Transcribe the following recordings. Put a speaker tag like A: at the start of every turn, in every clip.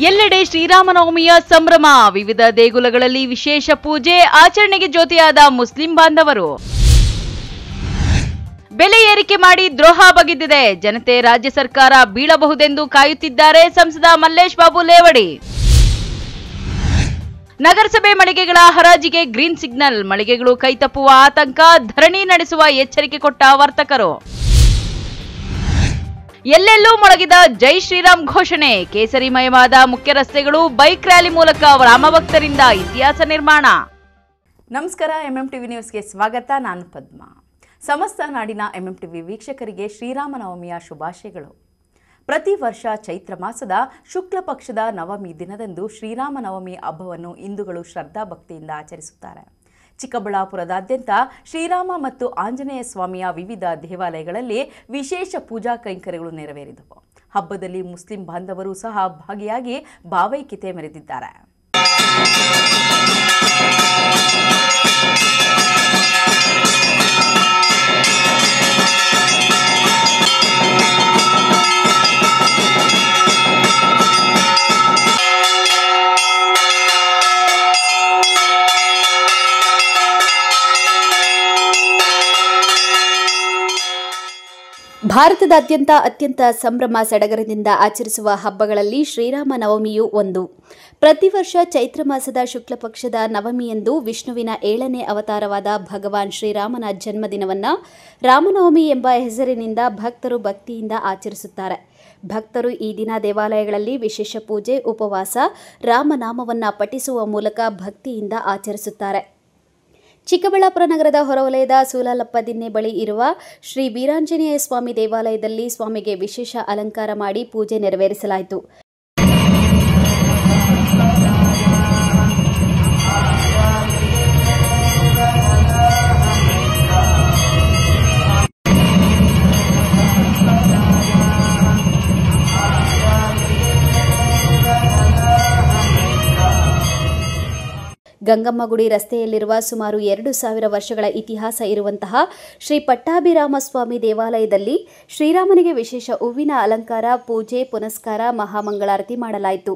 A: ಎಲ್ಲೆಡೆ ಶ್ರೀರಾಮನವಮಿಯ ಸಂಭ್ರಮ. ವಿವಿಧ ದೇಗುಲಗಳಲ್ಲಿ ವಿಶೇಷ ಪೂಜೆ ಆಚರಣೆಗೆ ಜೊತೆಯಾದ ಮುಸ್ಲಿಂ ಬಾಂಧವರು. ಬೆಲೆ ಏರಿಕೆ ಮಾಡಿ ದ್ರೋಹ ಬಗೆದಿದೆ. ಜನತೆ ರಾಜ್ಯ ಸರ್ಕಾರ ಬೀಳಬಹುದೆಂದು ಕಾಯುತ್ತಿದ್ದಾರೆ ಸಂಸದ ಮಲ್ಲೇಶ್ ಬಾಬು ಲೇವಡಿ. ನಗರಸಭೆ ಮಳಿಗೆಗಳ ಹರಾಜಿಗೆ ಗ್ರೀನ್ ಸಿಗ್ನಲ್. ಮಳಿಗೆಗಳು ಕೈತಪ್ಪುವ ಆತಂಕ. ಧರಣಿ ನಡೆಸುವ ಎಚ್ಚರಿಕೆ ಕೊಟ್ಟ ವರ್ತಕರು. ಎಲ್ಲೆಲ್ಲೂ ಮೊಳಗಿದ ಜೈ ಶ್ರೀರಾಮ್ ಘೋಷಣೆ. ಕೇಸರಿಮಯವಾದ ಮುಖ್ಯ ರಸ್ತೆಗಳು. ಬೈಕ್ ರ್ಯಾಲಿ ಮೂಲಕ ರಾಮಭಕ್ತರಿಂದ ಇತಿಹಾಸ ನಿರ್ಮಾಣ.
B: ನಮಸ್ಕಾರ, ಎಂಎಂಟಿವಿ ನ್ಯೂಸ್ಗೆ ಸ್ವಾಗತ. ನಾನು ಪದ್ಮ. ಸಮಸ್ತ ನಾಡಿನ ಎಂಎಂಟಿವಿ ವೀಕ್ಷಕರಿಗೆ ಶ್ರೀರಾಮನವಮಿಯ ಶುಭಾಶಯಗಳು. ಪ್ರತಿ ವರ್ಷ ಚೈತ್ರ ಮಾಸದ ಶುಕ್ಲ ಪಕ್ಷದ ನವಮಿ ದಿನದಂದು ಶ್ರೀರಾಮನವಮಿ ಹಬ್ಬವನ್ನು ಹಿಂದೂಗಳು ಶ್ರದ್ಧಾಭಕ್ತಿಯಿಂದ ಆಚರಿಸುತ್ತಾರೆ. ಚಿಕ್ಕಬಳ್ಳಾಪುರದಾದ್ಯಂತ ಶ್ರೀರಾಮ ಮತ್ತು ಆಂಜನೇಯ ಸ್ವಾಮಿಯ ವಿವಿಧ ದೇವಾಲಯಗಳಲ್ಲಿ ವಿಶೇಷ ಪೂಜಾ ಕೈಂಕರ್ಯಗಳು ನೆರವೇರಿದವು. ಹಬ್ಬದಲ್ಲಿ ಮುಸ್ಲಿಂ ಬಾಂಧವರು ಸಹ ಭಾಗಿಯಾಗಿ ಭಾವೈಕ್ಯತೆ ಮೆರೆದಿದ್ದಾರೆ.
C: ಭಾರತದಾದ್ಯಂತ ಅತ್ಯಂತ ಸಂಭ್ರಮ ಸಡಗರದಿಂದ ಆಚರಿಸುವ ಹಬ್ಬಗಳಲ್ಲಿ ಶ್ರೀರಾಮ ನವಮಿಯೂ ಒಂದು. ಪ್ರತಿ ವರ್ಷ ಚೈತ್ರ ಮಾಸದ ಶುಕ್ಲ ಪಕ್ಷದ ನವಮಿಯಂದು ವಿಷ್ಣುವಿನ 7ನೇ ಅವತಾರವಾದ ಭಗವಾನ್ ಶ್ರೀರಾಮನ ಜನ್ಮದಿನವನ್ನು ರಾಮನವಮಿ ಎಂಬ ಹೆಸರಿನಿಂದ ಭಕ್ತರು ಭಕ್ತಿಯಿಂದ ಆಚರಿಸುತ್ತಾರೆ. ಭಕ್ತರು ಈ ದಿನ ದೇವಾಲಯಗಳಲ್ಲಿ ವಿಶೇಷ ಪೂಜೆ, ಉಪವಾಸ, ರಾಮನಾಮವನ್ನು ಪಠಿಸುವ ಮೂಲಕ ಭಕ್ತಿಯಿಂದ ಆಚರಿಸುತ್ತಾರೆ. ಚಿಕ್ಕಬಳ್ಳಾಪುರ ನಗರದ ಹೊರವಲಯದ ಸೂಲಾಲಪ್ಪ ದಿನ್ನೆ ಬಳಿ ಇರುವ ಶ್ರೀ ವೀರಾಂಜನೇಯ ಸ್ವಾಮಿ ದೇವಾಲಯದಲ್ಲಿ ಸ್ವಾಮಿಗೆ ವಿಶೇಷ ಅಲಂಕಾರ ಮಾಡಿ ಪೂಜೆ ನೆರವೇರಿಸಲಾಯಿತು. ಗಂಗಮ್ಮಗುಡಿ ರಸ್ತೆಯಲ್ಲಿರುವ ಸುಮಾರು 2000 ವರ್ಷಗಳ ಇತಿಹಾಸ ಇರುವಂತಹ ಶ್ರೀ ಪಟ್ಟಾಭಿರಾಮಸ್ವಾಮಿ ದೇವಾಲಯದಲ್ಲಿ ಶ್ರೀರಾಮನಿಗೆ ವಿಶೇಷ ಹೂವಿನ ಅಲಂಕಾರ, ಪೂಜೆ, ಪುನಸ್ಕಾರ, ಮಹಾಮಂಗಳಾರತಿ ಮಾಡಲಾಯಿತು.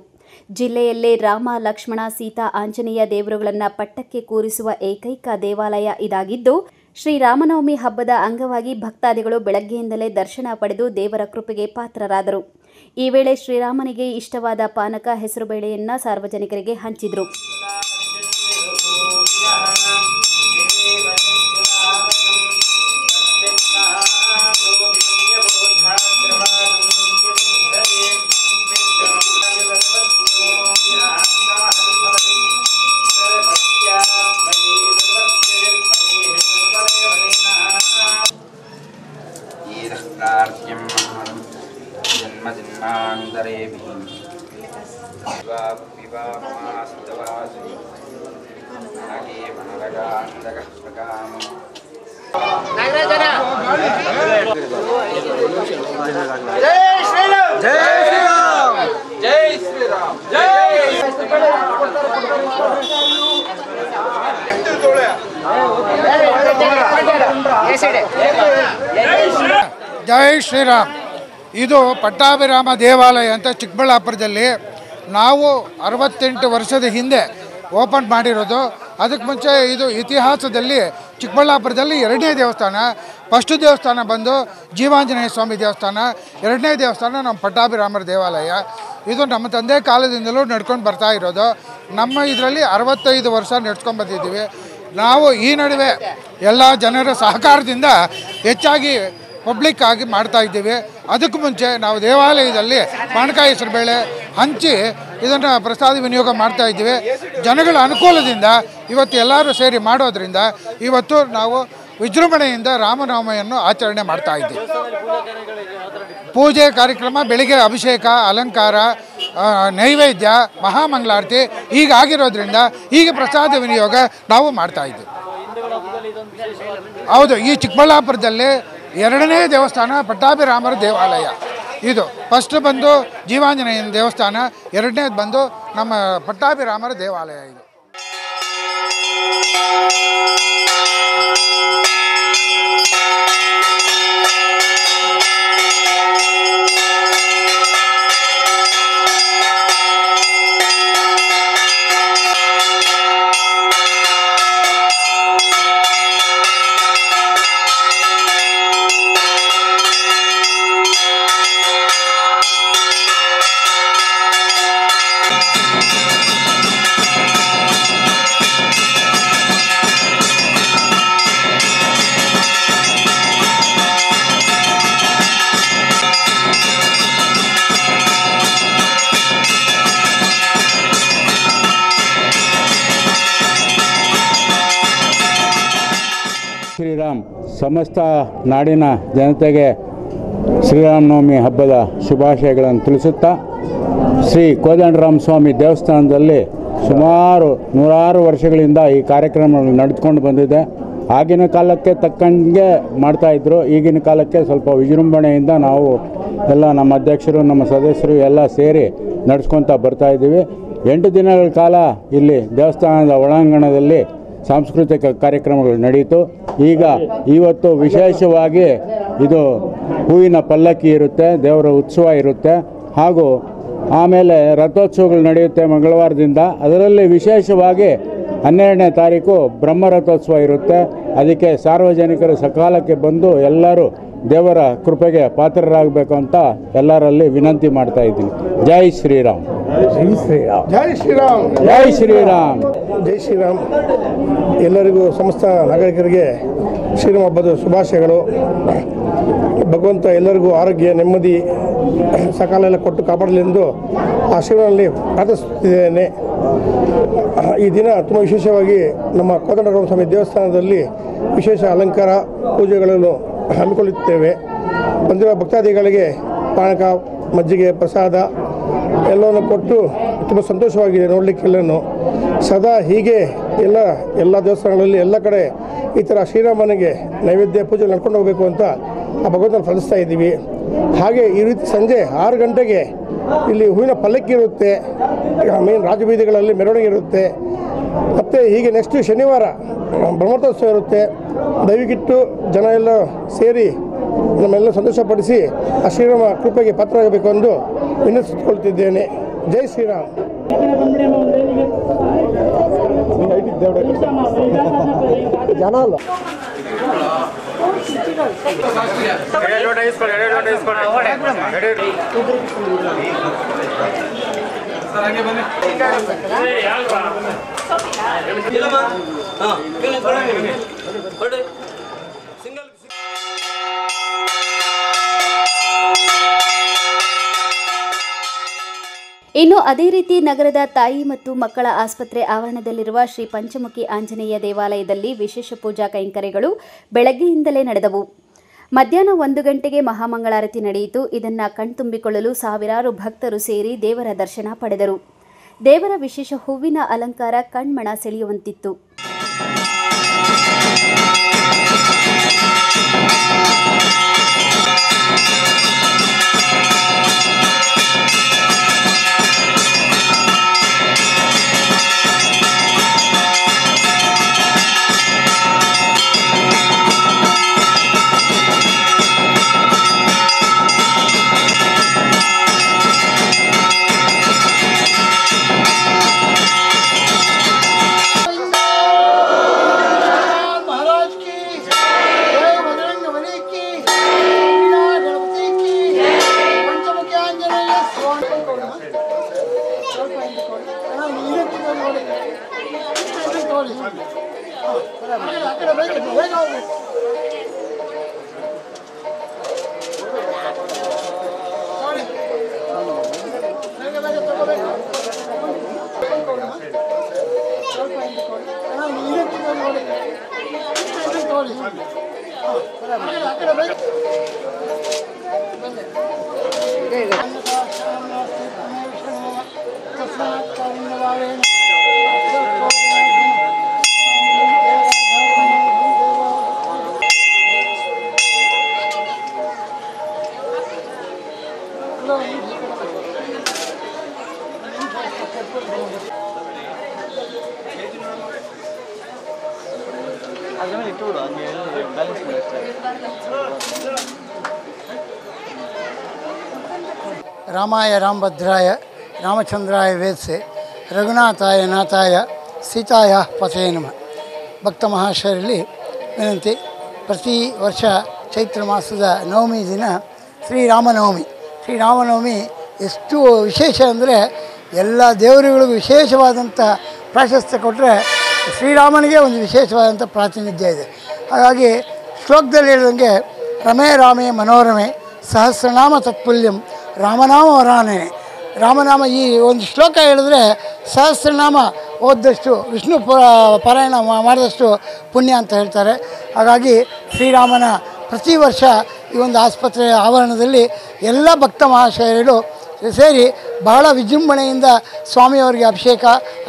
C: ಜಿಲ್ಲೆಯಲ್ಲೇ ರಾಮ, ಲಕ್ಷ್ಮಣ, ಸೀತಾ, ಆಂಜನೇಯ ದೇವರುಗಳನ್ನು ಪಟ್ಟಕ್ಕೆ ಕೂರಿಸುವ ಏಕೈಕ ದೇವಾಲಯ ಇದಾಗಿದ್ದು, ಶ್ರೀರಾಮನವಮಿ ಹಬ್ಬದ ಅಂಗವಾಗಿ ಭಕ್ತಾದಿಗಳು ಬೆಳಗ್ಗೆಯಿಂದಲೇ ದರ್ಶನ ಪಡೆದು ದೇವರ ಕೃಪೆಗೆ ಪಾತ್ರರಾದರು. ಈ ವೇಳೆ ಶ್ರೀರಾಮನಿಗೆ ಇಷ್ಟವಾದ ಪಾನಕ, ಹೆಸರುಬೇಳೆಯನ್ನು ಸಾರ್ವಜನಿಕರಿಗೆ ಹಂಚಿದರು.
D: ಜೈ ಶ್ರೀರಾಮ್. ಇದು ಪಟ್ಟಾಭಿರಾಮ ದೇವಾಲಯ ಅಂತ ಚಿಕ್ಕಬಳ್ಳಾಪುರದಲ್ಲಿ ನಾವು 68 ವರ್ಷದ ಹಿಂದೆ ಓಪನ್ ಮಾಡಿರೋದು. ಅದಕ್ಕೆ ಮುಂಚೆ ಇದು ಇತಿಹಾಸದಲ್ಲಿ ಚಿಕ್ಕಬಳ್ಳಾಪುರದಲ್ಲಿ 2ನೇ ದೇವಸ್ಥಾನ. ಫಸ್ಟ್ ದೇವಸ್ಥಾನ ಬಂದು ಜೀವಾಂಜನೇಯ ಸ್ವಾಮಿ ದೇವಸ್ಥಾನ, 2ನೇ ದೇವಸ್ಥಾನ ನಮ್ಮ ಪಟ್ಟಾಭಿರಾಮರ ದೇವಾಲಯ. ಇದು ನಮ್ಮ ತಂದೆ ಕಾಲದಿಂದಲೂ ನಡ್ಕೊಂಡು ಬರ್ತಾ ಇರೋದು. ನಮ್ಮ ಇದರಲ್ಲಿ 65 ವರ್ಷ ನಡ್ಸ್ಕೊಂಡು ಬಂದಿದ್ದೀವಿ. ನಾವು ಈ ನಡುವೆ ಎಲ್ಲ ಜನರ ಸಹಕಾರದಿಂದ ಹೆಚ್ಚಾಗಿ ಪಬ್ಲಿಕ್ ಆಗಿ ಮಾಡ್ತಾ ಇದ್ದೀವಿ. ಅದಕ್ಕೂ ಮುಂಚೆ ನಾವು ದೇವಾಲಯದಲ್ಲಿ ಪಾನಕ, ಹೆಸರುಬೇಳೆ ಹಂಚಿ ಇದನ್ನು ಪ್ರಸಾದ ವಿನಿಯೋಗ ಮಾಡ್ತಾ ಇದ್ದೀವಿ. ಜನಗಳ ಅನುಕೂಲದಿಂದ ಇವತ್ತು ಎಲ್ಲರೂ ಸೇರಿ ಮಾಡೋದ್ರಿಂದ ಇವತ್ತು ನಾವು ವಿಜೃಂಭಣೆಯಿಂದ ರಾಮನವಮಿಯನ್ನು ಆಚರಣೆ ಮಾಡ್ತಾ ಇದ್ದೀವಿ. ಪೂಜೆ ಕಾರ್ಯಕ್ರಮ ಬೆಳಿಗ್ಗೆ ಅಭಿಷೇಕ, ಅಲಂಕಾರ, ನೈವೇದ್ಯ, ಮಹಾಮಂಗಳಾರತಿ ಹೀಗಾಗಿರೋದ್ರಿಂದ ಈಗ ಪ್ರಸಾದ ವಿನಿಯೋಗ ನಾವು ಮಾಡ್ತಾ ಇದ್ದೀವಿ. ಹೌದು, ಈ ಚಿಕ್ಕಬಳ್ಳಾಪುರದಲ್ಲಿ 2ನೇ ದೇವಸ್ಥಾನ ಪಟ್ಟಾಭಿರಾಮರ ದೇವಾಲಯ. ಇದು ಫಸ್ಟ್ ಬಂದು ಜೀವಾಂಜನೇಯನ ದೇವಸ್ಥಾನ, 2ನೇದು ಬಂದು ನಮ್ಮ ಪಟ್ಟಾಭಿರಾಮರ ದೇವಾಲಯ. ಇದು
E: ಸಮಸ್ತ ನಾಡಿನ ಜನತೆಗೆ ಶ್ರೀರಾಮನವಮಿ ಹಬ್ಬದ ಶುಭಾಶಯಗಳನ್ನು ತಿಳಿಸುತ್ತಾ, ಶ್ರೀ ಕೋದಂಡರಾಮ ಸ್ವಾಮಿ ದೇವಸ್ಥಾನದಲ್ಲಿ ಸುಮಾರು 100 ವರ್ಷಗಳಿಂದ ಈ ಕಾರ್ಯಕ್ರಮಗಳು ನಡೆದುಕೊಂಡು ಬಂದಿದೆ. ಆಗಿನ ಕಾಲಕ್ಕೆ ತಕ್ಕಂಗೆ ಮಾಡ್ತಾಯಿದ್ರು, ಈಗಿನ ಕಾಲಕ್ಕೆ ಸ್ವಲ್ಪ ವಿಜೃಂಭಣೆಯಿಂದ ನಾವು ಎಲ್ಲ ನಮ್ಮ ಅಧ್ಯಕ್ಷರು ನಮ್ಮ ಸದಸ್ಯರು ಎಲ್ಲ ಸೇರಿ ನಡೆಸ್ಕೊತಾ ಬರ್ತಾಯಿದ್ದೀವಿ. 8 ದಿನಗಳ ಕಾಲ ಇಲ್ಲಿ ದೇವಸ್ಥಾನದ ಒಳಾಂಗಣದಲ್ಲಿ ಸಾಂಸ್ಕೃತಿಕ ಕಾರ್ಯಕ್ರಮಗಳು ನಡೆಯಿತು. ಇವತ್ತು ವಿಶೇಷವಾಗಿ ಇದು ಹೂವಿನ ಪಲ್ಲಕ್ಕಿ ಇರುತ್ತೆ, ದೇವರ ಉತ್ಸವ ಇರುತ್ತೆ, ಹಾಗೂ ಆಮೇಲೆ ರಥೋತ್ಸವಗಳು ನಡೆಯುತ್ತೆ ಮಂಗಳವಾರದಿಂದ. ಅದರಲ್ಲಿ ವಿಶೇಷವಾಗಿ 12ನೇ ತಾರೀಕು ಬ್ರಹ್ಮರಥೋತ್ಸವ ಇರುತ್ತೆ. ಅದಕ್ಕೆ ಸಾರ್ವಜನಿಕರು ಸಕಾಲಕ್ಕೆ ಬಂದು ಎಲ್ಲರೂ ದೇವರ ಕೃಪೆಗೆ ಪಾತ್ರರಾಗಬೇಕು ಅಂತ ಎಲ್ಲರಲ್ಲಿ ವಿನಂತಿ ಮಾಡ್ತಾ ಇದ್ದೀನಿ. ಜೈ ಶ್ರೀರಾಮ್.
F: ಜೈ ಶ್ರೀರಾಮ್.
E: ಜೈ ಶ್ರೀರಾಮ್. ಜೈ ಶ್ರೀರಾಮ್.
F: ಜೈ ಶ್ರೀರಾಮ್. ಎಲ್ಲರಿಗೂ ಸಮಸ್ತ ನಾಗರಿಕರಿಗೆ ಶ್ರೀರಾಮ ಹಬ್ಬದ ಶುಭಾಶಯಗಳು. ಭಗವಂತ ಎಲ್ಲರಿಗೂ ಆರೋಗ್ಯ ನೆಮ್ಮದಿ ಸಕಾಲ ಎಲ್ಲ ಕೊಟ್ಟು ಕಾಪಾಡಲೆಂದು ಆ ಶಿವನಲ್ಲಿ ಪ್ರಾರ್ಥಿಸುತ್ತಿದ್ದೇನೆ. ಈ ದಿನ ತುಂಬ ವಿಶೇಷವಾಗಿ ನಮ್ಮ ಕೋದಂಡರಾಮ ಸ್ವಾಮಿ ದೇವಸ್ಥಾನದಲ್ಲಿ ವಿಶೇಷ ಅಲಂಕಾರ ಪೂಜೆಗಳನ್ನು ಹಮ್ಮಿಕೊಳ್ಳುತ್ತೇವೆ. ಬಂದಿರುವ ಭಕ್ತಾದಿಗಳಿಗೆ ಪಾನಕ, ಮಜ್ಜಿಗೆ, ಪ್ರಸಾದ ಎಲ್ಲವನ್ನು ಕೊಟ್ಟು ತುಂಬ ಸಂತೋಷವಾಗಿದೆ ನೋಡಲಿಕ್ಕೆಲ್ಲನೂ. ಸದಾ ಹೀಗೆ ಎಲ್ಲ ದೇವಸ್ಥಾನಗಳಲ್ಲಿ ಎಲ್ಲ ಕಡೆ ಈ ಥರ ಶ್ರೀರಾಮನಿಗೆ ನೈವೇದ್ಯ ಪೂಜೆ ನಡ್ಕೊಂಡು ಹೋಗಬೇಕು ಅಂತ ಆ ಭಗವಂತನ ಪ್ರಾರ್ಥಿಸ್ತಾ ಇದ್ದೀವಿ. ಹಾಗೆ ಈ ರೀತಿ ಸಂಜೆ 6 ಗಂಟೆಗೆ ಇಲ್ಲಿ ಹೂವಿನ ಪಲ್ಲಕ್ಕಿ ಇರುತ್ತೆ, ಮೇನ್ ರಾಜಬೀದಿಗಳಲ್ಲಿ ಮೆರವಣಿಗೆ ಇರುತ್ತೆ. ಮತ್ತು ಹೀಗೆ ನೆಕ್ಸ್ಟ್ ಶನಿವಾರ ಬ್ರಹ್ಮರಥೋತ್ಸವ ಇರುತ್ತೆ. ದಯವಿಟ್ಟು ಜನ ಎಲ್ಲ ಸೇರಿ ನಮ್ಮೆಲ್ಲ ಸಂತೋಷಪಡಿಸಿ ಆ ಶ್ರೀರಾಮ ಕೃಪೆಗೆ ಪಾತ್ರರಾಗಬೇಕು ಎಂದು ವಿನಂತಿಸಿಕೊಳ್ತಿದ್ದೇನೆ. ಜೈ ಶ್ರೀರಾಮ್. ಜನ ಅಲ್ಲ
C: ಇನ್ನು ಅದೇ ರೀತಿ ನಗರದ ತಾಯಿ ಮತ್ತು ಮಕ್ಕಳ ಆಸ್ಪತ್ರೆ ಆವರಣದಲ್ಲಿರುವ ಶ್ರೀ ಪಂಚಮುಖಿ ಆಂಜನೇಯ ದೇವಾಲಯದಲ್ಲಿ ವಿಶೇಷ ಪೂಜಾ ಕೈಂಕರ್ಯಗಳು ಬೆಳಗ್ಗೆಯಿಂದಲೇ ನಡೆದವು. ಮಧ್ಯಾಹ್ನ 1 ಗಂಟೆಗೆ ಮಹಾಮಂಗಳಾರತಿ ನಡೆಯಿತು. ಇದನ್ನು ಕಣ್ತುಂಬಿಕೊಳ್ಳಲು ಸಾವಿರಾರು ಭಕ್ತರು ಸೇರಿ ದೇವರ ದರ್ಶನ ಪಡೆದರು. ದೇವರ ವಿಶೇಷ ಹೂವಿನ ಅಲಂಕಾರ ಕಣ್ಮನ ಸೆಳೆಯುವಂತಿತ್ತು.
G: ರಾಮಾಯ ರಾಮಭದ್ರಾಯ ರಾಮಚಂದ್ರಾಯ ವೇದ್ಸೆ ರಘುನಾಥಾಯ ನಾಥಾಯ ಸೀತಾಯ ಪಥೇ ನಮಃ. ಭಕ್ತ ಮಹಾಶಯರಲ್ಲಿ ವಿನಂತಿ, ಪ್ರತಿ ವರ್ಷ ಚೈತ್ರ ಮಾಸದ ನವಮಿ ದಿನ ಶ್ರೀರಾಮನವಮಿ. ಶ್ರೀರಾಮನವಮಿ ಎಷ್ಟು ವಿಶೇಷ ಅಂದರೆ ಎಲ್ಲ ದೇವರುಗಳಿಗೂ ವಿಶೇಷವಾದಂಥ ಪ್ರಾಶಸ್ತ್ಯ ಕೊಟ್ಟರೆ ಶ್ರೀರಾಮನಿಗೆ ಒಂದು ವಿಶೇಷವಾದಂಥ ಪ್ರಾತಿನಿಧ್ಯ ಇದೆ. ಹಾಗಾಗಿ ಶ್ಲೋಕದಲ್ಲಿ ಹೇಳಿದಂಗೆ ರಮೇ ರಾಮೇ ಮನೋರಮೆ ಸಹಸ್ರನಾಮ ತತ್ಪುಲ್ಯಂ ರಾಮನಾಮ ವರಾನೇ ರಾಮನಾಮ ಈ ಒಂದು ಶ್ಲೋಕ ಹೇಳಿದ್ರೆ ಸಹಸ್ರನಾಮ ಓದ್ದಷ್ಟು ವಿಷ್ಣು ಪಾರಾಯಣ ಮಾಡಿದಷ್ಟು ಪುಣ್ಯ ಅಂತ ಹೇಳ್ತಾರೆ. ಹಾಗಾಗಿ ಶ್ರೀರಾಮನ ಪ್ರತಿ ವರ್ಷ ಈ ಒಂದು ಆಸ್ಪತ್ರೆಯ ಆವರಣದಲ್ಲಿ ಎಲ್ಲ ಭಕ್ತ ಮಹಾಶಯರು ಸೇರಿ ಬಹಳ ವಿಜೃಂಭಣೆಯಿಂದ ಸ್ವಾಮಿಯವರಿಗೆ ಅಭಿಷೇಕ,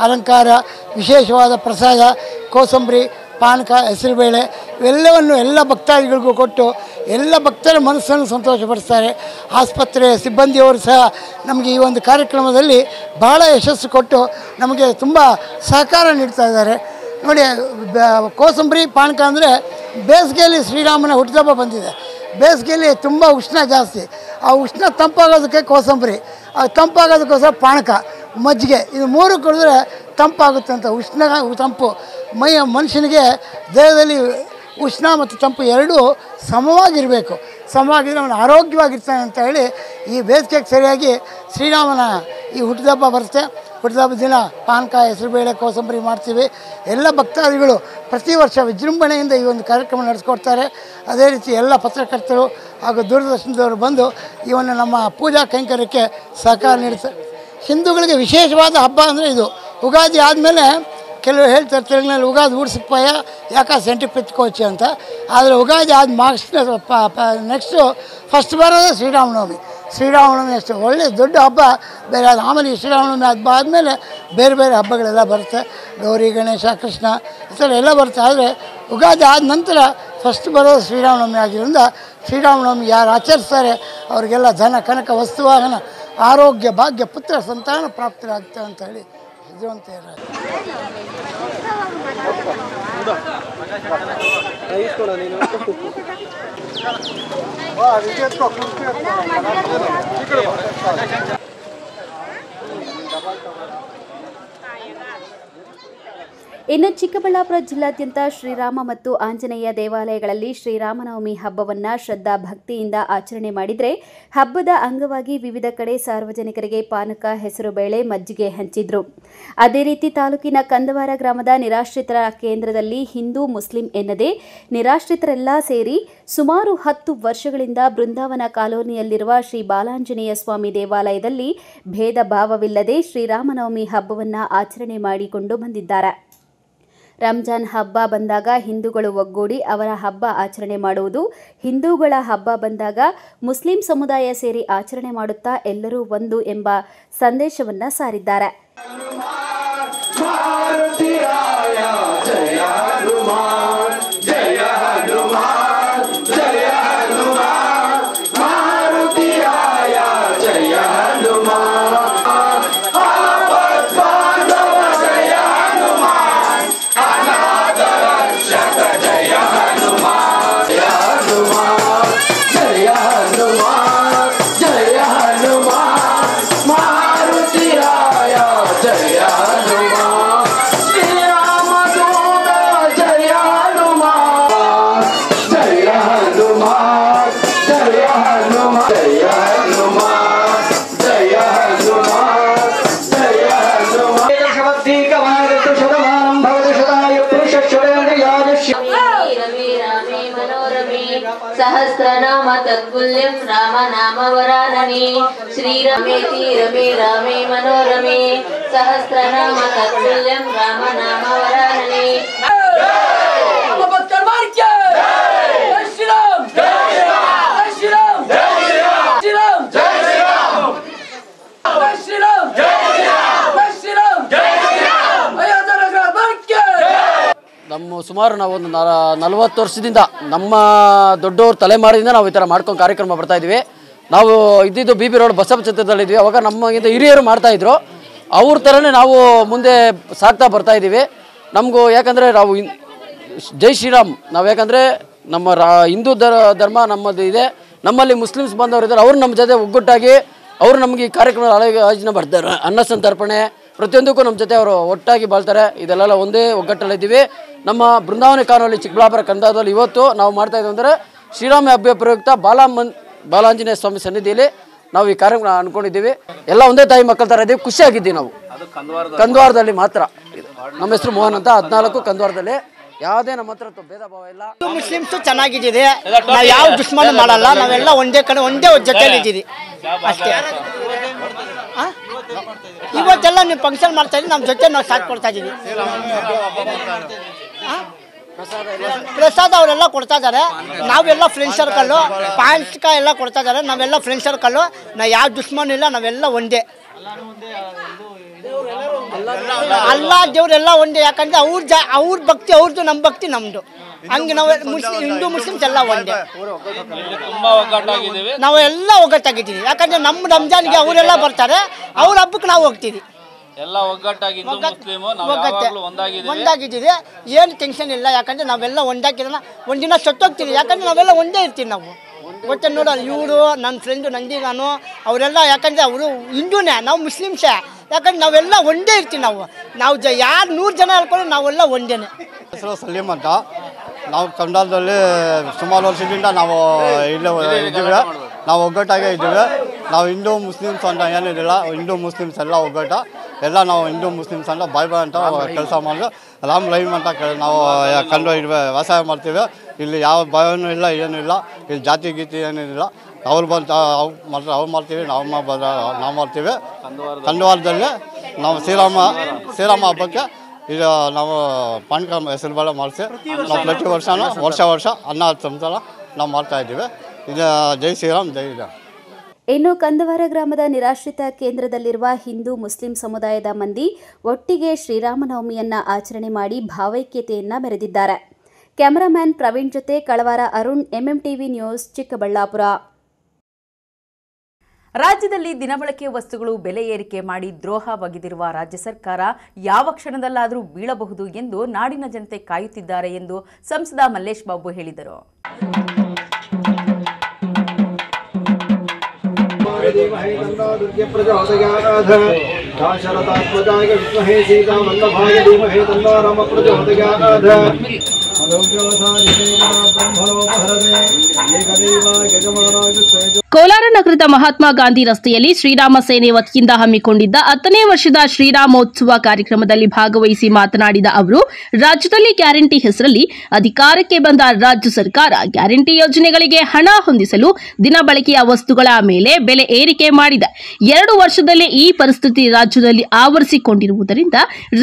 G: ಅಲಂಕಾರ, ವಿಶೇಷವಾದ ಪ್ರಸಾದ, ಕೋಸಂಬರಿ, ಪಾನಕ, ಹೆಸರುಬೇಳೆ ಇವೆಲ್ಲವನ್ನು ಎಲ್ಲ ಭಕ್ತಾದಿಗಳಿಗೂ ಕೊಟ್ಟು ಎಲ್ಲ ಭಕ್ತರ ಮನಸ್ಸನ್ನು ಸಂತೋಷಪಡಿಸ್ತಾರೆ. ಆಸ್ಪತ್ರೆಯ ಸಿಬ್ಬಂದಿಯವರು ಸಹ ನಮಗೆ ಈ ಒಂದು ಕಾರ್ಯಕ್ರಮದಲ್ಲಿ ಬಹಳ ಯಶಸ್ಸು ಕೊಟ್ಟು ನಮಗೆ ತುಂಬ ಸಹಕಾರ ನೀಡ್ತಾ ಇದ್ದಾರೆ. ನೋಡಿ, ಕೋಸಂಬರಿ ಪಾನಕ ಅಂದರೆ ಬೇಸಿಗೆಯಲ್ಲಿ ಶ್ರೀರಾಮನ ಹುಟ್ಟುಹಬ್ಬ ಬಂದಿದೆ. ಬೇಸಿಗೆಯಲ್ಲಿ ತುಂಬ ಉಷ್ಣ ಜಾಸ್ತಿ. ಆ ಉಷ್ಣ ತಂಪಾಗೋದಕ್ಕೆ ಕೋಸಂಬರಿ, ತಂಪಾಗೋದಕ್ಕೋಸ್ಕರ ಪಾನಕ, ಮಜ್ಜಿಗೆ, ಇದು ಮೂರು ಕುಡಿದ್ರೆ ತಂಪಾಗುತ್ತೆ ಅಂತ. ಉಷ್ಣ ತಂಪು ಮನುಷ್ಯನಿಗೆ ದೇಹದಲ್ಲಿ ಉಷ್ಣ ಮತ್ತು ತಂಪು ಎರಡೂ ಸಮವಾಗಿರಬೇಕು. ಸಮವಾಗಿದ್ದರೆ ಅವನು ಆರೋಗ್ಯವಾಗಿರ್ತಾನೆ ಅಂತ ಹೇಳಿ ಈ ಬೇಸಿಗೆಗೆ ಸರಿಯಾಗಿ ಶ್ರೀರಾಮನ ಈ ಹುಟ್ಟುಹಬ್ಬ ಬರುತ್ತೆ. ಹುಟ್ಟುಹಬ್ಬದ ದಿನ ಪಾನಕ, ಹೆಸರುಬೇಳೆ, ಕೋಸಂಬರಿ ಮಾಡ್ತೀವಿ. ಎಲ್ಲ ಭಕ್ತಾದಿಗಳು ಪ್ರತಿ ವರ್ಷ ವಿಜೃಂಭಣೆಯಿಂದ ಈ ಒಂದು ಕಾರ್ಯಕ್ರಮ ನಡೆಸ್ಕೊಡ್ತಾರೆ. ಅದೇ ರೀತಿ ಎಲ್ಲ ಪತ್ರಕರ್ತರು ಹಾಗೂ ದೂರದರ್ಶನದವರು ಬಂದು ಇವನ್ನು ನಮ್ಮ ಪೂಜಾ ಕೈಂಕರ್ಯಕ್ಕೆ ಸಹಕಾರ ನೀಡುತ್ತಾರೆ. ಹಿಂದೂಗಳಿಗೆ ವಿಶೇಷವಾದ ಹಬ್ಬ ಅಂದರೆ ಇದು. ಉಗಾದಿ ಆದಮೇಲೆ ಕೆಲವರು ಹೇಳ್ತಾರೆ ತೆಲುಗಿನಲ್ಲಿ ಉಗಾದಿ ಊಡ್ಸಪ್ಪಯ್ಯ ಯಾಕ ಸೆಂಟಿ ಪಿತ್ಕೋಚಿ ಅಂತ. ಆದರೆ ಉಗಾದಿ ಆದ ನೆಕ್ಸ್ಟು ಫಸ್ಟ್ ಬರೋದು ಶ್ರೀರಾಮನವಮಿ. ಶ್ರೀರಾಮನವಮಿ ಅಷ್ಟು ಒಳ್ಳೆಯ ದೊಡ್ಡ ಹಬ್ಬ ಬೇರೆ. ಅದು ಆಮೇಲೆ ಈ ಶ್ರೀರಾಮನವಮಿ ಹಬ್ಬ ಆದಮೇಲೆ ಬೇರೆ ಬೇರೆ ಹಬ್ಬಗಳೆಲ್ಲ ಬರುತ್ತೆ. ಗೌರಿ, ಗಣೇಶ, ಕೃಷ್ಣ ಈ ಥರ ಎಲ್ಲ ಬರುತ್ತೆ. ಆದರೆ ಉಗಾದಿ ಆದ ನಂತರ ಫಸ್ಟ್ ಬರೋದು ಶ್ರೀರಾಮನವಮಿ ಆಗಿರೋದ್ರಿಂದ ಶ್ರೀರಾಮನವಮಿ ಯಾರು ಆಚರಿಸ್ತಾರೆ ಅವರಿಗೆಲ್ಲ ಧನ, ಕನಕ, ವಸ್ತುವಾಹನ, ಆರೋಗ್ಯ, ಭಾಗ್ಯ, ಪುತ್ರ ಸಂತಾನ ಪ್ರಾಪ್ತರಾಗ್ತಾರೆ ಅಂತ ಹೇಳಿ ಇದುವಂತ
C: ಇನ್ನು ಚಿಕ್ಕಬಳ್ಳಾಪುರ ಜಿಲ್ಲಾದ್ಯಂತ ಶ್ರೀರಾಮ ಮತ್ತು ಆಂಜನೇಯ ದೇವಾಲಯಗಳಲ್ಲಿ ಶ್ರೀರಾಮನವಮಿ ಹಬ್ಬವನ್ನು ಶ್ರದ್ಧಾ ಭಕ್ತಿಯಿಂದ ಆಚರಣೆ ಮಾಡಿದರೆ, ಹಬ್ಬದ ಅಂಗವಾಗಿ ವಿವಿಧ ಕಡೆ ಸಾರ್ವಜನಿಕರಿಗೆ ಪಾನಕ, ಹೆಸರುಬೇಳೆ, ಮಜ್ಜಿಗೆ ಹಂಚಿದ್ರು. ಅದೇ ರೀತಿ ತಾಲೂಕಿನ ಕಂದವಾರ ಗ್ರಾಮದ ನಿರಾಶ್ರಿತರ ಕೇಂದ್ರದಲ್ಲಿ ಹಿಂದೂ ಮುಸ್ಲಿಂ ಎನ್ನದೇ ನಿರಾಶ್ರಿತರೆಲ್ಲ ಸೇರಿ ಸುಮಾರು 10 ವರ್ಷಗಳಿಂದ ಬೃಂದಾವನ ಕಾಲೋನಿಯಲ್ಲಿರುವ ಶ್ರೀ ಬಾಲಾಂಜನೇಯ ಸ್ವಾಮಿ ದೇವಾಲಯದಲ್ಲಿ ಭೇದ ಭಾವವಿಲ್ಲದೆ ಶ್ರೀರಾಮನವಮಿ ಹಬ್ಬವನ್ನು ಆಚರಣೆ ಮಾಡಿಕೊಂಡು ಬಂದಿದ್ದಾರೆ. ರಂಜಾನ್ ಹಬ್ಬ ಬಂದಾಗ ಹಿಂದೂಗಳು ಒಗ್ಗೂಡಿ ಅವರ ಹಬ್ಬ ಆಚರಣೆ ಮಾಡುವುದು, ಹಿಂದೂಗಳ ಹಬ್ಬ ಬಂದಾಗ ಮುಸ್ಲಿಂ ಸಮುದಾಯ ಸೇರಿ ಆಚರಣೆ ಮಾಡುತ್ತಾ ಎಲ್ಲರೂ ಒಂದು ಎಂಬ ಸಂದೇಶವನ್ನು ಸಾರಿದ್ದಾರೆ. सहस्रनाम तत्पुल्यं राम नाम वरानने श्रीरमेति रमे रामे मनोरमे सहस्रनाम तत्पुल्यं राम नाम वरानने
H: ನಮ್ಮ ಸುಮಾರು ನಾವು ಒಂದು 40 ವರ್ಷದಿಂದ ನಮ್ಮ ದೊಡ್ಡವ್ರ ತಲೆಮಾರಿನಿಂದ ನಾವು ಈ ಥರ ಮಾಡ್ಕೊಂಡು ಕಾರ್ಯಕ್ರಮ ಬರ್ತಾ ಇದ್ವಿ. ನಾವು ಇದ್ದಿದ್ದು BB ರೋಡ್ ಬಸವ ಛತ್ರದಲ್ಲಿದ್ವಿ. ಅವಾಗ ನಮಗಿಂತ ಹಿರಿಯರು ಮಾಡ್ತಾಯಿದ್ರು. ಅವ್ರ ಥರನೇ ನಾವು ಮುಂದೆ ಸಾಗ್ತಾ ಬರ್ತಾ ಇದ್ದೀವಿ. ನಮಗೂ ಯಾಕಂದರೆ ನಾವು ಜೈ ಶ್ರೀರಾಮ್, ನಾವು ಯಾಕಂದರೆ ನಮ್ಮ ಹಿಂದೂ ಧರ್ಮ ನಮ್ಮದು ಇದೆ, ನಮ್ಮಲ್ಲಿ ಮುಸ್ಲಿಮ್ಸ್ ಬಂದವರು ಇದ್ದಾರೆ. ಅವರು ನಮ್ಮ ಜೊತೆ ಒಗ್ಗಟ್ಟಾಗಿ ಅವರು ನಮಗೆ ಈ ಕಾರ್ಯಕ್ರಮ ಆಯೋಜನೆ ಬರ್ತಾರೆ. ಅನ್ನ ಸಂತರ್ಪಣೆ ಪ್ರತಿಯೊಂದಕ್ಕೂ ನಮ್ಮ ಜೊತೆ ಅವರು ಒಟ್ಟಾಗಿ ಬಾಳ್ತಾರೆ. ಇದೆಲ್ಲ ಒಂದೇ ಒಗ್ಗಟ್ಟಲ್ಲಿದ್ದೀವಿ. ನಮ್ಮ ಬೃಂದಾವನ ಕಾಲೋನಿ ಚಿಕ್ಕಬಳ್ಳಾಪುರ ಕಂದಾಯದಲ್ಲಿ ಇವತ್ತು ನಾವು ಮಾಡ್ತಾ ಇದ್ದೀವಿ ಅಂದರೆ ಶ್ರೀರಾಮ ಹಬ್ಬ ಪ್ರಯುಕ್ತ ಬಾಲಾಂಜನೇಯ ಸ್ವಾಮಿ ಸನ್ನಿಧಿಯಲ್ಲಿ ನಾವು ಈ ಕಾರ್ಯಕ್ರಮ ಅನ್ಕೊಂಡಿದ್ದೀವಿ. ಎಲ್ಲ ಒಂದೇ ತಾಯಿ ಮಕ್ಕಳ ಥರ ಇದ್ದೀವಿ, ಖುಷಿಯಾಗಿದ್ದೀವಿ. ನಾವು ಕಂದವಾರದಲ್ಲಿ ಮಾತ್ರ. ನಮ್ಮ ಹೆಸರು ಮೋಹನ್ ಅಂತ, 14 ಕಂದವಾರದಲ್ಲಿ. ಯಾವುದೇ ನಮ್ಮ ಹತ್ರ ಭೇದ ಭಾವ ಇಲ್ಲ.
I: ಮುಸ್ಲಿಮ್ಸು ಚೆನ್ನಾಗಿದ್ದೀವಿ, ನಾವು ಯಾವ ದುಶ್ಮನ ಮಾಡಲ್ಲ, ನಾವೆಲ್ಲ ಒಂದೇ ಕಡೆ ಒಂದೇ ಜೊತೆಯಲ್ಲಿ ಇದ್ದೀವಿ ಅಷ್ಟೇ. ಇವತ್ತೆಲ್ಲ ನೀವು ಫಂಕ್ಷನ್ ಮಾಡ್ತಾ ಇದ್ದೀವಿ, ನಮ್ಮ ಜೊತೆ ನಾವು ಸಾಥ್ ಕೊಡ್ತಾ ಇದ್ದೀವಿ. ಪ್ರಸಾದ ಅವರೆಲ್ಲ ಕೊಡ್ತಾ ಇದ್ದಾರೆ. ನಾವೆಲ್ಲ ಫ್ರೆಂಡ್ ಸರ್ಕಲ್ಲು, ಪಾಯಸ್ಕ ಎಲ್ಲ ಕೊಡ್ತಾ ಇದ್ದಾರೆ. ನಾವೆಲ್ಲ ಫ್ರೆಂಡ್ ಸರ್ಕಲ್ಲು, ನಾವು ಯಾವ ದುಶ್ಮನ್ ಇಲ್ಲ, ನಾವೆಲ್ಲ ಒಂದೇ. ಅಲ್ಲ ದೇವರೆಲ್ಲ ಒಂದೇ. ಯಾಕಂದರೆ ಅವ್ರ ಭಕ್ತಿ ಅವ್ರದ್ದು, ನಮ್ಮ ಭಕ್ತಿ ನಮ್ಮದು. ಹಂಗೆ ನಾವು ಹಿಂದೂ ಮುಸ್ಲಿಮ್ಸ್ ಎಲ್ಲ ಒಂದೇ. ನಾವು ಎಲ್ಲ ಒಗ್ಗಟ್ಟಾಗಿದ್ದೀವಿ. ಯಾಕಂದರೆ ನಮ್ಮ ರಂಜಾನ್ಗೆ ಅವರೆಲ್ಲ ಬರ್ತಾರೆ, ಅವ್ರ ಹಬ್ಬಕ್ಕೆ ನಾವು ಹೋಗ್ತೀವಿ. ಒಂದಾಗಿದ್ದೀವಿ, ಏನು ಟೆನ್ಷನ್ ಇಲ್ಲ. ಯಾಕಂದರೆ ನಾವೆಲ್ಲ ಒಂದಾಗಿರೋಣ. ಒಂದಿನ ಸತ್ತೋಗ್ತೀವಿ, ಯಾಕಂದರೆ ನಾವೆಲ್ಲ ಒಂದೇ ಇರ್ತೀವಿ. ನಾವು ಗೊತ್ತ ನೋಡೋಣ, ಇವರು ನನ್ನ ಫ್ರೆಂಡು ನಂದಿಗಾನು ಅವರೆಲ್ಲ. ಯಾಕಂದರೆ ಅವರು ಹಿಂದೂನೇ, ನಾವು ಮುಸ್ಲಿಮ್ಸೇ. ಯಾಕಂದ್ರೆ ನಾವೆಲ್ಲ ಒಂದೇ ಇರ್ತೀವಿ. ನಾವು ಯಾರು 100 ಜನ ಹೇಳ್ಕೊಂಡು ನಾವೆಲ್ಲ ಒಂದೇನೆ.
J: ಹೆಸರು ಸಲೀಮ್ ಅಂತ. ನಾವು ಕನ್ನಡದಲ್ಲಿ ಸುಮಾರು ವರ್ಷದಿಂದ ನಾವು ಇಲ್ಲೇ ಇದ್ದೀವಿ. ನಾವು ಒಗ್ಗಟ್ಟಾಗೇ ಇದ್ದೀವಿ. ನಾವು ಹಿಂದೂ ಮುಸ್ಲಿಮ್ಸ್ ಅಂತ ಏನಿದಿಲ್ಲ, ಹಿಂದೂ ಮುಸ್ಲಿಮ್ಸ್ ಎಲ್ಲ ಒಗ್ಗಟ್ಟು. ಎಲ್ಲ ನಾವು ಹಿಂದೂ ಮುಸ್ಲಿಮ್ಸ್ ಅಂತ ಬಾಯ್ ಅಂತ ಕೆಲಸ ಮಾಡಿದ್ರು. ರಾಮ್ ರಹೀಮ್ ಅಂತ ನಾವು ಕಂಡು ವ್ಯವಸಾಯ ಮಾಡ್ತೀವಿ. ಇಲ್ಲಿ ಯಾವ ಭಯವೂ ಇಲ್ಲ, ಏನೂ ಇಲ್ಲ. ಇಲ್ಲಿ ಜಾತಿ ಗೀತಿ ಏನೇನಿಲ್ಲ. ಅವ್ರು ಬಂತ ಅವ್ರು ಮಾಡ್ತೀವಿ, ನಾವು ಮಾಡ್ತೀವಿ. ಕಂದವಾರದಲ್ಲಿ ನಾವು ಶ್ರೀರಾಮ ಹಬ್ಬಕ್ಕೆ ಇದು ನಾವು ಪಾನಕ ಹೆಸರು ಬೇಳೆ ಮಾಡಿಸಿ ನಾವು ಪ್ರತಿ ವರ್ಷ ಅನ್ನ ಸಂಸಾರ ನಾವು ಮಾಡ್ತಾಯಿದ್ದೀವಿ. ಇದು ಜೈ ಶ್ರೀರಾಮ್, ಜೈ ರಾಮ್.
C: ಇನ್ನು ಕಂದವಾರ ಗ್ರಾಮದ ನಿರಾಶ್ರಿತ ಕೇಂದ್ರದಲ್ಲಿರುವ ಹಿಂದೂ ಮುಸ್ಲಿಂ ಸಮುದಾಯದ ಮಂದಿ ಒಟ್ಟಿಗೆ ಶ್ರೀರಾಮನವಮಿಯನ್ನ ಆಚರಣೆ ಮಾಡಿ ಭಾವೈಕ್ಯತೆಯನ್ನ ಮೆರೆದಿದ್ದಾರೆ. ಕ್ಯಾಮರಾಮ್ಯಾನ್ ಪ್ರವೀಣ್ ಜೊತೆ ಕಳವಾರ ಅರುಣ್, ಎಂಎಂಟಿವಿ ನ್ಯೂಸ್, ಚಿಕ್ಕಬಳ್ಳಾಪುರ.
B: ರಾಜ್ಯದಲ್ಲಿ ದಿನಬಳಕೆ ವಸ್ತುಗಳು ಬೆಲೆ ಏರಿಕೆ ಮಾಡಿ ದ್ರೋಹ ಬಗೆದಿರುವ ರಾಜ್ಯ ಸರ್ಕಾರ ಯಾವ ಕ್ಷಣದಲ್ಲಾದರೂ ಬೀಳಬಹುದು ಎಂದು ನಾಡಿನ ಜನತೆ ಕಾಯುತ್ತಿದ್ದಾರೆ ಎಂದು ಸಂಸದ ಮಲ್ಲೇಶ್ ಬಾಬು ಹೇಳಿದರು.
K: ಕೋಲಾರ ನಗರದ ಮಹಾತ್ಮ ಗಾಂಧಿ ರಸ್ತೆಯಲ್ಲಿ ಶ್ರೀರಾಮ ಸೇನೆ ವತಿಯಿಂದ ಹಮ್ಮಿಕೊಂಡಿದ್ದ 10ನೇ ವರ್ಷದ ಶ್ರೀರಾಮೋತ್ಸವ ಕಾರ್ಯಕ್ರಮದಲ್ಲಿ ಭಾಗವಹಿಸಿ ಮಾತನಾಡಿದ ಅವರು, ರಾಜ್ಯದಲ್ಲಿ ಗ್ಯಾರಂಟಿ ಹೆಸರಲ್ಲಿ ಅಧಿಕಾರಕ್ಕೆ ಬಂದ ರಾಜ್ಯ ಸರ್ಕಾರ ಗ್ಯಾರಂಟಿ ಯೋಜನೆಗಳಿಗೆ ಹಣ ಹೊಂದಿಸಲು ದಿನಬಳಕೆಯ ವಸ್ತುಗಳ ಮೇಲೆ ಬೆಲೆ ಏರಿಕೆ ಮಾಡಿದೆ. 2 ವರ್ಷದಲ್ಲೇ ಈ ಪರಿಸ್ಥಿತಿ ರಾಜ್ಯದಲ್ಲಿ ಆವರಿಸಿಕೊಂಡಿರುವುದರಿಂದ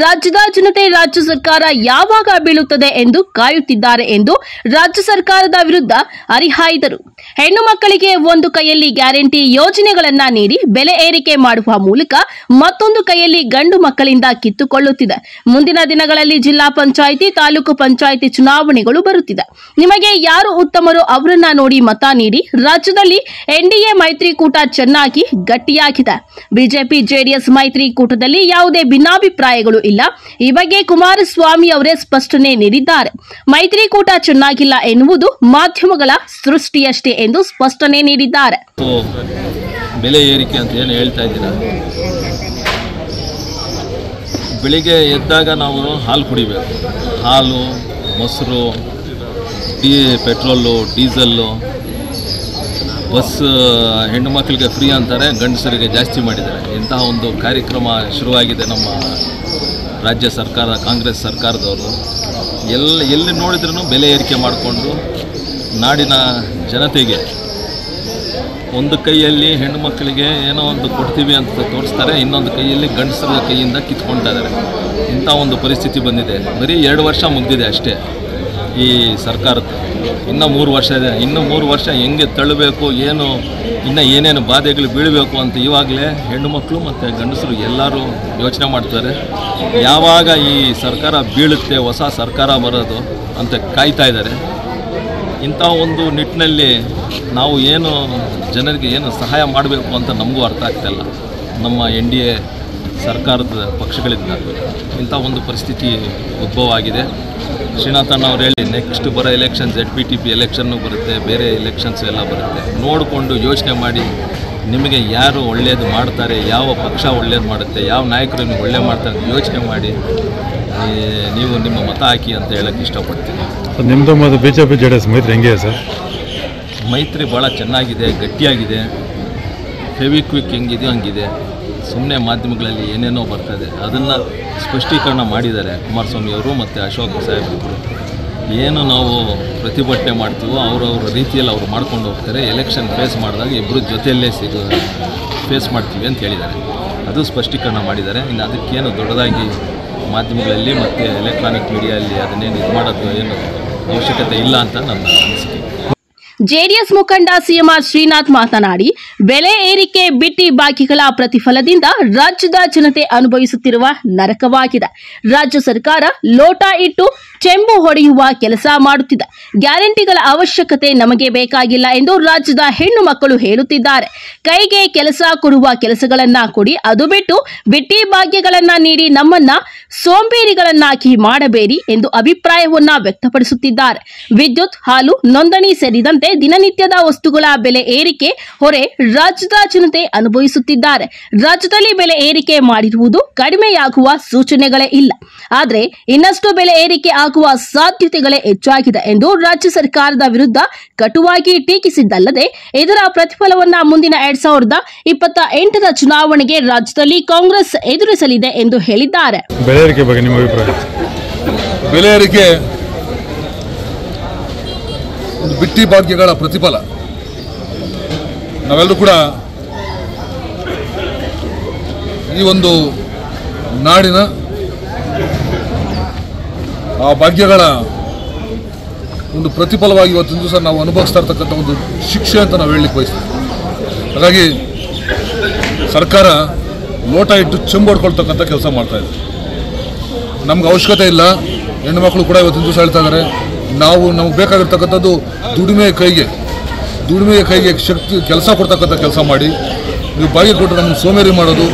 K: ರಾಜ್ಯದ ಜನತೆ ರಾಜ್ಯ ಸರ್ಕಾರ ಯಾವಾಗ ಬೀಳುತ್ತದೆ ಎಂದು ಕಾಯುತ್ತಿದ್ದಾರೆ ಎಂದು ರಾಜ್ಯ ಸರ್ಕಾರದ ವಿರುದ್ಧ ಹರಿಹಾಯ್ದರು. ಹೆಣ್ಣು ಮಕ್ಕಳಿಗೆ ಒಂದು ಕೈಯಲ್ಲಿ ಗ್ಯಾರಂಟಿ ಯೋಜನೆಗಳನ್ನ ನೀಡಿ ಬೆಲೆ ಏರಿಕೆ ಮಾಡುವ ಮೂಲಕ ಮತ್ತೊಂದು ಕೈಯಲ್ಲಿ ಗಂಡು ಮಕ್ಕಳಿಂದ ಕಿತ್ತುಕೊಳ್ಳುತ್ತಿದೆ. ಮುಂದಿನ ದಿನಗಳಲ್ಲಿ ಜಿಲ್ಲಾ ಪಂಚಾಯಿತಿ, ತಾಲೂಕು ಪಂಚಾಯಿತಿ ಚುನಾವಣೆಗಳು ಬರುತ್ತಿದೆ. ನಿಮಗೆ ಯಾರು ಉತ್ತಮರೋ ಅವರನ್ನ ನೋಡಿ ಮತ ನೀಡಿ. ರಾಜ್ಯದಲ್ಲಿ ಎನ್ಡಿಎ ಮೈತ್ರಿಕೂಟ ಚೆನ್ನಾಗಿ ಗಟ್ಟಿಯಾಗಿದೆ. ಬಿಜೆಪಿ ಜೆಡಿಎಸ್ ಮೈತ್ರಿಕೂಟದಲ್ಲಿ ಯಾವುದೇ ಭಿನ್ನಾಭಿಪ್ರಾಯಗಳು ಇಲ್ಲ. ಈ ಬಗ್ಗೆ ಕುಮಾರಸ್ವಾಮಿ ಅವರೇ ಸ್ಪಷ್ಟನೆ ನೀಡಿದ್ದಾರೆ. ಮೈತ್ರಿಕೂಟ ಚೆನ್ನಾಗಿಲ್ಲ ಎನ್ನುವುದು ಮಾಧ್ಯಮಗಳ ಸೃಷ್ಟಿಯಷ್ಟೇ ಎಂದು ಸ್ಪಷ್ಟನೆ ನೀಡಿದ್ದಾರೆ.
L: ಬೆಲೆ ಏರಿಕೆ ಅಂತ ಏನು ಹೇಳ್ತಾ ಇದ್ದೀರಾ? ಬೆಳಿಗ್ಗೆ ಎದ್ದಾಗ ನಾವು ಹಾಲು ಕುಡಿಬೇಕು. ಹಾಲು, ಮೊಸರು, ಪೆಟ್ರೋಲು, ಡೀಸಲ್ಲು, ಬಸ್ ಹೆಣ್ಣು ಮಕ್ಕಳಿಗೆ ಫ್ರೀ ಅಂತಾರೆ, ಗಂಡಸರಿಗೆ ಜಾಸ್ತಿ ಮಾಡಿದ್ದಾರೆ. ಇಂತಹ ಒಂದು ಕಾರ್ಯಕ್ರಮ ಶುರುವಾಗಿದೆ ನಮ್ಮ ರಾಜ್ಯ ಸರ್ಕಾರ, ಕಾಂಗ್ರೆಸ್ ಸರ್ಕಾರದವರು. ಎಲ್ಲಿ ನೋಡಿದ್ರೂ ಬೆಲೆ ಏರಿಕೆ ಮಾಡಿಕೊಂಡು ನಾಡಿನ ಜನತೆಗೆ ಒಂದು ಕೈಯಲ್ಲಿ ಹೆಣ್ಣು ಮಕ್ಕಳಿಗೆ ಏನೋ ಒಂದು ಕೊಡ್ತೀವಿ ಅಂತ ತೋರಿಸ್ತಾರೆ, ಇನ್ನೊಂದು ಕೈಯಲ್ಲಿ ಗಂಡಸರ ಕೈಯಿಂದ ಕಿತ್ಕೊಳ್ತಾ ಇದ್ದಾರೆ. ಇಂಥ ಒಂದು ಪರಿಸ್ಥಿತಿ ಬಂದಿದೆ. ಬರೀ 2 ವರ್ಷ ಮುಗಿದಿದೆ ಅಷ್ಟೇ ಈ ಸರ್ಕಾರದ್ದು. ಇನ್ನೂ 3 ವರ್ಷ ಇದೆ. ಇನ್ನೂ 3 ವರ್ಷ ಹೆಂಗೆ ತಳ್ಳಬೇಕು, ಏನು ಇನ್ನು ಏನೇನು ಬಾಧೆಗಳು ಬೀಳಬೇಕು ಅಂತ ಇವಾಗಲೇ ಹೆಣ್ಣು ಮಕ್ಕಳು ಮತ್ತು ಗಂಡಸರು ಎಲ್ಲರೂ ಯೋಚನೆ ಮಾಡ್ತಾರೆ. ಯಾವಾಗ ಈ ಸರ್ಕಾರ ಬೀಳುತ್ತೆ, ಹೊಸ ಸರ್ಕಾರ ಬರೋದು ಅಂತ ಕಾಯ್ತಾ ಇದ್ದಾರೆ. ಇಂಥ ಒಂದು ನಿಟ್ಟಿನಲ್ಲಿ ನಾವು ಏನು ಜನರಿಗೆ ಏನು ಸಹಾಯ ಮಾಡಬೇಕು ಅಂತ ನಮಗೂ ಅರ್ಥ ಆಗ್ತಾಯಿಲ್ಲ. ನಮ್ಮ NDA ಸರ್ಕಾರದ ಪಕ್ಷಗಳಿಂದ ಇಂಥ ಒಂದು ಪರಿಸ್ಥಿತಿ ಉದ್ಭವ ಆಗಿದೆ. ಶ್ರೀನಾಥಣ್ಣ ಅವ್ರು ಹೇಳಿ ನೆಕ್ಸ್ಟ್ ಬರೋ ಎಲೆಕ್ಷನ್ ZPTP ಎಲೆಕ್ಷನ್ನು ಬರುತ್ತೆ, ಬೇರೆ ಎಲೆಕ್ಷನ್ಸ್ ಎಲ್ಲ ಬರುತ್ತೆ. ನೋಡಿಕೊಂಡು ಯೋಚನೆ ಮಾಡಿ ನಿಮಗೆ ಯಾರು ಒಳ್ಳೆಯದು ಮಾಡ್ತಾರೆ, ಯಾವ ಪಕ್ಷ ಒಳ್ಳೇದು ಮಾಡುತ್ತೆ, ಯಾವ ನಾಯಕರು ನಿಮಗೆ ಒಳ್ಳೆ ಮಾಡ್ತಾರೆ ಅಂತ ಯೋಚನೆ ಮಾಡಿ ನೀವು ನಿಮ್ಮ ಮತ ಹಾಕಿ ಅಂತ ಹೇಳೋಕ್ಕೆ ಇಷ್ಟಪಡ್ತೀನಿ.
M: ನಿಮ್ಮದು ಮತ್ತು BJP JDS ಮೈತ್ರಿ ಹೆಂಗಿದೆ ಸರ್?
L: ಮೈತ್ರಿ ಭಾಳ ಚೆನ್ನಾಗಿದೆ, ಗಟ್ಟಿಯಾಗಿದೆ. ಫೆವಿಕ್ವಿಕ್ ಹೆಂಗಿದೆಯೋ ಹಂಗಿದೆ. ಸುಮ್ಮನೆ ಮಾಧ್ಯಮಗಳಲ್ಲಿ ಏನೇನೋ ಬರ್ತದೆ, ಅದನ್ನು ಸ್ಪಷ್ಟೀಕರಣ ಮಾಡಿದ್ದಾರೆ ಕುಮಾರಸ್ವಾಮಿ ಅವರು ಮತ್ತು ಅಶೋಕ್ ಸಾಹೇಬರು. ಏನು ನಾವು ಪ್ರತಿಭಟನೆ ಮಾಡ್ತೀವೋ ಅವರವ್ರ ರೀತಿಯಲ್ಲಿ ಅವ್ರು ಮಾಡ್ಕೊಂಡು ಹೋಗ್ತಾರೆ. ಎಲೆಕ್ಷನ್ ಫೇಸ್ ಮಾಡಿದಾಗ ಇಬ್ಬರು ಜೊತೆಯಲ್ಲೇ ಫೇಸ್ ಮಾಡ್ತೀವಿ ಅಂತ ಹೇಳಿದ್ದಾರೆ. ಅದು ಸ್ಪಷ್ಟೀಕರಣ ಮಾಡಿದ್ದಾರೆ. ಇನ್ನು ಅದಕ್ಕೇನು ದೊಡ್ಡದಾಗಿ ಮಾಧ್ಯಮಗಳಲ್ಲಿ ಮತ್ತು ಎಲೆಕ್ಟ್ರಾನಿಕ್ ಮೀಡಿಯಲ್ಲಿ ಅದನ್ನೇನು ಇದು ಮಾಡೋದು ಏನು ಅವಶ್ಯಕತೆ ಇಲ್ಲ ಅಂತ ನನ್ನ ಅನಿಸಿಕೆ.
K: ಜೆಡಿಎಸ್ ಮುಖಂಡ ಸಿಎಂಆರ್ ಶ್ರೀನಾಥ್ ಮಾತನಾಡಿ, ಬೆಲೆ ಏರಿಕೆ ಬಿಟ್ಟಿ ಬಾಕಿಗಳ ಪ್ರತಿಫಲದಿಂದ ರಾಜ್ಯದ ಜನತೆ ಅನುಭವಿಸುತ್ತಿರುವ ನರಕವಾಗಿದೆ. ರಾಜ್ಯ ಸರ್ಕಾರ ಲೋಟ ಇಟ್ಟು ಚೆಂಬು ಹೊಡೆಯುವ ಕೆಲಸ ಮಾಡುತ್ತಿದೆ. ಗ್ಯಾರಂಟಿಗಳ ಅವಶ್ಯಕತೆ ನಮಗೆ ಬೇಕಾಗಿಲ್ಲ ಎಂದು ರಾಜ್ಯದ ಹೆಣ್ಣು ಮಕ್ಕಳು ಹೇಳುತ್ತಿದ್ದಾರೆ. ಕೈಗೆ ಕೆಲಸ ಕೊಡುವ ಕೆಲಸಗಳನ್ನ ಕೊಡಿ, ಅದು ಬಿಟ್ಟು ಬಿಟ್ಟಿ ಭಾಗ್ಯಗಳನ್ನ ನೀಡಿ ನಮ್ಮನ್ನ ಸೋಂಬೇರಿಗಳನ್ನಾಗಿ ಮಾಡಬೇಡಿ ಎಂದು ಅಭಿಪ್ರಾಯವನ್ನ ವ್ಯಕ್ತಪಡಿಸುತ್ತಿದ್ದಾರೆ. ವಿದ್ಯುತ್, ಹಾಲು, ನೋಂದಣಿ ಸೇರಿದಂತೆ ದಿನನಿತ್ಯದ ವಸ್ತುಗಳ ಬೆಲೆ ಏರಿಕೆ ಹೊರೆ ರಾಜ್ಯದ ಜನತೆ ಅನುಭವಿಸುತ್ತಿದ್ದಾರೆ. ರಾಜ್ಯದಲ್ಲಿ ಬೆಲೆ ಏರಿಕೆ ಮಾಡಿರುವುದು ಕಡಿಮೆಯಾಗುವ ಸೂಚನೆಗಳೇ ಇಲ್ಲ. ಆದರೆ ಇನ್ನಷ್ಟು ಬೆಲೆ ಏರಿಕೆ ಆಗುವ ಸಾಧ್ಯತೆಗಳೇ ಹೆಚ್ಚಾಗಿದೆ ಎಂದು ರಾಜ್ಯ ಸರ್ಕಾರದ ವಿರುದ್ಧ ಕಟುವಾಗಿ ಟೀಕಿಸಿದ್ದಲ್ಲದೆ ಇದರ ಪ್ರತಿಫಲವನ್ನ ಮುಂದಿನ 2028ರ ಚುನಾವಣೆಗೆ ರಾಜ್ಯದಲ್ಲಿ ಕಾಂಗ್ರೆಸ್ ಎದುರಿಸಲಿದೆ ಎಂದು ಹೇಳಿದ್ದಾರೆ.
M: ಬೆಲೆ ಏರಿಕೆ ಬಗ್ಗೆ ನಿಮ್ಮ ಅಭಿಪ್ರಾಯ?
N: ಬೆಲೆ ಏರಿಕೆ ಒಂದು ಬಿಟ್ಟಿ ಭಾಗ್ಯಗಳ ಪ್ರತಿಫಲ. ನಾವೆಲ್ಲರೂ ಕೂಡ ಈ ಒಂದು ನಾಡಿನ ಆ ಭಾಗ್ಯಗಳ ಒಂದು ಪ್ರತಿಫಲವಾಗಿ ಇವತ್ತಿನ ದಿವಸ ನಾವು ಅನುಭವಿಸ್ತಾ ಇರ್ತಕ್ಕಂಥ ಒಂದು ಶಿಕ್ಷೆ ಅಂತ ನಾವು ಹೇಳಲಿಕ್ಕೆ ಬಯಸ್ತೀವಿ. ಹಾಗಾಗಿ ಸರ್ಕಾರ ಲೋಟ ಇಟ್ಟು ಚೆಂಬೊಡ್ಕೊಳ್ತಕ್ಕಂಥ ಕೆಲಸ ಮಾಡ್ತಾಯಿದೆ. ನಮ್ಗೆ ಅವಶ್ಯಕತೆ ಇಲ್ಲ. ಹೆಣ್ಣುಮಕ್ಕಳು ಕೂಡ ಇವತ್ತಿನ ದಿವಸ ಹೇಳ್ತಾ ಇದ್ದಾರೆ, ನಮಗೆ ಬೇಕಾಗಿರ್ತಕ್ಕಂಥದ್ದು ದುಡಿಮೆಯ ಕೈಗೆ ಶಕ್ತಿ ಕೆಲಸ ಕೊಡ್ತಕ್ಕಂಥ ಕೆಲಸ ಮಾಡಿ, ನೀವು ಬಾಗಿ ಕೊಟ್ಟರೆ ನಮಗೆ ಸೋಮೇರಿ ಮಾಡೋದು,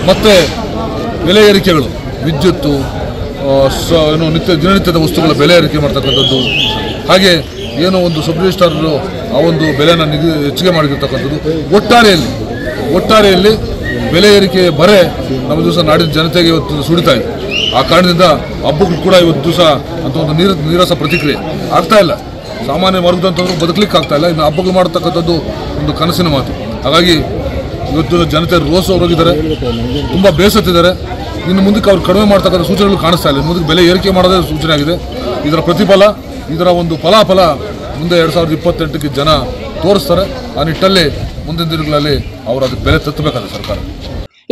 N: ಮತ್ತು ಬೆಲೆ ಏರಿಕೆಗಳು, ವಿದ್ಯುತ್ತು, ದಿನನಿತ್ಯದ ವಸ್ತುಗಳ ಬೆಲೆ ಏರಿಕೆ ಮಾಡ್ತಕ್ಕಂಥದ್ದು, ಹಾಗೆ ಏನೋ ಒಂದು ಸಬ್ ರಿಜಿಸ್ಟ್ರಾರ್ ಆ ಒಂದು ಬೆಲೆನ ಹೆಚ್ಚಿಗೆ ಮಾಡಿರ್ತಕ್ಕಂಥದ್ದು, ಒಟ್ಟಾರೆಯಲ್ಲಿ ಬೆಲೆ ಏರಿಕೆ ಬರೆ ನಮ್ಮ ದಿವಸ ನಾಡಿನ ಜನತೆಗೆ ಇವತ್ತು ಸುಡಿತಾ ಇದೆ. ಆ ಕಾರಣದಿಂದ ಹಬ್ಬಗಳು ಕೂಡ ಇವತ್ತು ದಿವಸ ಅಂತ ಒಂದು ನೀರಸ ಪ್ರತಿಕ್ರಿಯೆ ಆಗ್ತಾ ಇಲ್ಲ. ಸಾಮಾನ್ಯ ವರ್ಗದಂಥವ್ರು ಬದುಕಲಿಕ್ಕೆ ಆಗ್ತಾ ಇಲ್ಲ. ಇನ್ನು ಹಬ್ಬಗಳು ಮಾಡತಕ್ಕಂಥದ್ದು ಒಂದು ಕನಸಿನ ಮಾತು. ಹಾಗಾಗಿ ಇವತ್ತು ಜನತೆ ರೋಸ್ ಹೋಗಿದ್ದಾರೆ, ತುಂಬ ಬೇಸತ್ತಿದ್ದಾರೆ. ಇನ್ನು ಮುಂದಕ್ಕೆ ಅವ್ರು ಕಡಿಮೆ ಮಾಡ್ತಕ್ಕಂಥ ಸೂಚನೆಗಳು ಕಾಣಿಸ್ತಾ ಇಲ್ಲ. ಮುಂದಕ್ಕೆ ಬೆಲೆ ಏರಿಕೆ ಮಾಡೋದೇ ಸೂಚನೆ ಆಗಿದೆ. ಇದರ ಪ್ರತಿಫಲ, ಇದರ ಒಂದು ಫಲಾಫಲ ಮುಂದೆ 2028ಕ್ಕೆ ಜನ ತೋರಿಸ್ತಾರೆ. ಆ ನಿಟ್ಟಲ್ಲಿ ಮುಂದಿನ ದಿನಗಳಲ್ಲಿ ಅವರು ಅದಕ್ಕೆ ಬೆಲೆ ತತ್ತಬೇಕಾದ ಸರ್ಕಾರ.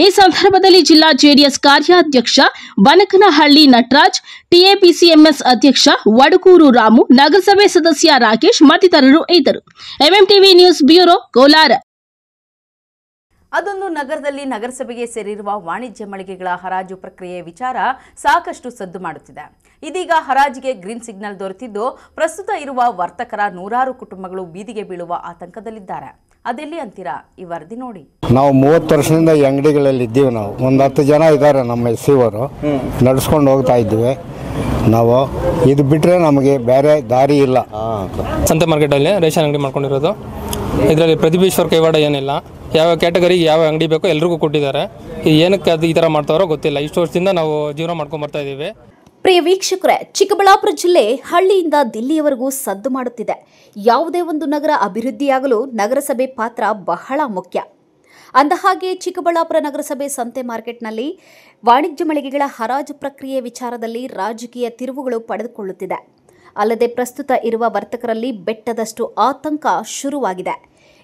K: ಈ ಸಂದರ್ಭದಲ್ಲಿ ಜಿಲ್ಲಾ ಜೆಡಿಎಸ್ ಕಾರ್ಯಾಧ್ಯಕ್ಷ ಬನಕನಹಳ್ಳಿ ನಟರಾಜ್, ಟಿಎಪಿಸಿಎಂಎಸ್ ಅಧ್ಯಕ್ಷ ವಡಕೂರು ರಾಮು, ನಗರಸಭೆ ಸದಸ್ಯ ರಾಕೇಶ್ ಮತ್ತಿತರರು ಇದ್ದರು. MMTV news bureau, Kolar.
B: ಅದೊಂದು ನಗರದಲ್ಲಿ ನಗರಸಭೆಗೆ ಸೇರಿರುವ ವಾಣಿಜ್ಯ ಮಳಿಗೆಗಳ ಹರಾಜು ಪ್ರಕ್ರಿಯೆ ವಿಚಾರ ಸಾಕಷ್ಟು ಸದ್ದು ಮಾಡುತ್ತಿದೆ. ಇದೀಗ ಹರಾಜಿಗೆ ಗ್ರೀನ್ ಸಿಗ್ನಲ್ ದೊರೆತಿದ್ದು, ಪ್ರಸ್ತುತ ಇರುವ ವರ್ತಕರ ನೂರಾರು ಕುಟುಂಬಗಳು ಬೀದಿಗೆ ಬೀಳುವ ಆತಂಕದಲ್ಲಿದ್ದಾರೆ. ಅದೆಲ್ಲಿ ಅಂತೀರಾ? ಈ ವರದಿ ನೋಡಿ.
O: ನಾವು 30 ವರ್ಷದಿಂದ ಈ ಅಂಗಡಿಗಳಲ್ಲಿ ಇದ್ದೀವಿ. ನಾವು ಒಂದು 10 ಜನ ಇದ್ದಾರೆ ನಮ್ಮ ಎಸ್ಸಿವರು, ನಡೆಸ್ಕೊಂಡು ಹೋಗ್ತಾ ಇದ್ದೀವಿ. ನಾವು ಇದು ಬಿಟ್ಟರೆ ನಮಗೆ ಬೇರೆ ದಾರಿ ಇಲ್ಲ.
P: ಸಂತೆ ಮಾರ್ಕೆಟಲ್ಲಿ ರೇಷನ್ ಅಂಗಡಿ ಮಾಡ್ಕೊಂಡಿರೋದು. ಇದರಲ್ಲಿ ಪ್ರತಿಭೀಶ್ವರ ಕೈವಾಡ ಏನಿಲ್ಲ. ಯಾವ ಕ್ಯಾಟಗರಿಗೆ ಯಾವ ಅಂಗಡಿ ಬೇಕೋ ಎಲ್ರಿಗೂ ಕೊಟ್ಟಿದ್ದಾರೆ. ಏನಕ್ಕೆ ಅದು ಈ ಥರ ಮಾಡ್ತಾರೋ ಗೊತ್ತಿಲ್ಲ. ಇಷ್ಟು ವರ್ಷದಿಂದ ನಾವು ಜೀವನ ಮಾಡ್ಕೊಂಡು ಬರ್ತಾ ಇದ್ದೀವಿ.
C: ಪ್ರಿಯ ವೀಕ್ಷಕರೇ, ಚಿಕ್ಕಬಳ್ಳಾಪುರ ಜಿಲ್ಲೆ ಹಳ್ಳಿಯಿಂದ ದಿಲ್ಲಿಯವರೆಗೂ ಸದ್ದು ಮಾಡುತ್ತಿದೆ. ಯಾವುದೇ ಒಂದು ನಗರ ಅಭಿವೃದ್ಧಿಯಾಗಲು ನಗರಸಭೆ ಪಾತ್ರ ಬಹಳ ಮುಖ್ಯ. ಅಂದಹಾಗೆ ಚಿಕ್ಕಬಳ್ಳಾಪುರ ನಗರಸಭೆ ಸಂತೆ ಮಾರ್ಕೆಟ್ನಲ್ಲಿ ವಾಣಿಜ್ಯ ಮಳಿಗೆಗಳ ಹರಾಜು ಪ್ರಕ್ರಿಯೆ ವಿಚಾರದಲ್ಲಿ ರಾಜಕೀಯ ತಿರುವುಗಳು ಪಡೆದುಕೊಳ್ಳುತ್ತಿದೆ. ಅಲ್ಲದೆ ಪ್ರಸ್ತುತ ಇರುವ ವರ್ತಕರಲ್ಲಿ ಬೆಟ್ಟದಷ್ಟು ಆತಂಕ ಶುರುವಾಗಿದೆ.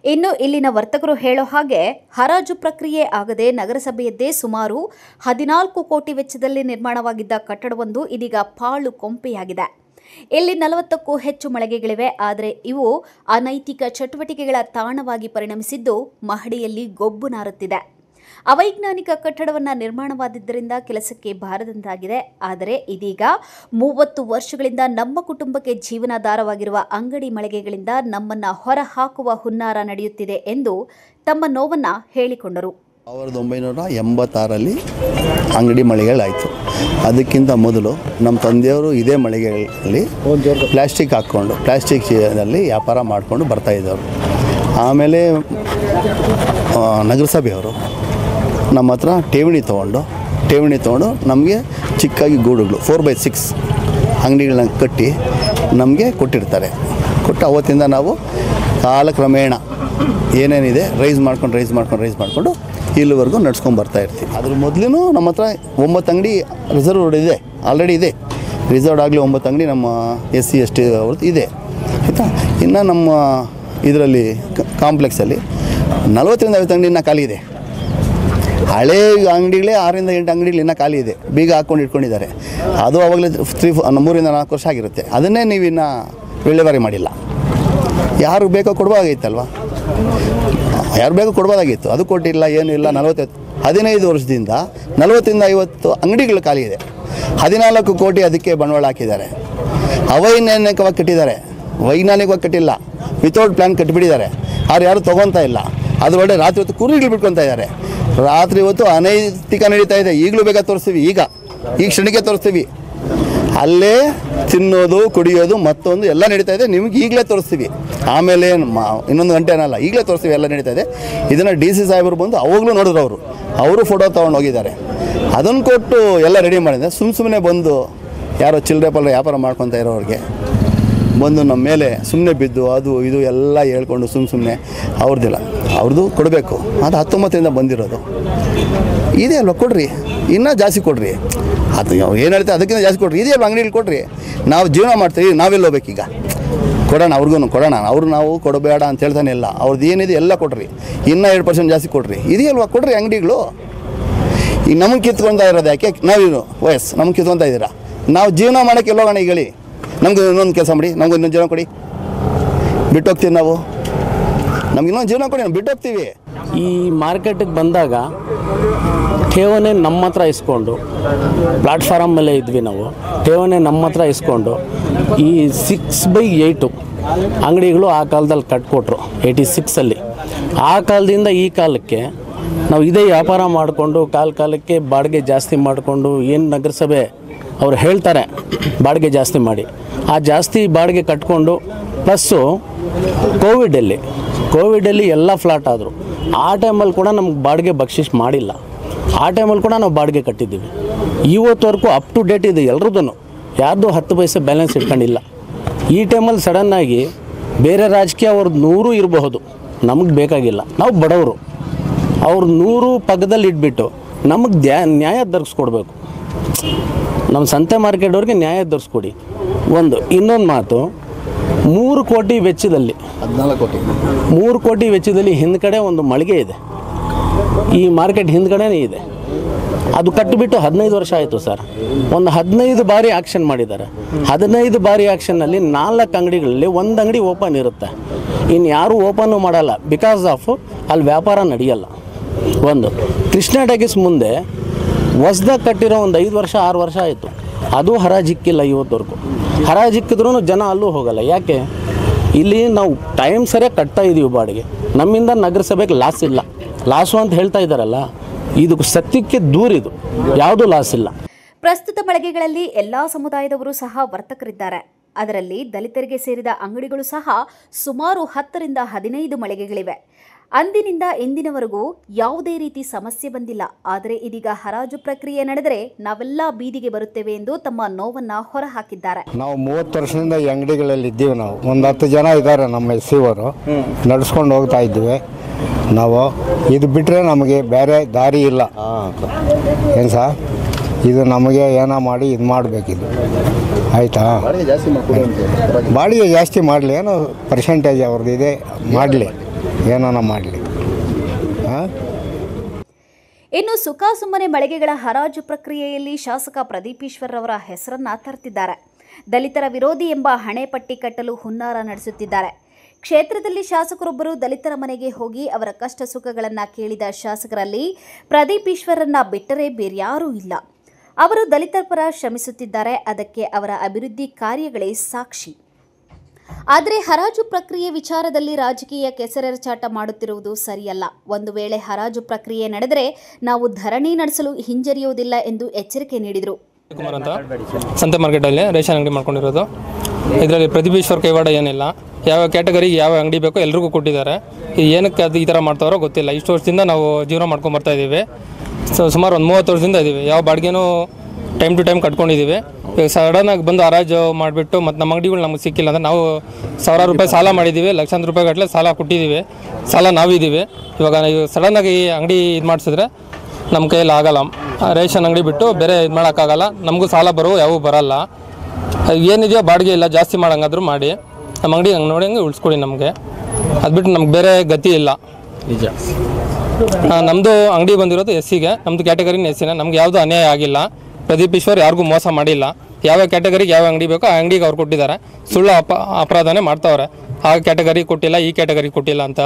C: ಇನ್ನು ಇಲ್ಲಿನ ವರ್ತಕರು ಹೇಳೋ ಹಾಗೆ ಹರಾಜು ಪ್ರಕ್ರಿಯೆ ಆಗದೆ ನಗರಸಭೆಯದ್ದೇ ಸುಮಾರು 14 ಕೋಟಿ ವೆಚ್ಚದಲ್ಲಿ ನಿರ್ಮಾಣವಾಗಿದ್ದ ಕಟ್ಟಡವೊಂದು ಇದೀಗ ಪಾಳು ಕೊಂಪೆಯಾಗಿದೆ. ಇಲ್ಲಿ 40ಕ್ಕೂ ಹೆಚ್ಚು ಮಳಿಗೆಗಳಿವೆ. ಆದರೆ ಇವು ಅನೈತಿಕ ಚಟುವಟಿಕೆಗಳ ತಾಣವಾಗಿ ಪರಿಣಮಿಸಿದ್ದು ಮಹಡಿಯಲ್ಲಿ ಗೊಬ್ಬು ನಾರುತ್ತಿದೆ. ಅವೈಜ್ಞಾನಿಕ ಕಟ್ಟಡವನ್ನು ನಿರ್ಮಾಣವಾದಿದ್ದರಿಂದ ಕೆಲಸಕ್ಕೆ ಬಾರದಂತಾಗಿದೆ. ಆದರೆ ಇದೀಗ 30 ವರ್ಷಗಳಿಂದ ನಮ್ಮ ಕುಟುಂಬಕ್ಕೆ ಜೀವನಾಧಾರವಾಗಿರುವ ಅಂಗಡಿ ಮಳಿಗೆಗಳಿಂದ ನಮ್ಮನ್ನ ಹೊರ ಹಾಕುವ ಹುನ್ನಾರ ನಡೆಯುತ್ತಿದೆ ಎಂದು ತಮ್ಮ ನೋವನ್ನ ಹೇಳಿಕೊಂಡರು.
Q: 1986ರಲ್ಲಿ ಅಂಗಡಿ ಮಳಿಗೆಗಳಾಯಿತು. ಅದಕ್ಕಿಂತ ಮೊದಲು ನಮ್ಮ ತಂದೆಯವರು ಇದೇ ಮಳಿಗೆಗಳಲ್ಲಿ ಪ್ಲಾಸ್ಟಿಕ್ ಹಾಕ್ಕೊಂಡು ಪ್ಲಾಸ್ಟಿಕ್ನಲ್ಲಿ ವ್ಯಾಪಾರ ಮಾಡಿಕೊಂಡು ಬರ್ತಾಯಿದ್ದವರು. ಆಮೇಲೆ ನಗರಸಭೆಯವರು ನಮ್ಮ ಹತ್ರ ಠೇವಣಿ ತೊಗೊಂಡು ನಮಗೆ ಚಿಕ್ಕಾಗಿ ಗೂಡುಗಳು 4x6 ಅಂಗಡಿಗಳನ್ನ ಕಟ್ಟಿ ನಮಗೆ ಕೊಟ್ಟಿರ್ತಾರೆ. ಕೊಟ್ಟು ಅವತ್ತಿಂದ ನಾವು ಕಾಲಕ್ರಮೇಣ ಏನೇನಿದೆ ರೈಸ್ ಮಾಡ್ಕೊಂಡು ಇಲ್ಲಿವರೆಗೂ ನಡ್ಸ್ಕೊಂಡು ಬರ್ತಾ ಇರ್ತೀವಿ. ಅದ್ರ ಮೊದಲು ನಮ್ಮ ಹತ್ರ 9 ಅಂಗಡಿ ರಿಸರ್ವ್ ಇದೆ, ಆಲ್ರೆಡಿ ಇದೆ. ರಿಸರ್ವ್ಡ್ ಆಗಲಿ 9 ಅಂಗಡಿ ನಮ್ಮ SC ST ಅವ್ರದ್ದು ಇದೆ, ಆಯಿತಾ. ಇನ್ನು ನಮ್ಮ ಇದರಲ್ಲಿ ಕಾಂಪ್ಲೆಕ್ಸಲ್ಲಿ 40ರಿಂದ 50 ಅಂಗಡಿ ಖಾಲಿ ಇದೆ. ಹಳೆ ಅಂಗಡಿಗಳೇ 6ರಿಂದ 8 ಅಂಗಡಿಗಳು ಇನ್ನೂ ಖಾಲಿ ಇದೆ, ಬೀಗ ಹಾಕ್ಕೊಂಡು ಇಟ್ಕೊಂಡಿದ್ದಾರೆ. ಅದು ಆವಾಗಲೇ 3 ರಿಂದ 4 ವರ್ಷ ಆಗಿರುತ್ತೆ. ಅದನ್ನೇ ನೀವು ಇನ್ನೂ ವಿಲೇವಾರಿ ಮಾಡಿಲ್ಲ. ಯಾರು ಬೇಕೋ ಕೊಡ್ಬೋದಾಗಿತ್ತಲ್ವ, ಯಾರು ಬೇಕೋ ಕೊಡ್ಬೋದಾಗಿತ್ತು, ಅದು ಕೊಟ್ಟಿಲ್ಲ, ಏನೂ ಇಲ್ಲ. 15 ವರ್ಷದಿಂದ 40ರಿಂದ 50 ಅಂಗಡಿಗಳು ಖಾಲಿ ಇದೆ. 14 ಕೋಟಿ ಅದಕ್ಕೆ ಬಂಡವಾಳ ಹಾಕಿದ್ದಾರೆ. ಅವೈಜ್ಞಾನಿಕವಾಗಿ ಕಟ್ಟಿದ್ದಾರೆ, ವೈಜ್ಞಾನಿಕವಾಗಿ ಕಟ್ಟಿಲ್ಲ, ವಿತೌಟ್ ಪ್ಲ್ಯಾನ್ ಕಟ್ಟಿಬಿಟ್ಟಿದ್ದಾರೆ. ಅವ್ರು ಯಾರು ತೊಗೊತಾ ಇಲ್ಲ. ಅದರೊಳಗೆ ರಾತ್ರಿ ಹೊತ್ತು ಕುರಿಗಳು ಬಿಟ್ಕೊತಾ ಇದ್ದಾರೆ. ರಾತ್ರಿ ಹೊತ್ತು ಅನೈತಿಕ ನಡೀತಾ ಇದೆ. ಈಗಲೂ ಬೇಗ ತೋರಿಸ್ತೀವಿ, ಈಗ ಕ್ಷಣಕ್ಕೆ ತೋರಿಸ್ತೀವಿ. ಅಲ್ಲೇ ತಿನ್ನೋದು, ಕುಡಿಯೋದು, ಮತ್ತೊಂದು ಎಲ್ಲ ನಡೀತಾ ಇದೆ. ನಿಮ್ಗೆ ಈಗಲೇ ತೋರಿಸ್ತೀವಿ, ಆಮೇಲೆ ಇನ್ನೊಂದು ಗಂಟೆ ಏನಲ್ಲ, ಈಗಲೇ ತೋರಿಸ್ತೀವಿ, ಎಲ್ಲ ನಡೀತಾ ಇದೆ. ಇದನ್ನು DC ಸಾಹೇಬರು ಬಂದು ಅವಾಗಲೂ ನೋಡಿದ್ರು, ಅವರು ಫೋಟೋ ತೊಗೊಂಡು ಹೋಗಿದ್ದಾರೆ. ಅದನ್ನು ಕೊಟ್ಟು ಎಲ್ಲ ರೆಡಿ ಮಾಡಿದೆ. ಸುಮ್ಮನೆ ಬಂದು ಯಾರೋ ಚಿಲ್ಲರೆ ಪಲ್ಲರೆ ವ್ಯಾಪಾರ ಮಾಡ್ಕೊತಾ ಇರೋರಿಗೆ ಬಂದು ನಮ್ಮ ಮೇಲೆ ಸುಮ್ಮನೆ ಬಿದ್ದು ಅದು ಇದು ಎಲ್ಲ ಹೇಳ್ಕೊಂಡು ಸುಮ್ಮನೆ ಅವ್ರದ್ದಿಲ್ಲ, ಅವ್ರದ್ದು ಕೊಡಬೇಕು. ಅದು 19ರಿಂದ ಬಂದಿರೋದು ಇದೆ ಅಲ್ವ, ಕೊಡ್ರಿ, ಇನ್ನೂ ಜಾಸ್ತಿ ಕೊಡ್ರಿ. ಅದು ಏನು ಹೇಳ್ತಾರೆ ಅದಕ್ಕಿಂತ ಜಾಸ್ತಿ ಕೊಡ್ರಿ, ಇದೆಯಲ್ವ ಅಂಗಡಿಲಿ ಕೊಡ್ರಿ. ನಾವು ಜೀವನ ಮಾಡ್ತೀವಿ, ನಾವೆಲ್ಲ ಹೋಗ್ಬೇಕೀಗ, ಕೊಡೋಣ, ಅವ್ರಿಗೂ ಕೊಡೋಣ. ಅವರು ನಾವು ಕೊಡಬೇಡ ಅಂತ ಹೇಳ್ತಾನೆ ಇಲ್ಲ, ಅವ್ರದ್ದು ಏನಿದೆ ಎಲ್ಲ ಕೊಡ್ರಿ, ಇನ್ನೂ 2% ಜಾಸ್ತಿ ಕೊಡ್ರಿ. ಇದೆಯಲ್ವ, ಕೊಡ್ರಿ ಅಂಗಡಿಗಳು. ಈಗ ನಮಗೆ ಕಿತ್ಕೊತಾ ಇರೋದು ಯಾಕೆ? ನಾವೇನು ವಯಸ್ಸು ನಮ್ಗೆ ಕಿತ್ಕೊತಾ ಇದ್ದೀರಾ? ನಾವು ಜೀವನ ಮಾಡೋಕ್ಕೆ ಎಲ್ಲೋಗೋಣ ಈಗ ಹೇಳಿ. ನಮ್ಗೆ ಇನ್ನೊಂದು ಕೆಲಸ ಮಾಡಿ, ನಮ್ಗೆ ಇನ್ನೊಂದು ಜೀವನ ಕೊಡಿ, ಬಿಟ್ಟು ಹೋಗ್ತೀವಿ ನಾವು. ನಮ್ಗೆ ಇನ್ನೊಂದು ಜೀವನ ಕೊಡಿ, ನಾವು ಬಿಟ್ಟು ಹೋಗ್ತೀವಿ.
R: ಈ ಮಾರ್ಕೆಟಿಗೆ ಬಂದಾಗ ಠೇವಣಿ ನಮ್ಮ ಹತ್ರ ಇಸ್ಕೊಂಡು, ಪ್ಲಾಟ್ಫಾರಮ್ ಮೇಲೆ ಇದ್ವಿ ನಾವು, ಠೇವಣಿ ನಮ್ಮ ಹತ್ರ ಇಸ್ಕೊಂಡು ಈ 6/8 ಅಂಗಡಿಗಳು ಆ ಕಾಲದಲ್ಲಿ ಕಟ್ಕೊಟ್ರು 86ಅಲ್ಲಿ. ಆ ಕಾಲದಿಂದ ಈ ಕಾಲಕ್ಕೆ ನಾವು ಇದೇ ವ್ಯಾಪಾರ ಮಾಡಿಕೊಂಡು ಕಾಲಕ್ಕೆ ಬಾಡಿಗೆ ಜಾಸ್ತಿ ಮಾಡಿಕೊಂಡು, ಏನು ನಗರಸಭೆ ಅವ್ರು ಹೇಳ್ತಾರೆ ಬಾಡಿಗೆ ಜಾಸ್ತಿ ಮಾಡಿ, ಆ ಜಾಸ್ತಿ ಬಾಡಿಗೆ ಕಟ್ಕೊಂಡು, ಪ್ಲಸ್ಸು ಕೋವಿಡಲ್ಲಿ ಎಲ್ಲ ಫ್ಲಾಟ್ ಆದರು. ಆ ಟೈಮಲ್ಲಿ ಕೂಡ ನಮ್ಗೆ ಬಾಡಿಗೆ ಬಕ್ಷಿಸ್ ಮಾಡಿಲ್ಲ. ಆ ಟೈಮಲ್ಲಿ ಕೂಡ ನಾವು ಬಾಡಿಗೆ ಕಟ್ಟಿದ್ದೀವಿ. ಇವತ್ತವರೆಗೂ ಅಪ್ ಟು ಡೇಟ್ ಇದೆ ಎಲ್ರದ್ದು, ಯಾರ್ದು 10 ಪೈಸೆ ಬ್ಯಾಲೆನ್ಸ್ ಇಟ್ಕೊಂಡಿಲ್ಲ. ಈ ಟೈಮಲ್ಲಿ ಸಡನ್ನಾಗಿ ಬೇರೆ ರಾಜಕೀಯ ಅವ್ರದ್ದು 100 ಇರಬಹುದು, ನಮಗೆ ಬೇಕಾಗಿಲ್ಲ, ನಾವು ಬಡವರು. ಅವ್ರು 100 ಪಕ್ಕದಲ್ಲಿ ಇಟ್ಬಿಟ್ಟು ನಮಗೆ ನ್ಯಾಯ ದೊರಕಿಸ್ಕೊಡ್ಬೇಕು. ನಮ್ಮ ಸಂತೆ ಮಾರ್ಕೆಟವ್ರಿಗೆ ನ್ಯಾಯ ದೊರಕಿಸ್ಕೊಡಿ. ಇನ್ನೊಂದು ಮಾತು, 3 ಕೋಟಿ ವೆಚ್ಚದಲ್ಲಿ 3 ಕೋಟಿ ವೆಚ್ಚದಲ್ಲಿ ಹಿಂದ್ಗಡೆ ಒಂದು ಮಳಿಗೆ ಇದೆ, ಈ ಮಾರ್ಕೆಟ್ ಹಿಂದ್ಗಡೆನೇ ಇದೆ. ಅದು ಕಟ್ಟಿಬಿಟ್ಟು 15 ವರ್ಷ ಆಯಿತು ಸರ್. ಒಂದು 15 ಬಾರಿ ಆಕ್ಷನ್ ಮಾಡಿದ್ದಾರೆ. 15 ಬಾರಿ ಆಕ್ಷನ್ನಲ್ಲಿ 4 ಅಂಗಡಿಗಳಲ್ಲಿ 1 ಅಂಗಡಿ ಓಪನ್ ಇರುತ್ತೆ, ಇನ್ನು ಯಾರೂ ಓಪನ್ನು ಮಾಡಲ್ಲ. ಬಿಕಾಸ್ ಆಫ್ ಅಲ್ಲಿ ವ್ಯಾಪಾರ ನಡೆಯಲ್ಲ. ಕೃಷ್ಣ ಟಾಕೀಸ್ ಮುಂದೆ ಹೊಸ್ದಾಗಿ ಕಟ್ಟಿರೋ ಒಂದು 5 ವರ್ಷ 6 ವರ್ಷ ಆಯಿತು, ಅದು ಹರಾಜಿಕ್ಕಿಲ್ಲ. ಇವತ್ತವರೆಗೂ ಹರಾಜಿಕ್ಕಿದ್ರೂ ಜನ ಅಲ್ಲೂ ಹೋಗಲ್ಲ. ಯಾಕೆ? ಇಲ್ಲಿ ನಾವು ಟೈಮ್ ಸರಿಯಾಗಿ ಕಟ್ತಾ ಇದ್ದೀವಿ ಬಾಡಿಗೆ, ನಮ್ಮಿಂದ ನಗರಸಭೆಗೆ ಲಾಸ್ ಇಲ್ಲ. ಲಾಸು ಅಂತ ಹೇಳ್ತಾ ಇದ್ದಾರಲ್ಲ, ಇದು ಸತ್ಯಕ್ಕೆ ದೂರಿದು, ಯಾವುದೂ ಲಾಸ್ ಇಲ್ಲ.
C: ಪ್ರಸ್ತುತ ಮಳಿಗೆಗಳಲ್ಲಿ ಎಲ್ಲಾ ಸಮುದಾಯದವರು ಸಹ ವರ್ತಕರಿದ್ದಾರೆ. ಅದರಲ್ಲಿ ದಲಿತರಿಗೆ ಸೇರಿದ ಅಂಗಡಿಗಳು ಸಹ ಸುಮಾರು 10ರಿಂದ 15 ಮಳಿಗೆಗಳಿವೆ. ಅಂದಿನಿಂದ ಇಂದಿನವರೆಗೂ ಯಾವುದೇ ರೀತಿ ಸಮಸ್ಯೆ ಬಂದಿಲ್ಲ. ಆದರೆ ಇದೀಗ ಹರಾಜು ಪ್ರಕ್ರಿಯೆ ನಡೆದರೆ ನಾವೆಲ್ಲ ಬೀದಿಗೆ ಬರುತ್ತೇವೆ ಎಂದು ತಮ್ಮ ನೋವನ್ನ ಹೊರಹಾಕಿದ್ದಾರೆ.
O: ನಾವು 30 ವರ್ಷದಿಂದ ಈ ಅಂಗಡಿಗಳಲ್ಲಿ ಇದ್ದೀವಿ. ನಾವು ಒಂದು 10 ಜನ ಇದ್ದಾರೆ ನಮ್ಮ ಎಸ್ಸಿವರು, ನಡೆಸ್ಕೊಂಡು ಹೋಗ್ತಾ ಇದ್ದೀವಿ ನಾವು. ಇದು ಬಿಟ್ಟರೆ ನಮಗೆ ಬೇರೆ ದಾರಿ ಇಲ್ಲ. ಏನು ಸರ್, ಇದು ನಮಗೆ ಏನೋ ಮಾಡಿ ಇದು ಮಾಡಬೇಕಿದು, ಆಯಿತಾ? ಬಾಡಿಗೆ ಜಾಸ್ತಿ ಮಾಡಲಿ, ಏನೋ ಪರ್ಸೆಂಟೇಜ್ ಅವ್ರದ್ದು ಇದೆ, ಮಾಡಲಿ, ಏನೋ ಮಾಡಲಿ.
C: ಇನ್ನು ಸುಖಾಸುಮ್ಮನೆ ಮಳಿಗೆಗಳ ಹರಾಜು ಪ್ರಕ್ರಿಯೆಯಲ್ಲಿ ಶಾಸಕ ಪ್ರದೀಪ್ ಈಶ್ವರ್ ಅವರ ಹೆಸರನ್ನ ತರ್ತಿದ್ದಾರೆ. ದಲಿತರ ವಿರೋಧಿ ಎಂಬ ಹಣೆಪಟ್ಟಿ ಕಟ್ಟಲು ಹುನ್ನಾರ ನಡೆಸುತ್ತಿದ್ದಾರೆ. ಕ್ಷೇತ್ರದಲ್ಲಿ ಶಾಸಕರೊಬ್ಬರು ದಲಿತರ ಮನೆಗೆ ಹೋಗಿ ಅವರ ಕಷ್ಟ ಸುಖಗಳನ್ನು ಕೇಳಿದ ಶಾಸಕರಲ್ಲಿ ಪ್ರದೀಪ್ ಈಶ್ವರನ್ನ ಬಿಟ್ಟರೆ ಬೇರ್ಯಾರೂ ಇಲ್ಲ. ಅವರು ದಲಿತರ ಪರ ಶ್ರಮಿಸುತ್ತಿದ್ದಾರೆ. ಅದಕ್ಕೆ ಅವರ ಅಭಿವೃದ್ಧಿ ಕಾರ್ಯಗಳೇ ಸಾಕ್ಷಿ. ಆದರೆ ಹರಾಜು ಪ್ರಕ್ರಿಯೆ ವಿಚಾರದಲ್ಲಿ ರಾಜಕೀಯ ಕೆಸರೆರಚಾಟ ಮಾಡುತ್ತಿರುವುದು ಸರಿಯಲ್ಲ. ಒಂದು ವೇಳೆ ಹರಾಜು ಪ್ರಕ್ರಿಯೆ ನಡೆದರೆ ನಾವು ಧರಣಿ ನಡೆಸಲು ಹಿಂಜರಿಯುವುದಿಲ್ಲ ಎಂದು ಎಚ್ಚರಿಕೆ ನೀಡಿದರು.
P: ಕುಮಾರ್ ಅಂತ ಸಂತೆ ಮಾರ್ಕೆಟಲ್ಲಿ ರೇಷನ್ ಅಂಗಡಿ ಮಾಡ್ಕೊಂಡಿರೋದು. ಇದರಲ್ಲಿ ಪ್ರದೀಪ್ ಈಶ್ವರ್ ಕೈವಾಡ ಏನಿಲ್ಲ. ಯಾವ ಕ್ಯಾಟಗರಿಗೆ ಯಾವ ಅಂಗಡಿ ಬೇಕೋ ಎಲ್ರಿಗೂ ಕೊಟ್ಟಿದ್ದಾರೆ. ಏನಕ್ಕೆ ಅದು ಈ ಥರ ಮಾಡ್ತಾರೋ ಗೊತ್ತಿಲ್ಲ. ಇಷ್ಟು ವರ್ಷದಿಂದ ನಾವು ಜೀವನ ಮಾಡ್ಕೊಂಡು ಬರ್ತಾ ಇದ್ದೀವಿ. ಸುಮಾರು ಒಂದು 30 ವರ್ಷದಿಂದ ಇದ್ದೀವಿ. ಯಾವ ಬಾಡಿಗೆನೂ ಟೈಮ್ ಟು ಟೈಮ್ ಕಟ್ಕೊಂಡಿದ್ದೀವಿ. ಈಗ ಸಡನ್ನಾಗಿ ಬಂದು ಹರಾಜು ಮಾಡಿಬಿಟ್ಟು ಮತ್ತು ನಮ್ಮ ಅಂಗಡಿಗಳು ನಮಗೆ ಸಿಕ್ಕಿಲ್ಲ ಅಂದರೆ ನಾವು 1000 ರೂಪಾಯಿ ಸಾಲ ಮಾಡಿದ್ದೀವಿ, ಲಕ್ಷಾಂತರ ರೂಪಾಯಿ ಗಟ್ಟಲೆ ಸಾಲ ಕೊಟ್ಟಿದ್ದೀವಿ, ಸಾಲ ನಾವಿದ್ದೀವಿ. ಇವಾಗ ಸಡನ್ನಾಗಿ ಅಂಗಡಿ ಇದು ಮಾಡಿಸಿದ್ರೆ ನಮ್ಮ ಕೈಯಲ್ಲಿ ಆಗಲ್ಲ. ರೇಷನ್ ಅಂಗಡಿ ಬಿಟ್ಟು ಬೇರೆ ಇದು ಮಾಡೋಕ್ಕಾಗಲ್ಲ. ನಮಗೂ ಸಾಲ ಯಾವೂ ಬರಲ್ಲ. ಏನಿದೆಯೋ ಬಾಡಿಗೆ ಇಲ್ಲ, ಜಾಸ್ತಿ ಮಾಡೋಂಗಾದ್ರೂ ಮಾಡಿ ನಮ್ಮ ಅಂಗಡಿ ಹಂಗೆ ನೋಡಿ ಹಂಗೆ ಉಳಿಸ್ಕೊಡಿ ನಮಗೆ. ಅದು ಬಿಟ್ಟು ನಮ್ಗೆ ಬೇರೆ ಗತಿ ಇಲ್ಲ. ನಿಜ ನಮ್ಮದು ಅಂಗಡಿ ಬಂದಿರೋದು ಎಸ್ಸಿಗೆ, ನಮ್ಮದು ಕ್ಯಾಟಗರಿನ ಎಸ್ಸಿನ. ನಮ್ಗೆ ಯಾವುದೂ ಅನ್ಯಾಯ ಆಗಿಲ್ಲ. ಪ್ರದೀಪ್ ಈಶ್ವರ್ ಯಾರಿಗೂ ಮೋಸ ಮಾಡಿಲ್ಲ. ಯಾವ ಕ್ಯಾಟಗರಿಗೆ ಯಾವ ಅಂಗಡಿ ಬೇಕೋ ಆ ಅಂಗಡಿಗೆ ಅವ್ರು ಕೊಟ್ಟಿದ್ದಾರೆ. ಸುಳ್ಳು ಅಪರಾಧನೇ ಮಾಡ್ತಾವ್ರೆ. ಆ ಕ್ಯಾಟಗರಿ ಕೊಟ್ಟಿಲ್ಲ, ಈ ಕ್ಯಾಟಗರಿ ಕೊಟ್ಟಿಲ್ಲ ಅಂತ.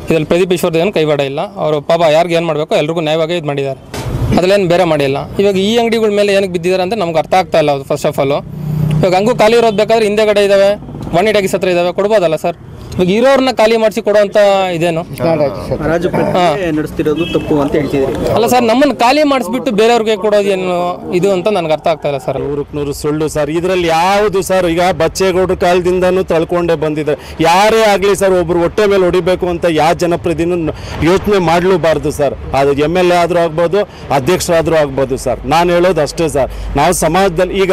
P: ಇದರಲ್ಲಿ ಪ್ರದೀಪ್ ಈಶ್ವರ್ದು ಏನು ಕೈವಾಡ ಇಲ್ಲ. ಅವರು ಪಾಪ ಯಾರಿಗೆ ಏನು ಮಾಡಬೇಕು ಎಲ್ರಿಗೂ ನ್ಯಾಯವಾಗಿ ಇದು ಮಾಡಿದ್ದಾರೆ. ಅದರಲ್ಲೇನು ಬೇರೆ ಮಾಡಿಲ್ಲ. ಇವಾಗ ಈ ಅಂಗಡಿಗಳ ಮೇಲೆ ಏನಕ್ಕೆ ಬಿದ್ದಿದ್ದಾರೆ ಅಂತ ನಮ್ಗೆ ಅರ್ಥ ಆಗ್ತಾ ಇಲ್ಲ. ಅದು ಫಸ್ಟ್ ಆಫ್ ಆಲು ಇವಾಗ ಹಂಗೂ ಖಾಲಿ ಇರೋದು ಬೇಕಾದ್ರೆ ಹಿಂದೆಗಡೆ ಇದ್ದಾವೆ, 180 ಹತ್ರ ಇದ್ದಾವೆ, ಕೊಡ್ಬೋದಲ್ಲ ಸರ್? ಇವಾಗ ಇರೋರನ್ನ ಖಾಲಿ ಮಾಡಿಸಿ ಕೊಡುವಂತ ಇದೇನು
S: ನಡೆಸ್ತಿರೋದು ತಪ್ಪು ಅಂತ ಹೇಳ್ತಿದ್ರಿ.
P: ಅಲ್ಲ ಸರ್, ನಮ್ಮನ್ನು ಖಾಲಿ ಮಾಡಿಸ್ಬಿಟ್ಟು ಬೇರೆಯವ್ರಿಗೆ ಕೊಡೋದು ಏನು ಇದು ಅಂತ ನನಗೆ ಅರ್ಥ ಆಗ್ತಾ ಇಲ್ಲ ಸರ್.
T: 100% ಸುಳ್ಳು ಸರ್. ಇದರಲ್ಲಿ ಯಾವುದು ಸರ್, ಈಗ ಬಚ್ಚೇಗೌಡರ ಕಾಲದಿಂದನೂ ತಳ್ಕೊಂಡೇ ಬಂದಿದೆ. ಯಾರೇ ಆಗಲಿ ಸರ್, ಒಬ್ರು ಹೊಟ್ಟೆ ಮೇಲೆ ಹೊಡಿಬೇಕು ಅಂತ ಯಾವ ಜನಪ್ರತಿನಿಧಿ ಯೋಚನೆ ಮಾಡಲೂಬಾರ್ದು ಸರ್. ಅದು MLA ಆದರೂ ಆಗ್ಬೋದು, ಅಧ್ಯಕ್ಷರಾದರೂ ಆಗ್ಬೋದು ಸರ್. ನಾನು ಹೇಳೋದು ಅಷ್ಟೇ ಸರ್. ನಾವು ಸಮಾಜದಲ್ಲಿ ಈಗ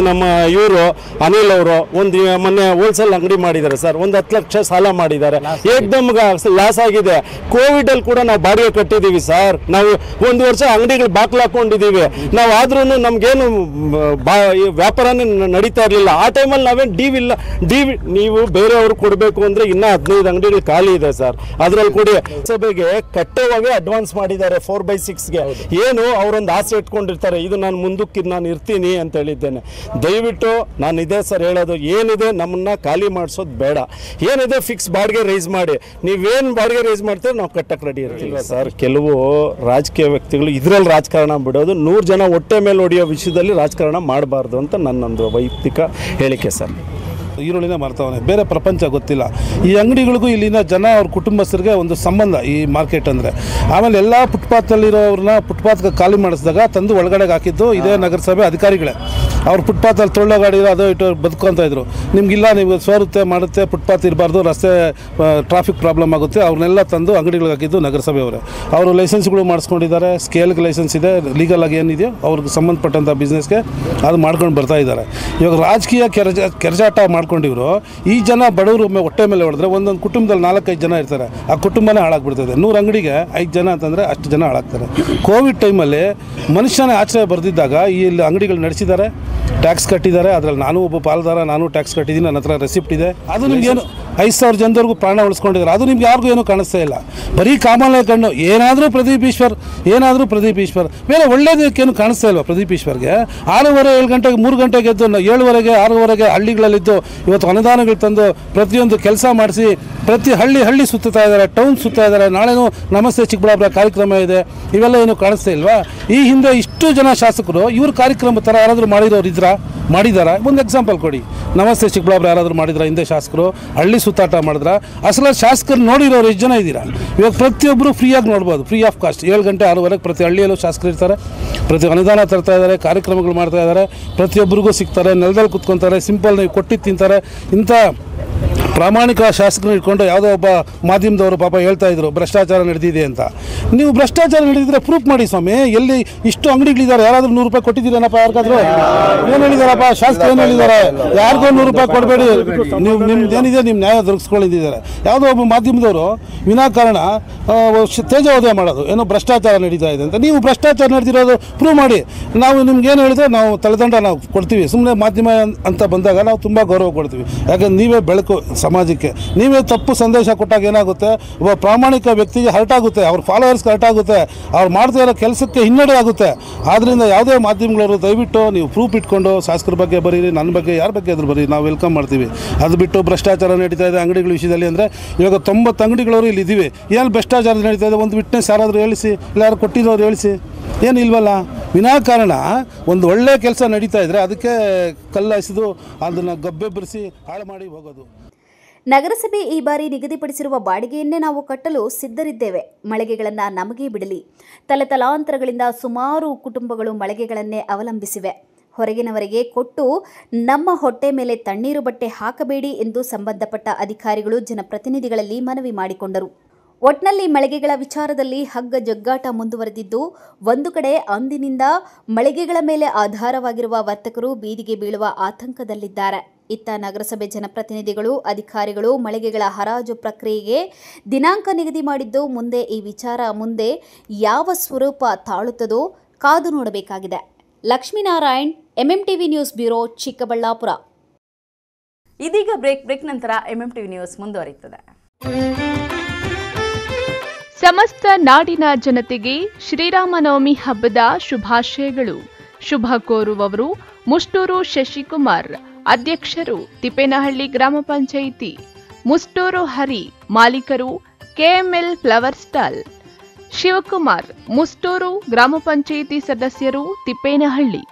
T: ನಮ್ಮ ಇವರು ಅನಿಲ್ ಅವರು ಒಂದು ಮೊನ್ನೆ ಹೋಲ್ಸೇಲ್ ಅಂಗಡಿ ಮಾಡಿದ್ದಾರೆ ಸರ್. ಒಂದು 10 ಲಕ್ಷ ಸಾಲ ಮಾಡಿದ್ದಾರೆ. ಏಕ್ದಮ್ ಲಾಸ್ ಆಗಿದೆ. ಕೋವಿಡ್ ಅಲ್ಲಿ ಕೂಡ ನಾವು ಬಾಡಿಗೆ ಕಟ್ಟಿದ್ದೀವಿ ಸರ್. ನಾವು 1 ವರ್ಷ ಅಂಗಡಿಗಳು ಬಾಕ್ಲು ಹಾಕೊಂಡಿದ್ದೀವಿ. ನಾವು ಆದ್ರೂ ನಮ್ಗೇನು ವ್ಯಾಪಾರನೇ ನಡೀತಾ ಇರಲಿಲ್ಲ. ಆ ಟೈಮಲ್ಲಿ ನಾವೇನು ನೀವು ಬೇರೆಯವ್ರು ಕೊಡಬೇಕು ಅಂದರೆ ಇನ್ನೂ 15 ಅಂಗಡಿಗಳು ಖಾಲಿ ಇದೆ ಸರ್. ಅದರಲ್ಲಿ ಕೊಡಿ. ಸಭೆಗೆ ಕಟ್ಟೋವಾಗೆ ಅಡ್ವಾನ್ಸ್ ಮಾಡಿದ್ದಾರೆ 4/6ಗೆ. ಏನು ಅವರೊಂದು ಆಸೆ ಇಟ್ಕೊಂಡಿರ್ತಾರೆ, ಇದು ನಾನು ಮುಂದಕ್ಕೆ ನಾನು ಇರ್ತೀನಿ ಅಂತ ಹೇಳಿದ್ದೇನೆ. ದಯವಿಟ್ಟು ನಾನು ಇದೇ ಸರ್ ಹೇಳೋದು, ಏನಿದೆ ನಮ್ಮನ್ನ ಖಾಲಿ ಮಾಡಿಸೋದು ಬೇಡ. ಏನಿದೆ ಫಿಕ್ಸ್ ಬಾಡಿಗೆ ರೈಸ್ ಮಾಡಿ. ನೀವೇನು ಬಾಡಿಗೆ ರೈಸ್ ಮಾಡ್ತೀರೋ ನಾವು ಕಟ್ಟಕ್ಕೆ ರೆಡಿ ಇರ್ತೀವಿ ಸರ್. ಕೆಲವು ರಾಜಕೀಯ ವ್ಯಕ್ತಿಗಳು ಇದರಲ್ಲಿ ರಾಜಕಾರಣ ಬಿಡೋದು, 100 ಜನ ಹೊಟ್ಟೆ ಮೇಲೆ ಹೊಡೆಯೋ ವಿಷಯದಲ್ಲಿ ರಾಜಕಾರಣ ಮಾಡಬಾರ್ದು ಅಂತ ನನ್ನೊಂದು ವೈಯಕ್ತಿಕ ಹೇಳಿಕೆ ಸರ್.
F: ಈರುಳ್ಳಿನೇ ಮಾರ್ತಾವನೆ, ಬೇರೆ ಪ್ರಪಂಚ ಗೊತ್ತಿಲ್ಲ. ಈ ಅಂಗಡಿಗಳಿಗೂ ಇಲ್ಲಿನ ಜನ ಅವ್ರ ಕುಟುಂಬಸ್ಥರಿಗೆ ಒಂದು ಸಂಬಂಧ ಈ ಮಾರ್ಕೆಟ್ ಅಂದರೆ. ಆಮೇಲೆ ಎಲ್ಲ ಫುಟ್ಪಾತಲ್ಲಿರೋರನ್ನ ಫುಟ್ಪಾತ್ಗೆ ಖಾಲಿ ಮಾಡಿಸಿದಾಗ ತಂದು ಒಳಗಡೆಗೆ ಹಾಕಿದ್ದು ಇದೇ ನಗರಸಭೆ ಅಧಿಕಾರಿಗಳೇ. ಅವ್ರು ಫುಟ್ಪಾತಲ್ಲಿ ತೊಳ್ಳಗಾಡಿರೋ ಅದು ಇಟ್ಟು ಬದುಕೊಂತ ಇದ್ರು. ನಿಮಗಿಲ್ಲ, ನೀವು ಸೋರುತ್ತೆ ಮಾಡುತ್ತೆ, ಫುಟ್ಪಾತ್ ಇರಬಾರ್ದು, ರಸ್ತೆ ಟ್ರಾಫಿಕ್ ಪ್ರಾಬ್ಲಮ್ ಆಗುತ್ತೆ, ಅವ್ರನ್ನೆಲ್ಲ ತಂದು ಅಂಗಡಿಗಳಿಗೆ ಹಾಕಿದ್ದು ನಗರಸಭೆಯವರೇ. ಅವರು ಲೈಸೆನ್ಸ್ಗಳು ಮಾಡಿಸ್ಕೊಂಡಿದ್ದಾರೆ, ಸ್ಕೇಲ್ಗೆ ಲೈಸೆನ್ಸ್ ಇದೆ, ಲೀಗಲ್ ಆಗಿ ಏನಿದೆಯೋ ಅವ್ರಿಗೆ ಸಂಬಂಧಪಟ್ಟಂಥ ಬಿಸ್ನೆಸ್ಗೆ ಅದು ಮಾಡ್ಕೊಂಡು ಬರ್ತಾ ಇದ್ದಾರೆ. ಇವಾಗ ರಾಜಕೀಯ ಕೆರಜಾಟ ಮಾಡ್ಕೊಂಡಿದ್ರು. ಈ ಜನ ಬಡವರು ಹೊಟ್ಟೆ ಮೇಲೆ ಹೊಡೆದ್ರೆ ಒಂದೊಂದು ಕುಟುಂಬದಲ್ಲಿ 4-5 ಜನ ಇರ್ತಾರೆ. ಆ ಕುಟುಂಬನೇ ಹಾಳಾಗ್ಬಿಡ್ತದೆ. 100 ಅಂಗಡಿಗೆ 5 ಜನ ಅಂತಂದರೆ ಅಷ್ಟು ಜನ ಹಾಳಾಗ್ತಾರೆ. ಕೋವಿಡ್ ಟೈಮಲ್ಲಿ ಮನುಷ್ಯನೇ ಆಶ್ರಯ ಬರೆದಿದ್ದಾಗ ಇಲ್ಲಿ ಅಂಗಡಿಗಳು ನಡೆಸಿದ್ದಾರೆ, ಟ್ಯಾಕ್ಸ್ ಕಟ್ಟಿದ್ದಾರೆ. ಅದರಲ್ಲಿ ನಾನು ಒಬ್ಬ ಪಾಲ್ದಾರ, ನಾನು ಟ್ಯಾಕ್ಸ್ ಕಟ್ಟಿದ್ದೀನಿ, ನನ್ನ ಹತ್ರ ರೆಸಿಪ್ಟ್ ಇದೆ. ಅದು ನಿಮಗೇನು 5,000 ಜನದವರೆಗೂ ಪ್ರಾಣ ಉಳಿಸ್ಕೊಂಡಿದ್ದಾರೆ. ಅದು ನಿಮ್ಗೆ ಯಾರಿಗೂ ಏನೂ ಕಾಣಿಸ್ತಾ ಇಲ್ಲ. ಬರೀ ಕಾಮಾಲೆ ಕಣ್ಣು. ಏನಾದರೂ ಪ್ರದೀಪ್ ಈಶ್ವರ್ ಬೇರೆ ಒಳ್ಳೇದಕ್ಕೇನು ಕಾಣಿಸ್ತಾ ಇಲ್ವಾ ಪ್ರದೀಪ್ ಈಶ್ವರ್ಗೆ? 6:30 7 ಗಂಟೆಗೆ 3 ಗಂಟೆಗೆ ಎದ್ದು 7:30 6:00 ಹಳ್ಳಿಗಳಲ್ಲಿದ್ದು ಇವತ್ತು ಅನುದಾನಗಳು ತಂದು ಪ್ರತಿಯೊಂದು ಕೆಲಸ ಮಾಡಿಸಿ ಪ್ರತಿ ಹಳ್ಳಿ ಸುತ್ತಾ ಇದ್ದಾರೆ, ಟೌನ್ ಸುತ್ತಾ ಇದ್ದಾರೆ. ನಾಳೆನೂ ನಮಸ್ತೆ ಚಿಕ್ಕಬಳ್ಳಾಪುರ ಕಾರ್ಯಕ್ರಮ ಇದೆ. ಇವೆಲ್ಲ ಏನು ಕಾಣಿಸ್ತಾ ಇಲ್ವಾ? ಈ ಹಿಂದೆ ಇಷ್ಟು ಜನ ಶಾಸಕರು ಇವ್ರ ಕಾರ್ಯಕ್ರಮ ಥರ ಯಾರಾದರೂ ಮಾಡಿದಾರಾ? ಒಂದು ಎಕ್ಸಾಂಪಲ್ ಕೊಡಿ. ನಮಸ್ತೆ ಚಿಕ್ಕಬಳ್ಳಾಪುರ ಯಾರಾದರೂ ಮಾಡಿದ್ರ? ಹಿಂದೆ ಶಾಸಕರು ಹಳ್ಳಿ ಸುತ್ತಾಟ ಮಾಡಿದ್ರ? ಅಸಲ ಶಾಸಕರು ನೋಡಿರೋರು ಎಷ್ಟು ಜನ ಇದ್ದೀರಾ? ಇವಾಗ ಪ್ರತಿಯೊಬ್ಬರು ಫ್ರೀಯಾಗಿ ನೋಡ್ಬೋದು, ಫ್ರೀ ಆಫ್ ಕಾಸ್ಟ್. 7 ಗಂಟೆ 6:00 ಪ್ರತಿ ಹಳ್ಳಿಯಲ್ಲೂ ಶಾಸಕರು ಇರ್ತಾರೆ. ಪ್ರತಿ ಅನುದಾನ ತರ್ತಾ ಇದ್ದಾರೆ, ಕಾರ್ಯಕ್ರಮಗಳು ಮಾಡ್ತಾ ಇದ್ದಾರೆ. ಪ್ರತಿಯೊಬ್ಬರಿಗೂ ಸಿಗ್ತಾರೆ, ನೆಲದಲ್ಲಿ ಕುತ್ಕೊತಾರೆ, ಸಿಂಪಲ್ ನೀವು ಕೊಟ್ಟಿದ್ದು ತಿಂತಾರೆ. ಇಂಥ ಪ್ರಾಮಾಣಿಕ ಶಾಸಕರು ಇಟ್ಕೊಂಡು ಯಾವುದೋ ಒಬ್ಬ ಮಾಧ್ಯಮದವರು ಪಾಪ ಹೇಳ್ತಾ ಇದ್ರು ಭ್ರಷ್ಟಾಚಾರ ನಡೆದಿದೆ ಅಂತ. ನೀವು ಭ್ರಷ್ಟಾಚಾರ ನಡೆದಿದ್ರೆ ಪ್ರೂಫ್ ಮಾಡಿ ಸ್ವಾಮಿ. ಎಲ್ಲಿ ಇಷ್ಟು ಅಂಗಡಿಗಳಿದ್ದಾರೆ, ಯಾರಾದರೂ 100 ರೂಪಾಯಿ ಕೊಟ್ಟಿದ್ದೀರೇನಪ್ಪ? ಯಾರಿಗಾದ್ರು ಏನು ಹೇಳಿದಾರಪ್ಪ ಶಾಸಕರು? ಏನು ಹೇಳಿದ್ದಾರೆ? ಯಾರಿಗೂ 100 ರೂಪಾಯಿ ಕೊಡಬೇಡಿ, ನೀವು ನಿಮ್ದೇನಿದೆ ನಿಮ್ಮ ನ್ಯಾಯ ದೊರಕಿಸ್ಕೊಂಡಿದ್ದಾರೆ. ಯಾವುದೋ ಒಬ್ಬ ಮಾಧ್ಯಮದವರು ವಿನಾಕಾರಣ ತೇಜೋದಯ ಮಾಡೋದು, ಏನೋ ಭ್ರಷ್ಟಾಚಾರ ನಡೀತಾ ಇದೆ ಅಂತ. ನೀವು ಭ್ರಷ್ಟಾಚಾರ ನಡೆದಿರೋದು ಪ್ರೂವ್ ಮಾಡಿ. ನಾವು ನಿಮ್ಗೇನು ಹೇಳಿದ್ರೆ ನಾವು ತಲೆದಂಡ ನಾವು ಕೊಡ್ತೀವಿ. ಸುಮ್ಮನೆ ಮಾಧ್ಯಮ ಅಂತ ಬಂದಾಗ ನಾವು ತುಂಬ ಗೌರವ ಕೊಡ್ತೀವಿ. ಯಾಕಂದ್ರೆ ನೀವೇ ಬೆಳಕು ಸಮಾಜಕ್ಕೆ. ನೀವೇ ತಪ್ಪು ಸಂದೇಶ ಕೊಟ್ಟಾಗ ಏನಾಗುತ್ತೆ, ಒಬ್ಬ ಪ್ರಾಮಾಣಿಕ ವ್ಯಕ್ತಿಗೆ ಹರ್ಟ್ ಆಗುತ್ತೆ, ಅವ್ರ ಫಾಲೋವರ್ಸ್ಗೆ ಹರ್ಟ್ ಆಗುತ್ತೆ, ಅವ್ರು ಮಾಡ್ತಾ ಇರೋ ಕೆಲಸಕ್ಕೆ ಹಿನ್ನಡೆ ಆಗುತ್ತೆ. ಆದ್ದರಿಂದ ಯಾವುದೇ ಮಾಧ್ಯಮಗಳವರು ದಯವಿಟ್ಟು ನೀವು ಪ್ರೂಫ್ ಇಟ್ಕೊಂಡು ಶಾಸಕರ ಬಗ್ಗೆ ಬರೀರಿ, ನನ್ನ ಬಗ್ಗೆ ಯಾರ ಬಗ್ಗೆ ಅದ್ರ ಬರೀ, ನಾವು ವೆಲ್ಕಮ್ ಮಾಡ್ತೀವಿ. ಅದು ಬಿಟ್ಟು ಭ್ರಷ್ಟಾಚಾರ ನಡೀತಾ ಇದೆ ಅಂಗಡಿಗಳ ವಿಷಯದಲ್ಲಿ ಅಂದರೆ ಇವಾಗ 90 ಅಂಗಡಿಗಳವರು ಇಲ್ಲಿ ಇದ್ದೀವಿ. ಏನು ಭ್ರಷ್ಟಾಚಾರ ನಡೀತಾ ಇದೆ? ಒಂದು ವಿಟ್ನೆಸ್ ಯಾರಾದರೂ ಹೇಳಿಸಿ, ಇಲ್ಲ ಯಾರು ಕೊಟ್ಟಿರೋರು ಹೇಳಿಸಿ. ಏನು ಇಲ್ವಲ್ಲ? ವಿನಾಕಾರಣ ಒಂದು ಒಳ್ಳೆ ಕೆಲಸ ನಡೀತಾ ಇದ್ದರೆ ಅದಕ್ಕೆ ಕಲ್ಲಾಯಿಸಿದು ಅದನ್ನು ಗಬ್ಬೆಬ್ಬರಿಸಿ ಹಾಳು ಮಾಡಿ ಹೋಗೋದು.
C: ನಗರಸಭೆ ಈ ಬಾರಿ ನಿಗದಿಪಡಿಸಿರುವ ಬಾಡಿಗೆಯನ್ನೇ ನಾವು ಕಟ್ಟಲು ಸಿದ್ಧರಿದ್ದೇವೆ. ಮಳಿಗೆಗಳನ್ನು ನಮಗೆ ಬಿಡಲಿ. ತಲೆತಲಾಂತರಗಳಿಂದ ಸುಮಾರು ಕುಟುಂಬಗಳು ಮಳಿಗೆಗಳನ್ನೇ ಅವಲಂಬಿಸಿವೆ. ಹೊರಗಿನವರಿಗೆ ಕೊಟ್ಟು ನಮ್ಮ ಹೊಟ್ಟೆ ಮೇಲೆ ತಣ್ಣೀರು ಬಟ್ಟೆ ಹಾಕಬೇಡಿ ಎಂದು ಸಂಬಂಧಪಟ್ಟ ಅಧಿಕಾರಿಗಳು ಜನಪ್ರತಿನಿಧಿಗಳಲ್ಲಿ ಮನವಿ ಮಾಡಿಕೊಂಡರು. ಒಟ್ನಲ್ಲಿ ಮಳಿಗೆಗಳ ವಿಚಾರದಲ್ಲಿ ಹಗ್ಗ ಜಗ್ಗಾಟ ಮುಂದುವರೆದಿದ್ದು, ಒಂದು ಕಡೆ ಅಂದಿನಿಂದ ಮಳಿಗೆಗಳ ಮೇಲೆ ಆಧಾರವಾಗಿರುವ ವರ್ತಕರು ಬೀದಿಗೆ ಬೀಳುವ ಆತಂಕದಲ್ಲಿದ್ದಾರೆ. ಇತ್ತ ನಗರಸಭೆ ಜನಪ್ರತಿನಿಧಿಗಳು, ಅಧಿಕಾರಿಗಳು ಮಳಿಗೆಗಳ ಹರಾಜು ಪ್ರಕ್ರಿಯೆಗೆ ದಿನಾಂಕ ನಿಗದಿ ಮಾಡಿದ್ದು, ಮುಂದೆ ಈ ವಿಚಾರ ಮುಂದೆ ಯಾವ ಸ್ವರೂಪ ತಾಳುತ್ತದೋ ಕಾದು ನೋಡಬೇಕಾಗಿದೆ. Lakshminarayan, MMTV news bureau, Chikkaballapura.
B: ಇದೀಗ ಬ್ರೇಕ್ ನಂತರ MMTV ನ್ಯೂಸ್ ಮುಂದುವರಿಯುತ್ತದೆ.
S: ಸಮಸ್ತ ನಾಡಿನ ಜನತೆಗೆ ಶ್ರೀರಾಮನವಮಿ ಹಬ್ಬದ ಶುಭಾಶಯಗಳು. ಶುಭ ಕೋರುವವರು ಮುಷ್ಟೂರು ಶಶಿಕುಮಾರ್, ಅಧ್ಯಕ್ಷರು, ತಿಪ್ಪೇನಹಳ್ಳಿ ಗ್ರಾಮ ಪಂಚಾಯಿತಿ. ಮುಷ್ಟೂರು ಹರಿ, ಮಾಲೀಕರು, ಕೆಎಂಎಲ್ ಫ್ಲವರ್ ಸ್ಟಾಲ್. ಶಿವಕುಮಾರ್, ಮುಷ್ಟೂರು ಗ್ರಾಮ ಪಂಚಾಯಿತಿ ಸದಸ್ಯರು, ತಿಪ್ಪೇನಹಳ್ಳಿ.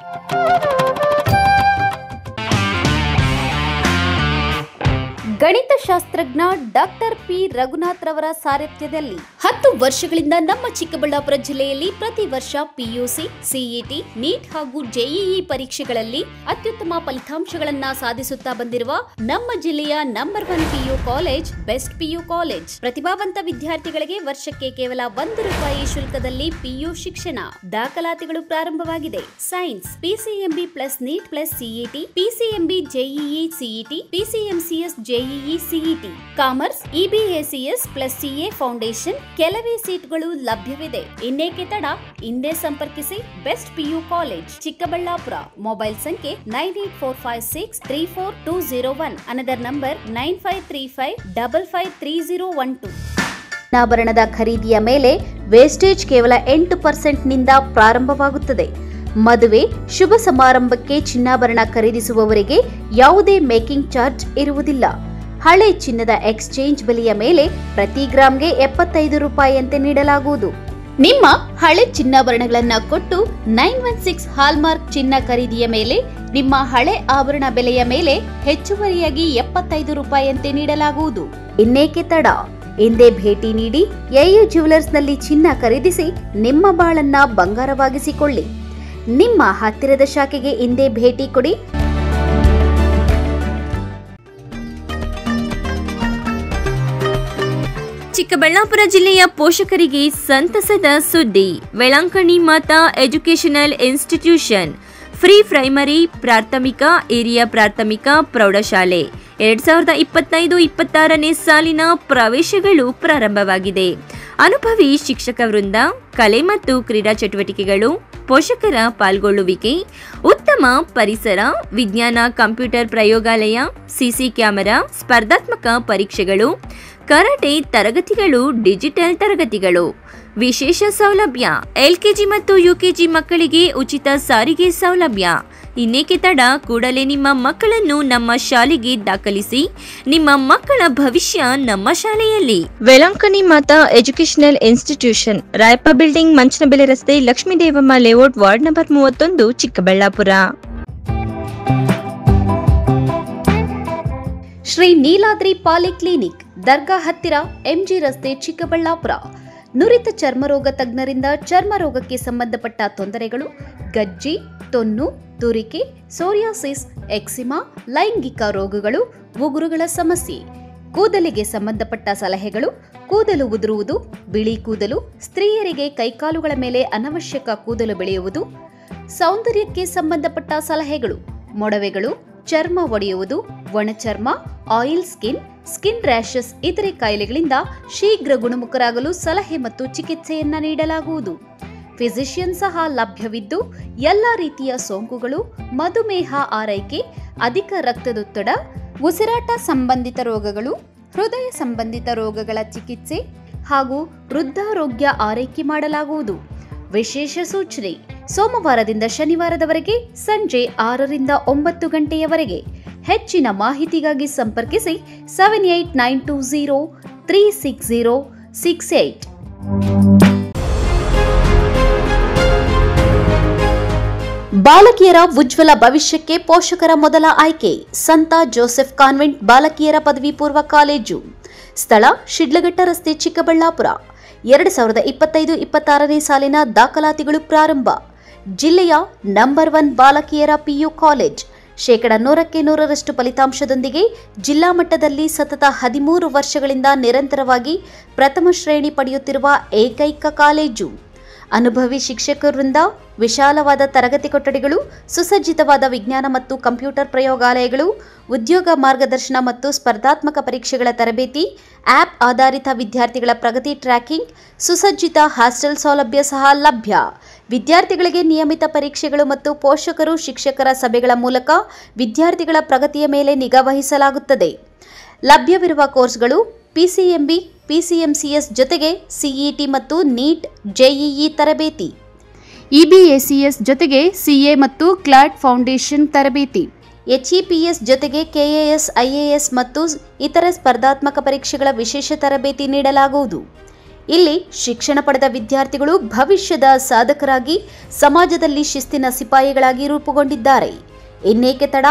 C: ಗಣಿತಶಾಸ್ತ್ರಜ್ಞ ಡಾಕ್ಟರ್ ಪಿ ರಘುನಾಥ್ ರವರ ಸಾರಥ್ಯದಲ್ಲಿ 10 ವರ್ಷಗಳಿಂದ ನಮ್ಮ ಚಿಕ್ಕಬಳ್ಳಾಪುರ ಜಿಲ್ಲೆಯಲ್ಲಿ ಪ್ರತಿ ವರ್ಷ ಪಿಯುಸಿ, ಸಿಇಟಿ, ನೀಟ್ ಹಾಗೂ ಜೆಇಇ ಪರೀಕ್ಷೆಗಳಲ್ಲಿ ಅತ್ಯುತ್ತಮ ಫಲಿತಾಂಶಗಳನ್ನ ಸಾಧಿಸುತ್ತಾ ಬಂದಿರುವ ನಮ್ಮ ಜಿಲ್ಲೆಯ number 1 PU college best PU college. ಪ್ರತಿಭಾವಂತ ವಿದ್ಯಾರ್ಥಿಗಳಿಗೆ ವರ್ಷಕ್ಕೆ ಕೇವಲ ₹1 ಶುಲ್ಕದಲ್ಲಿ ಪಿಯು ಶಿಕ್ಷಣ. ದಾಖಲಾತಿಗಳು ಪ್ರಾರಂಭವಾಗಿದೆ. Science PCMB plus NEET plus CET, PCMB JEE CET, PCMCS JEE CET, commerce EBACS plus CA foundation. ಕೆಲವೇ ಸೀಟ್ಗಳು ಲಭ್ಯವಿದೆ. ಇನ್ನೇಕೆ ತಡ? ಹಿಂದೆ ಸಂಪರ್ಕಿಸಿ best PU college, Chikkaballapura. Mobile ಸಂಖ್ಯೆ 9845634201. Another number 9535553012. ಚಿನ್ನಾಭರಣದ ಖರೀದಿಯ ಮೇಲೆ ವೇಸ್ಟೇಜ್ ಕೇವಲ 8% ನಿಂದ ಪ್ರಾರಂಭವಾಗುತ್ತದೆ. ಮದುವೆ, ಶುಭ ಸಮಾರಂಭಕ್ಕೆ ಚಿನ್ನಾಭರಣ ಖರೀದಿಸುವವರಿಗೆ ಯಾವುದೇ ಮೇಕಿಂಗ್ ಚಾರ್ಜ್ ಇರುವುದಿಲ್ಲ. ಹಳೆ ಚಿನ್ನದ ಎಕ್ಸ್ಚೇಂಜ್ ಬೆಲೆಯ ಮೇಲೆ ಪ್ರತಿ ಗ್ರಾಂಗೆ ₹75 ಅಂತೆ ನೀಡಲಾಗುವುದು. ನಿಮ್ಮ ಹಳೆ ಚಿನ್ನಾಭರಣಗಳನ್ನು ಕೊಟ್ಟು 916 ಹಾಲ್ಮಾರ್ಕ್ ಚಿನ್ನ ಖರೀದಿಯ ಮೇಲೆ ನಿಮ್ಮ ಹಳೆ ಆಭರಣ ಬೆಲೆಯ ಮೇಲೆ ಹೆಚ್ಚುವರಿಯಾಗಿ ₹75 ಅಂತೆ ನೀಡಲಾಗುವುದು. ಇನ್ನೇಕೆ ತಡ? ಹಿಂದೆ ಭೇಟಿ ನೀಡಿ ಎಯು ಜ್ಯುವೆಲರ್ಸ್ನಲ್ಲಿ ಚಿನ್ನ ಖರೀದಿಸಿ ನಿಮ್ಮ ಬಾಳನ್ನ ಬಂಗಾರವಾಗಿಸಿಕೊಳ್ಳಿ. ನಿಮ್ಮ ಹತ್ತಿರದ ಶಾಖೆಗೆ ಹಿಂದೆ ಭೇಟಿ ಕೊಡಿ.
U: ಚಿಕ್ಕಬಳ್ಳಾಪುರ ಜಿಲ್ಲೆಯ ಪೋಷಕರಿಗೆ ಸಂತಸದ ಸುದ್ದಿ. ವೆಳಂಕಣಿ Mata educational institution free primary, ಪ್ರಾಥಮಿಕ, ಹಿರಿಯ ಪ್ರಾಥಮಿಕ, ಪ್ರೌಢಶಾಲೆ 2025-26ನೇ ಸಾಲಿನ ಪ್ರವೇಶಗಳು ಪ್ರಾರಂಭವಾಗಿದೆ. ಅನುಭವಿ ಶಿಕ್ಷಕ ವೃಂದ, ಕಲೆ ಮತ್ತು ಕ್ರೀಡಾ ಚಟುವಟಿಕೆಗಳು, ಪೋಷಕರ ಪಾಲ್ಗೊಳ್ಳುವಿಕೆ, ಉತ್ತಮ ಪರಿಸರ, ವಿಜ್ಞಾನ ಕಂಪ್ಯೂಟರ್ ಪ್ರಯೋಗಾಲಯ, ಸಿಸಿ ಕ್ಯಾಮೆರಾ, ಸ್ಪರ್ಧಾತ್ಮಕ ಪರೀಕ್ಷೆಗಳು, ಕರಾಟೆ ತರಗತಿಗಳು, ಡಿಜಿಟಲ್ ತರಗತಿಗಳು. ವಿಶೇಷ ಸೌಲಭ್ಯ: ಎಲ್ಕೆಜಿ ಮತ್ತು ಯುಕೆಜಿ ಮಕ್ಕಳಿಗೆ ಉಚಿತ ಸಾರಿಗೆ ಸೌಲಭ್ಯ. ಇನ್ನೇಕೆ ತಡ? ಕೂಡಲೇ ನಿಮ್ಮ ಮಕ್ಕಳನ್ನು ನಮ್ಮ ಶಾಲೆಗೆ ದಾಖಲಿಸಿ. ನಿಮ್ಮ ಮಕ್ಕಳ ಭವಿಷ್ಯ ನಮ್ಮ ಶಾಲೆಯಲ್ಲಿ. Velankanni Mata educational institution, Rayappa building, Manchanabele ರಸ್ತೆ, Lakshmidevamma layout, ward number 31, Chikkaballapur.
C: Shri Niladri polyclinic, ದರ್ಗಾ ಹತ್ತಿರ, ಎಂಜಿ ರಸ್ತೆ, ಚಿಕ್ಕಬಳ್ಳಾಪುರ. ನುರಿತ ಚರ್ಮರೋಗ ತಜ್ಞರಿಂದ ಚರ್ಮರೋಗಕ್ಕೆ ಸಂಬಂಧಪಟ್ಟ ತೊಂದರೆಗಳು, ಗಜ್ಜಿ, ತೊನ್ನು, ತುರಿಕೆ, ಸೋರಿಯಾಸಿಸ್, ಎಕ್ಸಿಮಾ, ಲೈಂಗಿಕ ರೋಗಗಳು, ಉಗುರುಗಳ ಸಮಸ್ಯೆ, ಕೂದಲಿಗೆ ಸಂಬಂಧಪಟ್ಟ ಸಲಹೆಗಳು, ಕೂದಲು ಉದುರುವುದು, ಬಿಳಿ ಕೂದಲು, ಸ್ತ್ರೀಯರಿಗೆ ಕೈಕಾಲುಗಳ ಮೇಲೆ ಅನವಶ್ಯಕ ಕೂದಲು ಬೆಳೆಯುವುದು, ಸೌಂದರ್ಯಕ್ಕೆ ಸಂಬಂಧಪಟ್ಟ ಸಲಹೆಗಳು, ಮೊಡವೆಗಳು, ಚರ್ಮ ಒಡೆಯುವುದು, ಒಣಚರ್ಮ, ಆಯಿಲ್ ಸ್ಕಿನ್, ಸ್ಕಿನ್ ರ್ಯಾಷಸ್ ಇತರೆ ಕಾಯಿಲೆಗಳಿಂದ ಶೀಘ್ರ ಗುಣಮುಖರಾಗಲು ಸಲಹೆ ಮತ್ತು ಚಿಕಿತ್ಸೆಯನ್ನ ನೀಡಲಾಗುವುದು. ಫಿಸಿಷಿಯನ್ ಸಹ ಲಭ್ಯವಿದ್ದು ಎಲ್ಲ ರೀತಿಯ ಸೋಂಕುಗಳು, ಮಧುಮೇಹ ಆರೈಕೆ, ಅಧಿಕ ರಕ್ತದೊತ್ತಡ, ಉಸಿರಾಟ ಸಂಬಂಧಿತ ರೋಗಗಳು, ಹೃದಯ ಸಂಬಂಧಿತ ರೋಗಗಳ ಚಿಕಿತ್ಸೆ ಹಾಗೂ ವೃದ್ಧಾರೋಗ್ಯ ಆರೈಕೆ ಮಾಡಲಾಗುವುದು. ವಿಶೇಷ ಸೂಚನೆ: ಸೋಮವಾರದಿಂದ ಶನಿವಾರದವರೆಗೆ ಸಂಜೆ 6ರಿಂದ 9 ಗಂಟೆಯವರೆಗೆ. ಹೆಚ್ಚಿನ ಮಾಹಿತಿಗಾಗಿ ಸಂಪರ್ಕಿಸಿ 7892036068. ಬಾಲಕಿಯರ ಉಜ್ವಲ ಭವಿಷ್ಯಕ್ಕೆ ಪೋಷಕರ ಮೊದಲ ಆಯ್ಕೆ ಸಂತ ಜೋಸೆಫ್ ಕಾನ್ವೆಂಟ್ ಬಾಲಕಿಯರ ಪದವಿ ಪೂರ್ವ ಕಾಲೇಜು. ಸ್ಥಳ ಶಿಡ್ಲಘಟ್ಟ ರಸ್ತೆ, ಚಿಕ್ಕಬಳ್ಳಾಪುರ. 2025-26ನೇ ಸಾಲಿನ ದಾಖಲಾತಿಗಳು ಪ್ರಾರಂಭ. ಜಿಲ್ಲೆಯ ನಂಬರ್ 1 ಬಾಲಕಿಯರ ಪಿಯು ಕಾಲೇಜ್. 100% ಫಲಿತಾಂಶದೊಂದಿಗೆ ಜಿಲ್ಲಾ ಮಟ್ಟದಲ್ಲಿ ಸತತ 13 ವರ್ಷಗಳಿಂದ ನಿರಂತರವಾಗಿ ಪ್ರಥಮ ಶ್ರೇಣಿ ಪಡೆಯುತ್ತಿರುವ ಏಕೈಕ ಕಾಲೇಜು. ಅನುಭವಿ ಶಿಕ್ಷಕರಿಂದ ವಿಶಾಲವಾದ ತರಗತಿ ಕೊಠಡಿಗಳು, ಸುಸಜ್ಜಿತವಾದ ವಿಜ್ಞಾನ ಮತ್ತು ಕಂಪ್ಯೂಟರ್ ಪ್ರಯೋಗಾಲಯಗಳು, ಉದ್ಯೋಗ ಮಾರ್ಗದರ್ಶನ ಮತ್ತು ಸ್ಪರ್ಧಾತ್ಮಕ ಪರೀಕ್ಷೆಗಳ ತರಬೇತಿ, ಆಪ್ ಆಧಾರಿತ ವಿದ್ಯಾರ್ಥಿಗಳ ಪ್ರಗತಿ ಟ್ರ್ಯಾಕಿಂಗ್, ಸುಸಜ್ಜಿತ ಹಾಸ್ಟೆಲ್ ಸೌಲಭ್ಯ ಸಹ ಲಭ್ಯ. ವಿದ್ಯಾರ್ಥಿಗಳಿಗೆ ನಿಯಮಿತ ಪರೀಕ್ಷೆಗಳು ಮತ್ತು ಪೋಷಕರು ಶಿಕ್ಷಕರ ಸಭೆಗಳ ಮೂಲಕ ವಿದ್ಯಾರ್ಥಿಗಳ ಪ್ರಗತಿಯ ಮೇಲೆ ನಿಗಾ ವಹಿಸಲಾಗುತ್ತದೆ. ಲಭ್ಯವಿರುವ ಕೋರ್ಸ್ಗಳು: ಪಿಸಿಎಂಬಿ, ಪಿಸಿಎಂಸಿಎಸ್ ಜೊತೆಗೆ ಸಿಇಟಿ ಮತ್ತು ನೀಟ್, ಜೆಇಇ ತರಬೇತಿ. ಇಬಿಎಸಿಎಸ್ ಜೊತೆಗೆ ಸಿಎ ಮತ್ತು ಕ್ಲಾಡ್ ಫೌಂಡೇಶನ್ ತರಬೇತಿ. ಎಚ್ಇಪಿಎಸ್ ಜೊತೆಗೆ ಕೆಎಎಸ್, ಐಎಎಸ್ ಮತ್ತು ಇತರ ಸ್ಪರ್ಧಾತ್ಮಕ ಪರೀಕ್ಷೆಗಳ ವಿಶೇಷ ತರಬೇತಿ ನೀಡಲಾಗುವುದು. ಇಲ್ಲಿ ಶಿಕ್ಷಣ ಪಡೆದ ವಿದ್ಯಾರ್ಥಿಗಳು ಭವಿಷ್ಯದ ಸಾಧಕರಾಗಿ ಸಮಾಜದಲ್ಲಿ ಶಿಸ್ತಿನ ಸಿಪಾಯಿಗಳಾಗಿ ರೂಪುಗೊಂಡಿದ್ದಾರೆ. ಇನ್ನೇಕೆ ತಡ?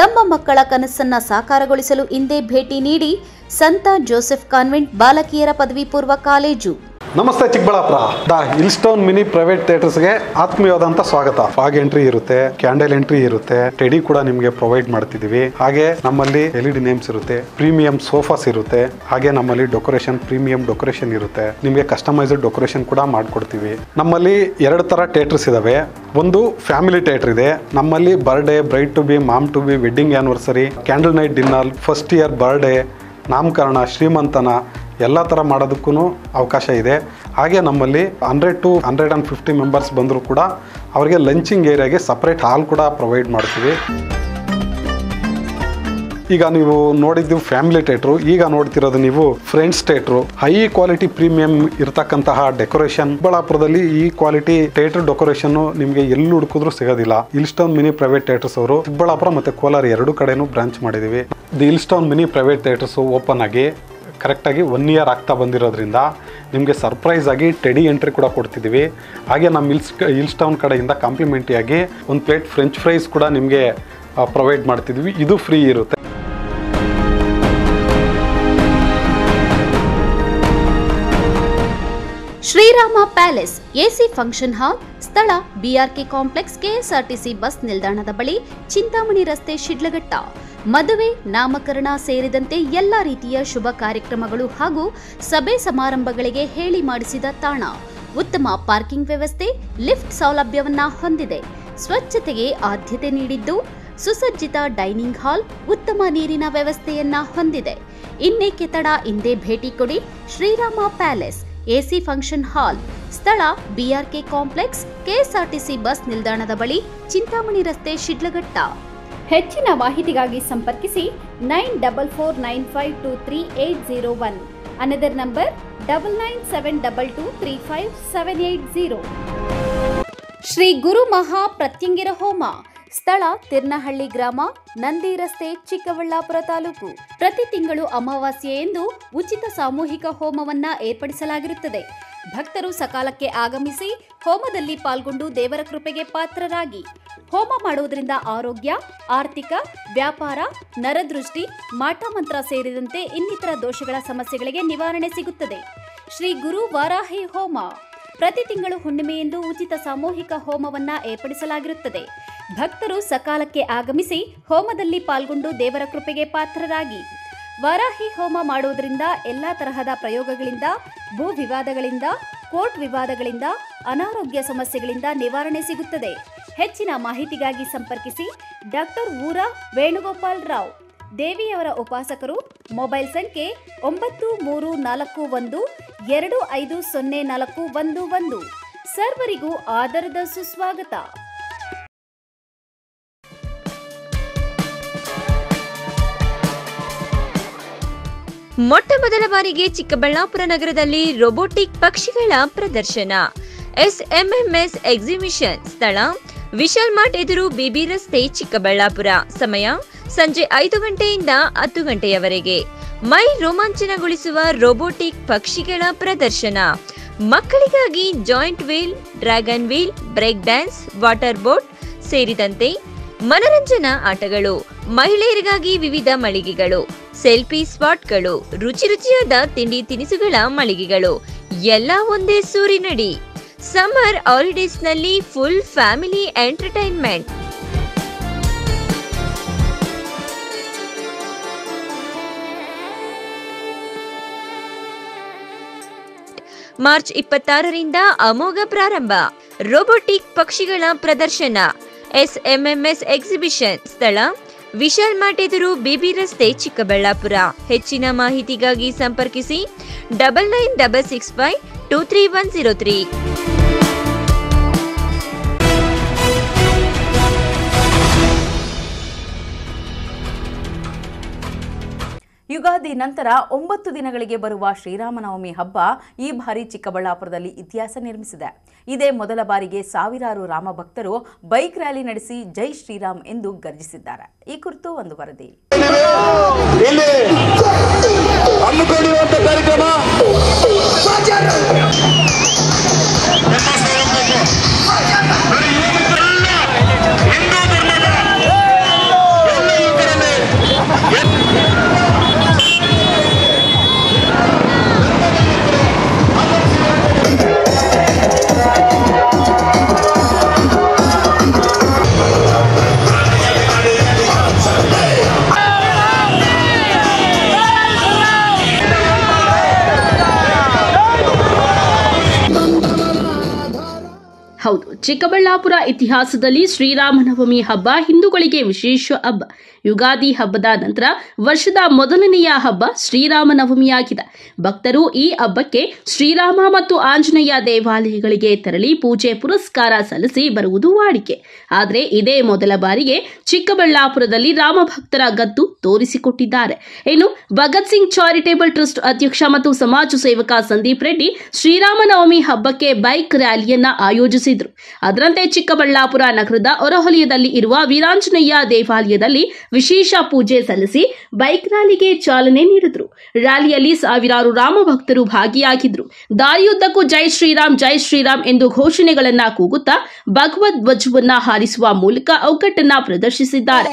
C: ತಮ್ಮ ಮಕ್ಕಳ ಕನಸನ್ನ ಸಾಕಾರಗೊಳಿಸಲು ಇಂದೇ ಭೇಟಿ ನೀಡಿ ಸಂತ ಜೋಸೆಫ್ ಕಾನ್ವೆಂಟ್ ಬಾಲಕಿಯರ ಪದವಿ ಪೂರ್ವ ಕಾಲೇಜು.
A: ನಮಸ್ತೆ ಚಿಕ್ಕಬಳ್ಳಾಪುರ. ದ ಹಿಲ್ಸ್ಟೋನ್ ಮಿನಿ ಪ್ರೈವೇಟ್ ಥಿಯೇಟರ್ಸ್ಗೆ ಆತ್ಮೀಯವಾದಂತ ಸ್ವಾಗತ. ಫಾಗ್ ಎಂಟ್ರಿ ಇರುತ್ತೆ, ಕ್ಯಾಂಡಲ್ ಎಂಟ್ರಿ ಇರುತ್ತೆ, ಟೆಡಿ ಕೂಡ ನಿಮಗೆ ಪ್ರೊವೈಡ್ ಮಾಡ್ತಿದೀವಿ. ಹಾಗೆ ನಮ್ಮಲ್ಲಿ LED ನೇಮ್ಸ್ ಇರುತ್ತೆ, ಪ್ರೀಮಿಯಂ ಸೋಫಾಸ್ ಇರುತ್ತೆ, ಹಾಗೆ ನಮ್ಮಲ್ಲಿ ಡೆಕೋರೇಷನ್, ಪ್ರೀಮಿಯಂ ಡೆಕೋರೇಷನ್ ಇರುತ್ತೆ. ನಿಮಗೆ ಕಸ್ಟಮೈಸ್ಡ್ ಡೆಕೋರೇಷನ್ ಕೂಡ ಮಾಡ್ಕೊಡ್ತೀವಿ. ನಮ್ಮಲ್ಲಿ 2 ತರ ಥಿಯೇಟರ್ಸ್ ಇದಾವೆ. ಒಂದು ಫ್ಯಾಮಿಲಿ ಥಿಯೇಟರ್ ಇದೆ. ನಮ್ಮಲ್ಲಿ birthday, bride to be, mom to be, wedding anniversary, candle night dinner, first year birthday, ನಾಮಕರಣ, ಶ್ರೀಮಂತನ ಎಲ್ಲ ಥರ ಮಾಡೋದಕ್ಕೂ ಅವಕಾಶ ಇದೆ. ಹಾಗೆ ನಮ್ಮಲ್ಲಿ 100 to 150 ಮೆಂಬರ್ಸ್ ಬಂದರೂ ಕೂಡ ಅವರಿಗೆ ಲಂಚಿಂಗ್ ಏರಿಯಾಗೆ ಸಪ್ರೇಟ್ ಹಾಲ್ ಕೂಡ ಪ್ರೊವೈಡ್ ಮಾಡ್ತೀವಿ. ಈಗ ನೀವು ನೋಡಿದ್ದು ಫ್ಯಾಮಿಲಿ ಥಿಯೇಟ್ರು, ಈಗ ನೋಡ್ತಿರೋದು ನೀವು friends theatre. High quality premium ಇರತಕ್ಕಂತಹ ಡೆಕೋರೇಷನ್. ಚಿಕ್ಕಬಳ್ಳಾಪುರದಲ್ಲಿ ಈ ಕ್ವಾಲಿಟಿ ಥಿಯೇಟರ್ ಡೆಕೋರೇಷನ್ ನಿಮಗೆ ಎಲ್ಲಿ ಹುಡುಕಿದ್ರು ಸಿಗೋದಿಲ್ಲ. ಹಿಲ್ಸ್ಟೋನ್ ಮಿನಿ ಪ್ರೈವೇಟ್ ಥಿಯೇಟರ್ಸ್ ಅವರು ಚಿಕ್ಕಬಳ್ಳಾಪುರ ಮತ್ತು ಕೋಲಾರ 2 ಕಡೆನೂ ಬ್ರಾಂಚ್ ಮಾಡಿದ್ದೀವಿ. The Hillstone mini private theaters open ಆಗಿ ಕರೆಕ್ಟಾಗಿ 1 year ಆಗ್ತಾ ಬಂದಿರೋದ್ರಿಂದ ನಿಮಗೆ ಸರ್ಪ್ರೈಸ್ ಆಗಿ ಟೆಡಿ ಎಂಟ್ರಿ ಕೂಡ ಕೊಡ್ತಿದ್ದೀವಿ. ಹಾಗೆ ನಮ್ಮ ಹಿಲ್ಸ್ಟೌನ್ ಕಡೆಯಿಂದ ಕಾಂಪ್ಲಿಮೆಂಟಿಯಾಗಿ 1 ಪ್ಲೇಟ್ ಫ್ರೆಂಚ್ ಫ್ರೈಸ್ ಕೂಡ ನಿಮಗೆ ಪ್ರೊವೈಡ್ ಮಾಡ್ತಿದ್ವಿ. ಇದು ಫ್ರೀ ಇರುತ್ತೆ.
C: Srirama palace AC function hall, ಸ್ಥಳ ಬಿಆರ್ಕೆ ಕಾಂಪ್ಲೆಕ್ಸ್, ಕೆಎಸ್ಆರ್ಟಿಸಿ ಬಸ್ ನಿಲ್ದಾಣದ ಬಳಿ, ಚಿಂತಾಮಣಿ ರಸ್ತೆ, ಶಿಡ್ಲಘಟ್ಟ. ಮದುವೆ, ನಾಮಕರಣ ಸೇರಿದಂತೆ ಎಲ್ಲ ರೀತಿಯ ಶುಭ ಕಾರ್ಯಕ್ರಮಗಳು ಹಾಗೂ ಸಭೆ ಸಮಾರಂಭಗಳಿಗೆ ಹೇಳಿ ಮಾಡಿಸಿದ ತಾಣ. ಉತ್ತಮ ಪಾರ್ಕಿಂಗ್ ವ್ಯವಸ್ಥೆ, ಲಿಫ್ಟ್ ಸೌಲಭ್ಯವನ್ನ ಹೊಂದಿದೆ. ಸ್ವಚ್ಛತೆಗೆ ಆದ್ಯತೆ ನೀಡಿದ್ದು, ಸುಸಜ್ಜಿತ ಡೈನಿಂಗ್ ಹಾಲ್, ಉತ್ತಮ ನೀರಿನ ವ್ಯವಸ್ಥೆಯನ್ನ ಹೊಂದಿದೆ. ಇನ್ನೇಕೆ ತಡ? ಇಂದೇ ಭೇಟಿ ಕೊಡಿ. Srirama palace AC function hall, ಸ್ಥಳ ಬಿಆರ್ಕೆ ಕಾಂಪ್ಲೆಕ್ಸ್, ಕೆಎಸ್ಆರ್ಟಿಸಿ ಬಸ್ ನಿಲ್ದಾಣದ ಬಳಿ, ಚಿಂತಾಮಣಿ ರಸ್ತೆ, ಶಿಡ್ಲಘಟ್ಟ. ಹೆಚ್ಚಿನ ಮಾಹಿತಿಗಾಗಿ ಸಂಪರ್ಕಿಸಿ 9449523801. Another number 9972235780. ಶ್ರೀ ಗುರು ಮಹಾ ಪ್ರತ್ಯಂಗಿರ ಹೋಮ, ಸ್ಥಳ ತಿರ್ನಹಳ್ಳಿ ಗ್ರಾಮ, ನಂದಿ ರಸ್ತೆ, ಚಿಕ್ಕಬಳ್ಳಾಪುರ ತಾಲೂಕು. ಪ್ರತಿ ತಿಂಗಳು ಅಮಾವಾಸ್ಯೆಯಂದು ಉಚಿತ ಸಾಮೂಹಿಕ ಹೋಮವನ್ನ ಏರ್ಪಡಿಸಲಾಗಿರುತ್ತದೆ. ಭಕ್ತರು ಸಕಾಲಕ್ಕೆ ಆಗಮಿಸಿ ಹೋಮದಲ್ಲಿ ಪಾಲ್ಗೊಂಡು ದೇವರ ಕೃಪೆಗೆ ಪಾತ್ರರಾಗಿ. ಹೋಮ ಮಾಡುವುದರಿಂದ ಆರೋಗ್ಯ, ಆರ್ಥಿಕ, ವ್ಯಾಪಾರ, ನರದೃಷ್ಟಿ, ಮಾಟಮಂತ್ರ ಸೇರಿದಂತೆ ಇನ್ನಿತರ ದೋಷಗಳ ಸಮಸ್ಯೆಗಳಿಗೆ ನಿವಾರಣೆ ಸಿಗುತ್ತದೆ. ಶ್ರೀ ಗುರು ವಾರಾಹಿ ಹೋಮ, ಪ್ರತಿ ತಿಂಗಳು ಹುಣ್ಣಿಮೆಯಂದು ಉಚಿತ ಸಾಮೂಹಿಕ ಹೋಮವನ್ನ ಏರ್ಪಡಿಸಲಾಗಿರುತ್ತದೆ. ಭಕ್ತರು ಸಕಾಲಕ್ಕೆ ಆಗಮಿಸಿ ಹೋಮದಲ್ಲಿ ಪಾಲ್ಗೊಂಡು ದೇವರ ಕೃಪೆಗೆ ಪಾತ್ರರಾಗಿ. ವಾರಾಹಿ ಹೋಮ ಮಾಡುವುದರಿಂದ ಎಲ್ಲಾ ತರಹದ ಪ್ರಯೋಗಗಳಿಂದ, ಭೂ ವಿವಾದಗಳಿಂದ, ಕೋರ್ಟ್ ವಿವಾದಗಳಿಂದ, ಅನಾರೋಗ್ಯ ಸಮಸ್ಯೆಗಳಿಂದ ನಿವಾರಣೆ ಸಿಗುತ್ತದೆ. ಹೆಚ್ಚಿನ ಮಾಹಿತಿಗಾಗಿ ಸಂಪರ್ಕಿಸಿ ಡಾಕ್ಟರ್ ಊರ ವೇಣುಗೋಪಾಲ್ ರಾವ್, ದೇವಿಯವರ ಉಪಾಸಕರು. ಮೊಬೈಲ್ ಸಂಖ್ಯೆ 9341250411. ಸರ್ವರಿಗೂ ಆದರದ ಸುಸ್ವಾಗತ.
U: ಮೊಟ್ಟ ಮೊದಲ ಬಾರಿಗೆ ಚಿಕ್ಕಬಳ್ಳಾಪುರ ನಗರದಲ್ಲಿ ರೋಬೋಟಿಕ್ ಪಕ್ಷಿಗಳ ಪ್ರದರ್ಶನ. SMMS ಎಕ್ಸಿಬಿಷನ್, ಸ್ಥಳ ವಿಶಾಲ್ ಮಾರ್ಟ್ ಎದುರು, ಬಿಬಿ ರಸ್ತೆ, ಚಿಕ್ಕಬಳ್ಳಾಪುರ. ಸಮಯ ಸಂಜೆ 5 ಗಂಟೆಯಿಂದ 10 ಗಂಟೆಯವರೆಗೆ. ಮೈ ರೋಮಾಂಚನಗೊಳಿಸುವ ರೋಬೋಟಿಕ್ ಪಕ್ಷಿಗಳ ಪ್ರದರ್ಶನ. ಮಕ್ಕಳಿಗಾಗಿ giant wheel, dragon wheel, break dance, water boat ಸೇರಿದಂತೆ ಮನರಂಜನಾ ಆಟಗಳು. ಮಹಿಳೆಯರಿಗಾಗಿ ವಿವಿಧ ಮಳಿಗೆಗಳು, ಸೆಲ್ಫಿ ಸ್ಪಾಟ್ಗಳು, ರುಚಿ ರುಚಿಯಾದ ತಿಂಡಿ ತಿನಿಸುಗಳ ಮಳಿಗೆಗಳು, ಎಲ್ಲ ಒಂದೇ ಸೂರಿನಡಿ. ಸಮ್ಮರ್ ಹಾಲಿಡೇಸ್ನಲ್ಲಿ ಫುಲ್ ಫ್ಯಾಮಿಲಿ ಎಂಟರ್ಟೈನ್ಮೆಂಟ್. ಮಾರ್ಚ್ 26ರಿಂದ ಅಮೋಘ ಪ್ರಾರಂಭ. ರೋಬೋಟಿಕ್ ಪಕ್ಷಿಗಳ ಪ್ರದರ್ಶನ. SMMS ಎಕ್ಸಿಬಿಷನ್, ಸ್ಥಳ ವಿಶಾಲ್ ಮಾರ್ಟ್ ಎದುರು, ಬಿಬಿ ರಸ್ತೆ, ಚಿಕ್ಕಬಳ್ಳಾಪುರ. ಹೆಚ್ಚಿನ ಮಾಹಿತಿಗಾಗಿ ಸಂಪರ್ಕಿಸಿ 9966523103.
B: ಯುಗಾದಿ ಯುಗಾದಿ ನಂತರ 9 ದಿನಗಳಿಗೆ ಬರುವ ಶ್ರೀರಾಮನವಮಿ ಹಬ್ಬ ಈ ಬಾರಿ ಚಿಕ್ಕಬಳ್ಳಾಪುರದಲ್ಲಿ ಇತಿಹಾಸ ನಿರ್ಮಿಸಿದೆ. ಇದೇ ಮೊದಲ ಬಾರಿಗೆ ಸಾವಿರಾರು ರಾಮ ಭಕ್ತರು ಬೈಕ್ ರ್ಯಾಲಿ ನಡೆಸಿ ಜೈ ಶ್ರೀರಾಮ್ ಎಂದು ಗರ್ಜಿಸಿದ್ದಾರೆ. ಈ ಕುರಿತು ಒಂದು ವರದಿ.
K: ಹೌದು, ಚಿಕ್ಕಬಳ್ಳಾಪುರ ಇತಿಹಾಸದಲ್ಲಿ ಶ್ರೀರಾಮನವಮಿ ಹಬ್ಬ ಹಿಂದೂಗಳಿಗೆ ವಿಶೇಷ ಹಬ್ಬ. ಯುಗಾದಿ ಹಬ್ಬದ ನಂತರ ವರ್ಷದ ಮೊದಲನೆಯ ಹಬ್ಬ ಶ್ರೀರಾಮನವಮಿಯಾಗಿದೆ. ಭಕ್ತರು ಈ ಹಬ್ಬಕ್ಕೆ ಶ್ರೀರಾಮ ಮತ್ತು ಆಂಜನೇಯ ದೇವಾಲಯಗಳಿಗೆ ತೆರಳಿ ಪೂಜೆ ಪುರಸ್ಕಾರ ಸಲ್ಲಿಸಿ ಬರುವುದು ವಾಡಿಕೆ. ಆದರೆ ಇದೇ ಮೊದಲ ಬಾರಿಗೆ ಚಿಕ್ಕಬಳ್ಳಾಪುರದಲ್ಲಿ ರಾಮ ಭಕ್ತರ ಗದ್ದು ತೋರಿಸಿಕೊಟ್ಟಿದ್ದಾರೆ. ಇನ್ನು ಭಗತ್ ಸಿಂಗ್ ಚಾರಿಟೇಬಲ್ ಟ್ರಸ್ಟ್ ಅಧ್ಯಕ್ಷ ಮತ್ತು ಸಮಾಜ ಸೇವಕ ಸಂದೀಪ್ ರೆಡ್ಡಿ ಶ್ರೀರಾಮನವಮಿ ಹಬ್ಬಕ್ಕೆ ಬೈಕ್ ರ್ಯಾಲಿಯನ್ನ ಆಯೋಜಿಸಿದರು. ಅದರಂತೆ ಚಿಕ್ಕಬಳ್ಳಾಪುರ ನಗರದ ಹೊರವಲಯದಲ್ಲಿ ಇರುವ ವೀರಾಂಜನೇಯ ದೇವಾಲಯದಲ್ಲಿ ವಿಶೇಷ ಪೂಜೆ ಸಲ್ಲಿಸಿ ಬೈಕ್ ರ್ಯಾಲಿಗೆ ಚಾಲನೆ ನೀಡಿದರು. ರ್ಯಾಲಿಯಲ್ಲಿ ಸಾವಿರಾರು ರಾಮ ಭಕ್ತರು ಭಾಗಿಯಾಗಿದ್ದರು. ದಾರಿಯುದ್ದಕ್ಕೂ ಜೈ ಶ್ರೀರಾಮ್ ಎಂದು ಘೋಷಣೆಗಳನ್ನ ಕೂಗುತ್ತಾ ಭಗವದ್ ಧ್ವಜವನ್ನ ಹಾರಿಸುವ ಮೂಲಕ ಒಗ್ಗಟ್ಟನ್ನ ಪ್ರದರ್ಶಿಸಿದ್ದಾರೆ.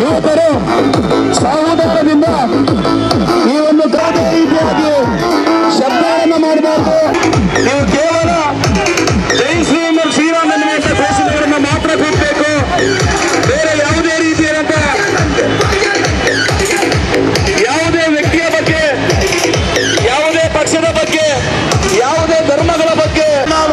D: ಯುವಕರು ಸಹೋದರದಿಂದ ಈ ಒಂದು ಗಾದೆ ರೀತಿಯಾಗಿ ಶಬ್ದವನ್ನು ಮಾಡಬಾರ್ದು. ನೀವು ಕೇವಲ ಜೈ ಶ್ರೀರಾಮ್ ಎನ್ನುವಂತ ಘೋಷಣೆಗಳನ್ನು ಮಾತ್ರ ಕೂಗಬೇಕು. ಬೇರೆ ಯಾವುದೇ ರೀತಿಯಾದಂತ ಯಾವುದೇ ವ್ಯಕ್ತಿಯ ಬಗ್ಗೆ, ಯಾವುದೇ ಪಕ್ಷದ ಬಗ್ಗೆ, ಯಾವುದೇ ಧರ್ಮಗಳ ಬಗ್ಗೆ ನಾವು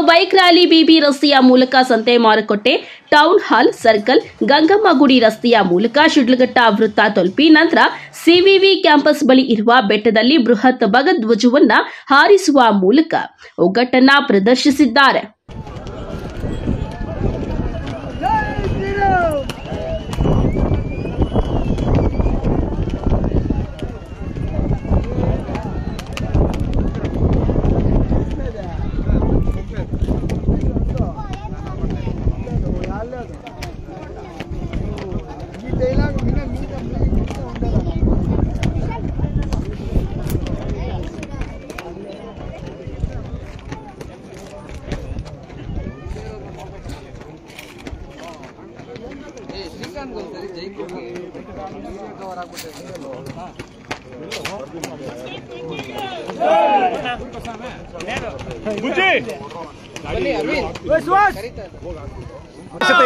K: ಬೈಕ್ ರ್ಯಾಲಿ ಬಿಬಿ ರಸ್ತೆಯ ಮೂಲಕ ಸಂತೆ ಮಾರುಕಟ್ಟೆ, ಟೌನ್ ಹಾಲ್ ಸರ್ಕಲ್, ಗಂಗಮ್ಮ ಗುಡಿ ರಸ್ತೆಯ ಮೂಲಕ ಶಿಡ್ಲಘಟ್ಟ ವೃತ್ತ ತಲುಪಿ ನಂತರ ಸಿವಿವಿ ಕ್ಯಾಂಪಸ್ ಬಳಿ ಇರುವ ಬೆಟ್ಟದಲ್ಲಿ ಬೃಹತ್ ಭಗಧ್ವಜವನ್ನ ಹಾರಿಸುವ ಮೂಲಕ ಒಗ್ಗಟ್ಟನ್ನ ಪ್ರದರ್ಶಿಸಿದ್ದಾರೆ.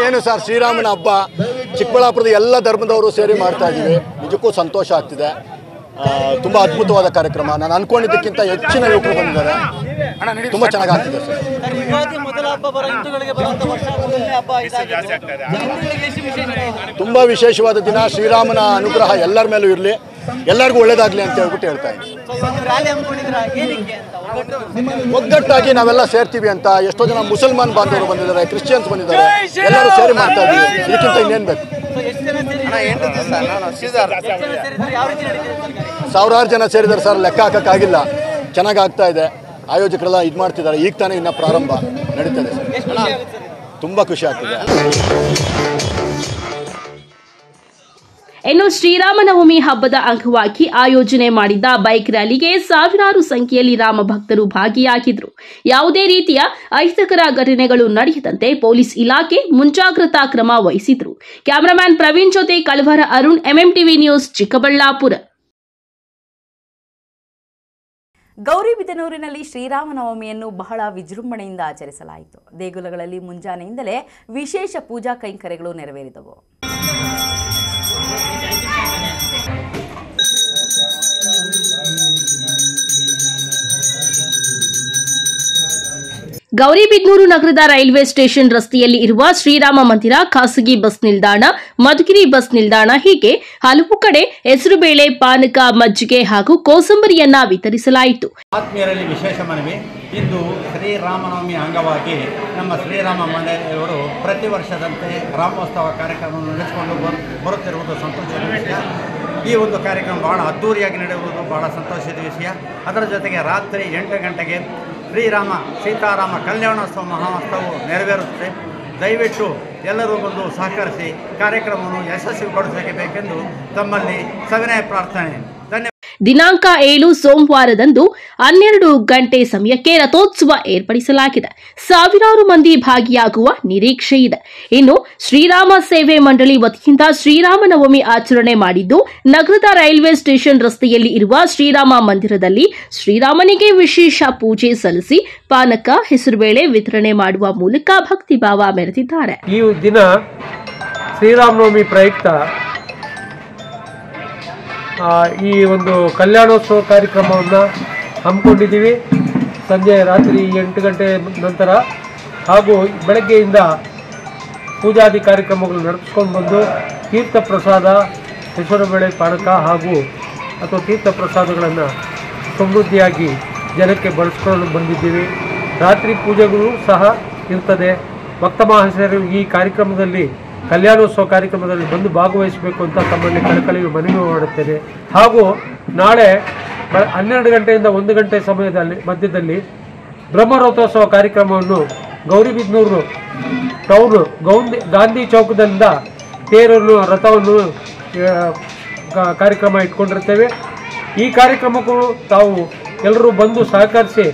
E: ಏನು ಸರ್, ಶ್ರೀರಾಮನ ಹಬ್ಬ ಚಿಕ್ಕಬಳ್ಳಾಪುರದ ಎಲ್ಲ ಧರ್ಮದವರು ಸೇರಿ ಮಾಡ್ತಾ ಇದ್ದೀವಿ. ನಿಜಕ್ಕೂ ಸಂತೋಷ ಆಗ್ತಿದೆ. ತುಂಬ ಅದ್ಭುತವಾದ ಕಾರ್ಯಕ್ರಮ. ನಾನು ಅನ್ಕೊಂಡಿದ್ದಕ್ಕಿಂತ ಹೆಚ್ಚಿನ ಯುವಕರು ಬಂದಿದ್ದಾರೆ. ತುಂಬ ಚೆನ್ನಾಗಿ ಆಗ್ತಿದೆ ಸರ್. ತುಂಬ ವಿಶೇಷವಾದ ದಿನ. ಶ್ರೀರಾಮನ ಅನುಗ್ರಹ ಎಲ್ಲರ ಮೇಲೂ ಇರಲಿ, ಎಲ್ಲರಿಗೂ ಒಳ್ಳೇದಾಗಲಿ ಅಂತ ಹೇಳ್ಬಿಟ್ಟು ಹೇಳ್ತಾ ಇದ್ದೀನಿ. ಒಗ್ಗಟ್ಟಾಗಿ ನಾವೆಲ್ಲ ಸೇರ್ತೀವಿ ಅಂತ. ಎಷ್ಟೋ ಜನ ಮುಸಲ್ಮಾನ್ ಬಾಂಧವರು ಬಂದಿದ್ದಾರೆ, ಕ್ರಿಶ್ಚಿಯನ್ಸ್ ಬಂದಿದ್ದಾರೆ, ಎಲ್ಲರೂ ಸೇರಿ ಮಾಡ್ತಾ ಇದ್ದೀವಿ. ಇದಕ್ಕಿಂತ ಇನ್ನೇನು ಬೇಕು? ಸಾವಿರಾರು ಜನ ಸೇರಿದ್ದಾರೆ ಸರ್, ಲೆಕ್ಕ ಹಾಕೋಕ್ಕಾಗಿಲ್ಲ. ಚೆನ್ನಾಗಿ ಆಗ್ತಾ ಇದೆ. ಆಯೋಜಕರೆಲ್ಲ ಇದು ಮಾಡ್ತಿದ್ದಾರೆ. ಈಗ ತಾನೇ ಇನ್ನು ಪ್ರಾರಂಭ ನಡೀತದೆ ಸರ್. ತುಂಬ ಖುಷಿ ಆಗ್ತಿದೆ.
K: ಇನ್ನು ಶ್ರೀರಾಮನವಮಿ ಹಬ್ಬದ ಅಂಗವಾಗಿ ಆಯೋಜನೆ ಮಾಡಿದ್ದ ಬೈಕ್ ರ್ಯಾಲಿಗೆ ಸಾವಿರಾರು ಸಂಖ್ಯೆಯಲ್ಲಿ ರಾಮ ಭಕ್ತರು ಭಾಗಿಯಾಗಿದ್ದರು. ಯಾವುದೇ ರೀತಿಯ ಅಹಿತಕರ ಘಟನೆಗಳು ನಡೆಯದಂತೆ ಪೊಲೀಸ್ ಇಲಾಖೆ ಮುಂಜಾಗ್ರತಾ ಕ್ರಮ ವಹಿಸಿದ್ರು. ಕ್ಯಾಮರಾಮ್ಯಾನ್ ಪ್ರವೀಣ್ ಜೊತೆ ಕಳವರ ಅರುಣ್, ಎಂಎಂಟಿವಿ ನ್ಯೂಸ್, ಚಿಕ್ಕಬಳ್ಳಾಪುರ.
B: ಗೌರಿಬಿದನೂರಿನಲ್ಲಿ ಶ್ರೀರಾಮನವಮಿಯನ್ನು ಬಹಳ ವಿಜೃಂಭಣೆಯಿಂದ ಆಚರಿಸಲಾಯಿತು. ದೇಗುಲಗಳಲ್ಲಿ ಮುಂಜಾನೆಯಿಂದಲೇ ವಿಶೇಷ ಪೂಜಾ ಕೈಂಕರ್ಯಗಳು ನೆರವೇರಿದವು.
K: ಗೌರಿಬಿದನೂರು ನಗರದ ರೈಲ್ವೆ ಸ್ಟೇಷನ್ ರಸ್ತೆಯಲ್ಲಿ ಇರುವ ಶ್ರೀರಾಮ ಮಂದಿರ, ಖಾಸಗಿ ಬಸ್ ನಿಲ್ದಾಣ, ಮಧುಗಿರಿ ಬಸ್ ನಿಲ್ದಾಣ ಹೀಗೆ ಹಲವು ಕಡೆ ಹೆಸರುಬೇಳೆ, ಪಾನಕ, ಮಜ್ಜಿಗೆ ಹಾಗೂ ಕೋಸಂಬರಿಯನ್ನ ವಿತರಿಸಲಾಯಿತು.
V: ಆತ್ಮೀಯರಲ್ಲಿ ವಿಶೇಷ ಮನವಿ. ಇಂದು ಶ್ರೀರಾಮನವಮಿ ಅಂಗವಾಗಿ ನಮ್ಮ ಶ್ರೀರಾಮ ಮಂದಿರವರು ಪ್ರತಿ ವರ್ಷದಂತೆ ರಾಮೋತ್ಸವ ಕಾರ್ಯಕ್ರಮವನ್ನು ನಡೆಸಿಕೊಂಡು ಬರುತ್ತಿರುವುದು ಸಂತೋಷದ ವಿಷಯ. ಈ ಒಂದು ಕಾರ್ಯಕ್ರಮ ಬಹಳ ಅದ್ದೂರಿಯಾಗಿ ನಡೆಯುವುದು ಬಹಳ ಸಂತೋಷದ ವಿಷಯ. ಅದರ ಜೊತೆಗೆ ರಾತ್ರಿ 8 ಗಂಟೆಗೆ ಶ್ರೀರಾಮ ಸೀತಾರಾಮ ಕಲ್ಯಾಣೋತ್ಸವ ಮಹೋತ್ಸವವು ನೆರವೇರುತ್ತದೆ. ದಯವಿಟ್ಟು ಎಲ್ಲರೂ ಬಂದು ಸಹಕರಿಸಿ ಕಾರ್ಯಕ್ರಮವನ್ನು ಯಶಸ್ವಿಗೊಳಿಸಬೇಕೆಂದು ತಮ್ಮಲ್ಲಿ ಸವಿನಯ ಪ್ರಾರ್ಥನೆ.
K: ದಿನಾಂಕ 7 ಸೋಮವಾರದಂದು 12 ಗಂಟೆ ಸಮಯಕ್ಕೆ ರಥೋತ್ಸವ ಏರ್ಪಡಿಸಲಾಗಿದೆ. ಸಾವಿರಾರು ಮಂದಿ ಭಾಗಿಯಾಗುವ ನಿರೀಕ್ಷೆ ಇದೆ. ಇನ್ನು ಶ್ರೀರಾಮ ಸೇವೆ ಮಂಡಳಿ ವತಿಯಿಂದ ಶ್ರೀರಾಮನವಮಿ ಆಚರಣೆ ಮಾಡಿದ್ದು, ನಗರದ ರೈಲ್ವೆ ಸ್ಟೇಷನ್ ರಸ್ತೆಯಲ್ಲಿ ಇರುವ ಶ್ರೀರಾಮ ಮಂದಿರದಲ್ಲಿ ಶ್ರೀರಾಮನಿಗೆ ವಿಶೇಷ ಪೂಜೆ ಸಲ್ಲಿಸಿ ಪಾನಕ, ಹೆಸರುಬೇಳೆ ವಿತರಣೆ ಮಾಡುವ ಮೂಲಕ ಭಕ್ತಿಭಾವ ಮೆರೆದಿದ್ದಾರೆ.
W: ಈ ದಿನ ಶ್ರೀರಾಮನವಮಿ ಪ್ರಯುಕ್ತ ಈ ಒಂದು ಕಲ್ಯಾಣೋತ್ಸವ ಕಾರ್ಯಕ್ರಮವನ್ನು ಹಮ್ಮಿಕೊಂಡಿದ್ದೀವಿ. ರಾತ್ರಿ 8 ಗಂಟೆ ನಂತರ ಹಾಗೂ ಬೆಳಗ್ಗೆಯಿಂದ ಪೂಜಾದಿ ಕಾರ್ಯಕ್ರಮಗಳು ನಡೆಸ್ಕೊಂಡು ಬಂದು ತೀರ್ಥ ಪ್ರಸಾದ, ಹೆಸರುಬೇಳೆ, ಪಾನಕ ಹಾಗೂ ಅಥವಾ ತೀರ್ಥ ಪ್ರಸಾದಗಳನ್ನು ಸಮೃದ್ಧಿಯಾಗಿ ಜನಕ್ಕೆ ಬಳಸ್ಕೊಂಡು ಬಂದಿದ್ದೀವಿ. ರಾತ್ರಿ ಪೂಜೆಗಳು ಸಹ ಇರ್ತದೆ. ಭಕ್ತ ಮಹಾಶಯರು ಈ ಕಾರ್ಯಕ್ರಮದಲ್ಲಿ, ಕಲ್ಯಾಣೋತ್ಸವ ಕಾರ್ಯಕ್ರಮದಲ್ಲಿ ಬಂದು ಭಾಗವಹಿಸಬೇಕು ಅಂತ ತಮ್ಮಲ್ಲಿ ಕಳಕಳಿಗೆ ಮನವಿ ಮಾಡುತ್ತೇನೆ. ಹಾಗೂ ನಾಳೆ 12 ಗಂಟೆಯಿಂದ 1 ಗಂಟೆ ಸಮಯದಲ್ಲಿ ಮಧ್ಯದಲ್ಲಿ ಬ್ರಹ್ಮರಥೋತ್ಸವ ಕಾರ್ಯಕ್ರಮವನ್ನು ಗೌರಿಬಿದನೂರು ಟೌನ್ ಗಾಂಧಿ ಚೌಕದಿಂದ ತೇರನ್ನು, ರಥವನ್ನು ಕಾರ್ಯಕ್ರಮ ಇಟ್ಕೊಂಡಿರ್ತೇವೆ. ಈ ಕಾರ್ಯಕ್ರಮಕ್ಕೂ ತಾವು ಎಲ್ಲರೂ ಬಂದು ಸಹಕರಿಸಿ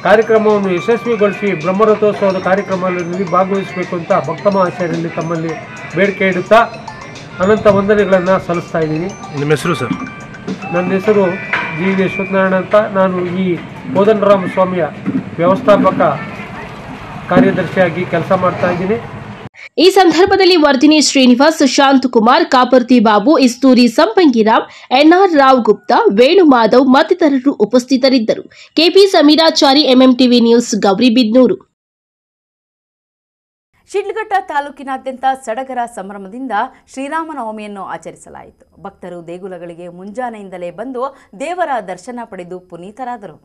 W: ಕಾರ್ಯಕ್ರಮವನ್ನು ಯಶಸ್ವಿಗೊಳಿಸಿ ಬ್ರಹ್ಮರಥೋತ್ಸವದ ಕಾರ್ಯಕ್ರಮದಲ್ಲಿ ಭಾಗವಹಿಸಬೇಕು ಅಂತ ಭಕ್ತ ಮಹಾಶಯರಲ್ಲಿ ತಮ್ಮಲ್ಲಿ ಬೇಡಿಕೆ ಇಡುತ್ತಾ ಅನಂತ ವಂದನೆಗಳನ್ನು ಸಲ್ಲಿಸ್ತಾ ಇದ್ದೀನಿ.
M: ನಿಮ್ಮ ಹೆಸರು ಸರ್?
W: ನನ್ನ ಹೆಸರು ಜಿ ವಿ ಅಶ್ವತ್ಥನಾರಾಯಣ ಅಂತ. ನಾನು ಈ ಕೋದಂಡರಾಮ ಸ್ವಾಮಿಯ ವ್ಯವಸ್ಥಾಪಕ ಕಾರ್ಯದರ್ಶಿಯಾಗಿ ಕೆಲಸ ಮಾಡ್ತಾ ಇದ್ದೀನಿ.
K: ಈ ಸಂದರ್ಭದಲ್ಲಿ ವರ್ಧಿನಿ ಶ್ರೀನಿವಾಸ್, ಶಾಂತಕುಮಾರ್, ಕಾಪರ್ತಿ ಬಾಬು, ಇಸ್ತೂರಿ ಸಂಪಂಗಿರಾಮ್, ಎನ್ಆರ್ ರಾವ್ ಗುಪ್ತಾ, ವೇಣು ಮಾಧವ್ ಮತ್ತಿತರರು ಉಪಸ್ಥಿತರಿದ್ದರು. KP Sameerachari, MMTV news, Gauribidanur.
B: ಶಿಡ್ಲಘಟ್ಟ ತಾಲೂಕಿನಾದ್ಯಂತ ಸಡಗರ ಸಂಭ್ರಮದಿಂದ ಶ್ರೀರಾಮನವಮಿಯನ್ನು ಆಚರಿಸಲಾಯಿತು. ಭಕ್ತರು ದೇಗುಲಗಳಿಗೆ ಮುಂಜಾನೆಯಿಂದಲೇ ಬಂದು ದೇವರ ದರ್ಶನ ಪಡೆದು ಪುನೀತರಾದರು.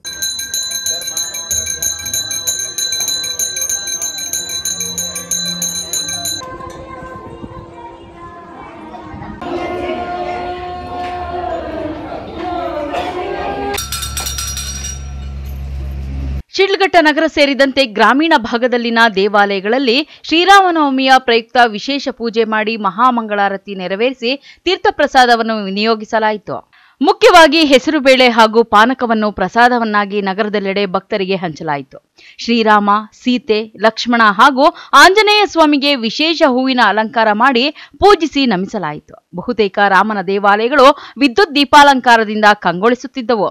B: ಶಿಡ್ಲಘಟ್ಟ ನಗರ ಸೇರಿದಂತೆ ಗ್ರಾಮೀಣ ಭಾಗದಲ್ಲಿನ ದೇವಾಲಯಗಳಲ್ಲಿ ಶ್ರೀರಾಮನವಮಿಯ ಪ್ರಯುಕ್ತ ವಿಶೇಷ ಪೂಜೆ ಮಾಡಿ ಮಹಾಮಂಗಳಾರತಿ ನೆರವೇರಿಸಿ ತೀರ್ಥಪ್ರಸಾದವನ್ನು ವಿನಿಯೋಗಿಸಲಾಯಿತು. ಮುಖ್ಯವಾಗಿ ಹೆಸರುಬೇಳೆ ಹಾಗೂ ಪಾನಕವನ್ನು ಪ್ರಸಾದವನ್ನಾಗಿ ನಗರದೆಲ್ಲೆಡೆ ಭಕ್ತರಿಗೆ ಹಂಚಲಾಯಿತು. ಶ್ರೀರಾಮ, ಸೀತೆ, ಲಕ್ಷ್ಮಣ ಹಾಗೂ ಆಂಜನೇಯ ಸ್ವಾಮಿಗೆ ವಿಶೇಷ ಹೂವಿನ ಅಲಂಕಾರ ಮಾಡಿ ಪೂಜಿಸಿ ನಮಿಸಲಾಯಿತು. ಬಹುತೇಕ ರಾಮನ ದೇವಾಲಯಗಳು ವಿದ್ಯುತ್ ದೀಪಾಲಂಕಾರದಿಂದ ಕಂಗೊಳಿಸುತ್ತಿದ್ದವು.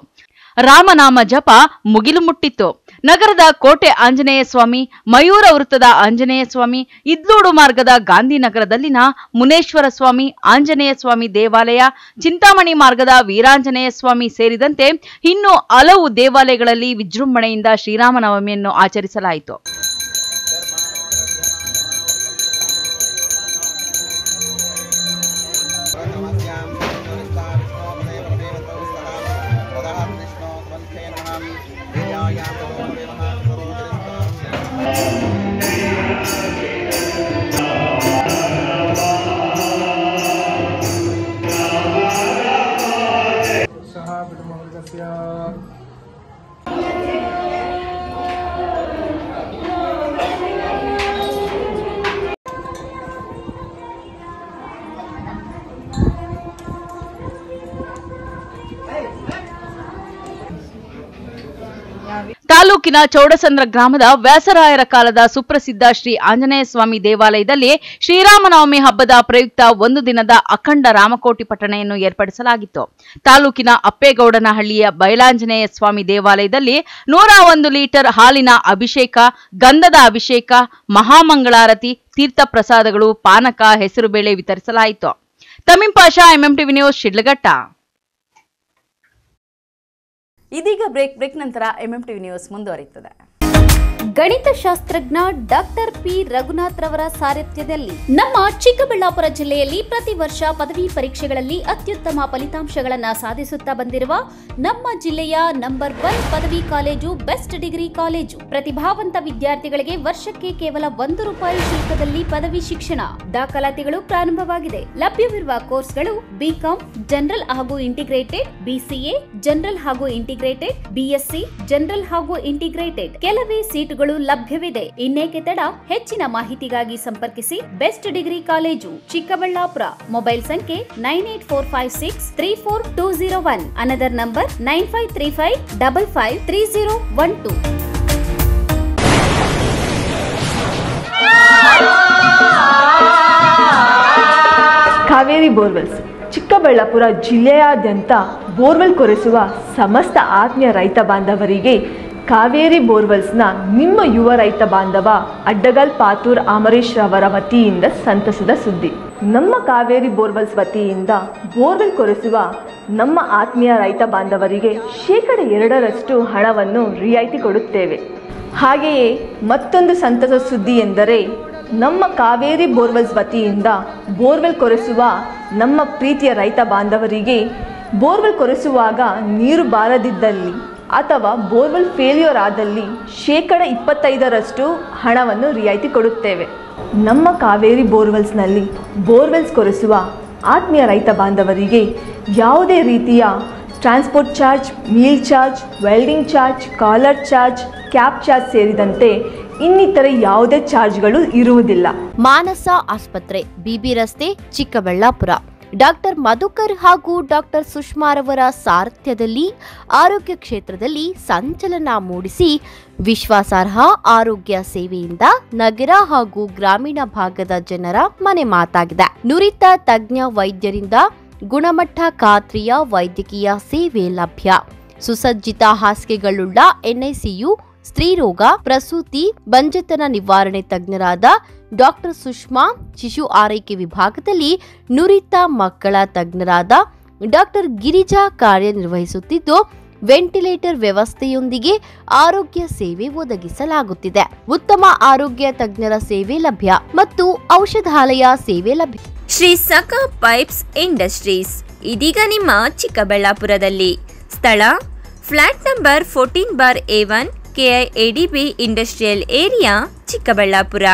B: ರಾಮನಾಮ ಜಪ ಮುಗಿಲು ಮುಟ್ಟಿತ್ತು. ನಗರದ ಕೋಟೆ ಆಂಜನೇಯ ಸ್ವಾಮಿ, ಮಯೂರ ವೃತ್ತದ ಆಂಜನೇಯ ಸ್ವಾಮಿ, ಇದ್ಲೂಡು ಮಾರ್ಗದ ಗಾಂಧಿನಗರದಲ್ಲಿನ ಮುನೇಶ್ವರ ಸ್ವಾಮಿ ಆಂಜನೇಯ ಸ್ವಾಮಿ ದೇವಾಲಯ, ಚಿಂತಾಮಣಿ ಮಾರ್ಗದ ವೀರಾಂಜನೇಯ ಸ್ವಾಮಿ ಸೇರಿದಂತೆ ಇನ್ನೂ ಹಲವು ದೇವಾಲಯಗಳಲ್ಲಿ ವಿಜೃಂಭಣೆಯಿಂದ ಶ್ರೀರಾಮನವಮಿಯನ್ನು ಆಚರಿಸಲಾಯಿತು. ತಾಲೂಕಿನ ಚೌಡಸಂದ್ರ ಗ್ರಾಮದ ವ್ಯಾಸರಾಯರ ಕಾಲದ ಸುಪ್ರಸಿದ್ಧ ಶ್ರೀ ಆಂಜನೇಯ ಸ್ವಾಮಿ ದೇವಾಲಯದಲ್ಲಿ ಶ್ರೀರಾಮನವಮಿ ಹಬ್ಬದ ಪ್ರಯುಕ್ತ ಒಂದು ದಿನದ ಅಖಂಡ ರಾಮಕೋಟಿ ಪಠಣೆಯನ್ನು ಏರ್ಪಡಿಸಲಾಗಿತ್ತು. ತಾಲೂಕಿನ ಅಪ್ಪೇಗೌಡನಹಳ್ಳಿಯ ಬಯಲಾಂಜನೇಯ ಸ್ವಾಮಿ ದೇವಾಲಯದಲ್ಲಿ 101 ಲೀಟರ್ ಹಾಲಿನ ಅಭಿಷೇಕ, ಗಂಧದ ಅಭಿಷೇಕ, ಮಹಾಮಂಗಳಾರತಿ, ತೀರ್ಥ ಪ್ರಸಾದಗಳು, ಪಾನಕ, ಹೆಸರುಬೇಳೆ ವಿತರಿಸಲಾಯಿತು. ತಮೀಂ ಪಾಷಾ, MMTV ನ್ಯೂಸ್, ಶಿಡ್ಲಘಟ್ಟ. ಇದೀಗ ಬ್ರೇಕ್ ನಂತರ MMTV ನ್ಯೂಸ್ ಮುಂದುವರಿಯುತ್ತದೆ.
C: ಗಣಿತಶಾಸ್ತ್ರಜ್ಞ ಡಾಕ್ಟರ್ ಪಿ ರಘುನಾಥ್ ರವರ ಸಾರಥ್ಯದಲ್ಲಿ ನಮ್ಮ ಚಿಕ್ಕಬಳ್ಳಾಪುರ ಜಿಲ್ಲೆಯಲ್ಲಿ ಪ್ರತಿ ವರ್ಷ ಪದವಿ ಪರೀಕ್ಷೆಗಳಲ್ಲಿ ಅತ್ಯುತ್ತಮ ಫಲಿತಾಂಶಗಳನ್ನು ಸಾಧಿಸುತ್ತಾ ಬಂದಿರುವ ನಮ್ಮ ಜಿಲ್ಲೆಯ ನಂಬರ್ 1 ಪದವಿ ಕಾಲೇಜು ಬೆಸ್ಟ್ ಡಿಗ್ರಿ ಕಾಲೇಜು. ಪ್ರತಿಭಾವಂತ ವಿದ್ಯಾರ್ಥಿಗಳಿಗೆ ವರ್ಷಕ್ಕೆ ಕೇವಲ ₹1 ಶುಲ್ಕದಲ್ಲಿ ಪದವಿ ಶಿಕ್ಷಣ. ದಾಖಲಾತಿಗಳು ಪ್ರಾರಂಭವಾಗಿದೆ. ಲಭ್ಯವಿರುವ ಕೋರ್ಸ್ಗಳು ಬಿಕಾಂ ಜನರಲ್ ಹಾಗೂ ಇಂಟಿಗ್ರೇಟೆಡ್, BCA ಜನರಲ್ ಹಾಗೂ ಇಂಟಿಗ್ರೇಟೆಡ್, BSc ಜನರಲ್ ಹಾಗೂ ಇಂಟಿಗ್ರೇಟೆಡ್. ಕೆಲವೇ ಸೀಟುಗಳು ಲಭ್ಯವಿದೆ. ಇನ್ನೇಕೆ ತಡ? ಹೆಚ್ಚಿನ ಮಾಹಿತಿಗಾಗಿ ಸಂಪರ್ಕಿಸಿ best degree college, Chikkaballapura. Mobile ಸಂಖ್ಯೆ 9845634201. Another number 9535553012.
G: Kaveri borewells Chikkaballapura ಜಿಲ್ಲೆಯಾದ್ಯಂತ ಬೋರ್ವೆಲ್ ಕೊರೆಸುವ ಸಮಸ್ತ ಆತ್ಮೀಯ ರೈತ ಬಾಂಧವರಿಗೆ ಕಾವೇರಿ ಬೋರ್ವೆಲ್ಸ್ನ ನಿಮ್ಮ ಯುವ ರೈತ ಬಾಂಧವ ಅಡ್ಡಗಲ್ ಪಾತೂರ್ ಅಮರೀಶ್ ರವರ ವತಿಯಿಂದ ಸಂತಸದ ಸುದ್ದಿ. ನಮ್ಮ ಕಾವೇರಿ ಬೋರ್ವೆಲ್ಸ್ ವತಿಯಿಂದ ಬೋರ್ವೆಲ್ ಕೊರೆಸುವ ನಮ್ಮ ಆತ್ಮೀಯ ರೈತ ಬಾಂಧವರಿಗೆ 2% ಹಣವನ್ನು ರಿಯಾಯಿತಿ ಕೊಡುತ್ತೇವೆ. ಹಾಗೆಯೇ ಮತ್ತೊಂದು ಸಂತಸ ಸುದ್ದಿ ಎಂದರೆ ನಮ್ಮ ಕಾವೇರಿ ಬೋರ್ವೆಲ್ಸ್ ವತಿಯಿಂದ ಬೋರ್ವೆಲ್ ಕೊರೆಸುವ ನಮ್ಮ ಪ್ರೀತಿಯ ರೈತ ಬಾಂಧವರಿಗೆ ಬೋರ್ವೆಲ್ ಕೊರೆಸುವಾಗ ನೀರು ಬಾರದಿದ್ದಲ್ಲಿ ಅಥವಾ ಬೋರ್ವೆಲ್ ಫೇಲ್ಯೂರ್ ಆದಲ್ಲಿ 25% ಹಣವನ್ನು ರಿಯಾಯಿತಿ ಕೊಡುತ್ತೇವೆ. ನಮ್ಮ ಕಾವೇರಿ ಬೋರ್ವೆಲ್ಸ್ನಲ್ಲಿ ಬೋರ್ವೆಲ್ಸ್ ಕೊರೆಸುವ ಆತ್ಮೀಯ ರೈತ ಬಾಂಧವರಿಗೆ ಯಾವುದೇ ರೀತಿಯ transport charge, meal charge, welding charge, collar charge, cab charge ಸೇರಿದಂತೆ ಇನ್ನಿತರೆ ಯಾವುದೇ ಚಾರ್ಜ್ಗಳು ಇರುವುದಿಲ್ಲ.
H: ಮಾನಸ ಆಸ್ಪತ್ರೆ, BB ರಸ್ತೆ, ಚಿಕ್ಕಬಳ್ಳಾಪುರ. ಡಾಕ್ಟರ್ ಮಧುಕರ್ ಹಾಗೂ ಡಾಕ್ಟರ್ ಸುಷ್ಮಾರವರ ಸಾರಥ್ಯದಲ್ಲಿ ಆರೋಗ್ಯ ಕ್ಷೇತ್ರದಲ್ಲಿ ಸಂಚಲನ ಮೂಡಿಸಿ ವಿಶ್ವಾಸಾರ್ಹ ಆರೋಗ್ಯ ಸೇವೆಯಿಂದ ನಗರ ಹಾಗೂ ಗ್ರಾಮೀಣ ಭಾಗದ ಜನರ ಮನೆ ಮಾತಾಗಿದೆ. ನುರಿತ ತಜ್ಞ ವೈದ್ಯರಿಂದ ಗುಣಮಟ್ಟ ಖಾತ್ರಿಯ ವೈದ್ಯಕೀಯ ಸೇವೆ ಲಭ್ಯ. ಸುಸಜ್ಜಿತ ಹಾಸಿಗೆಗಳುಳ್ಳ NICU, ಸ್ತ್ರೀರೋಗ, ಪ್ರಸೂತಿ, ಬಂಜೆತನ ನಿವಾರಣೆ ತಜ್ಞರಾದ ಡಾಕ್ಟರ್ ಸುಷ್ಮಾ, ಶಿಶು ಆರೈಕೆ ವಿಭಾಗದಲ್ಲಿ ನುರಿತ ಮಕ್ಕಳ ತಜ್ಞರಾದ ಡಾಕ್ಟರ್ ಗಿರಿಜಾ ಕಾರ್ಯನಿರ್ವಹಿಸುತ್ತಿದ್ದು, ವೆಂಟಿಲೇಟರ್ ವ್ಯವಸ್ಥೆಯೊಂದಿಗೆ ಆರೋಗ್ಯ ಸೇವೆ ಒದಗಿಸಲಾಗುತ್ತಿದೆ. ಉತ್ತಮ ಆರೋಗ್ಯ ತಜ್ಞರ ಸೇವೆ ಲಭ್ಯ ಮತ್ತು ಔಷಧಾಲಯ ಸೇವೆ ಲಭ್ಯ.
U: ಶ್ರೀ ಸಖಾ ಪೈಪ್ಸ್ ಇಂಡಸ್ಟ್ರೀಸ್ ಇದೀಗ ನಿಮ್ಮ ಚಿಕ್ಕಬಳ್ಳಾಪುರದಲ್ಲಿ. ಸ್ಥಳ flat number 14/A1 KIADB industrial area Chikkaballapur.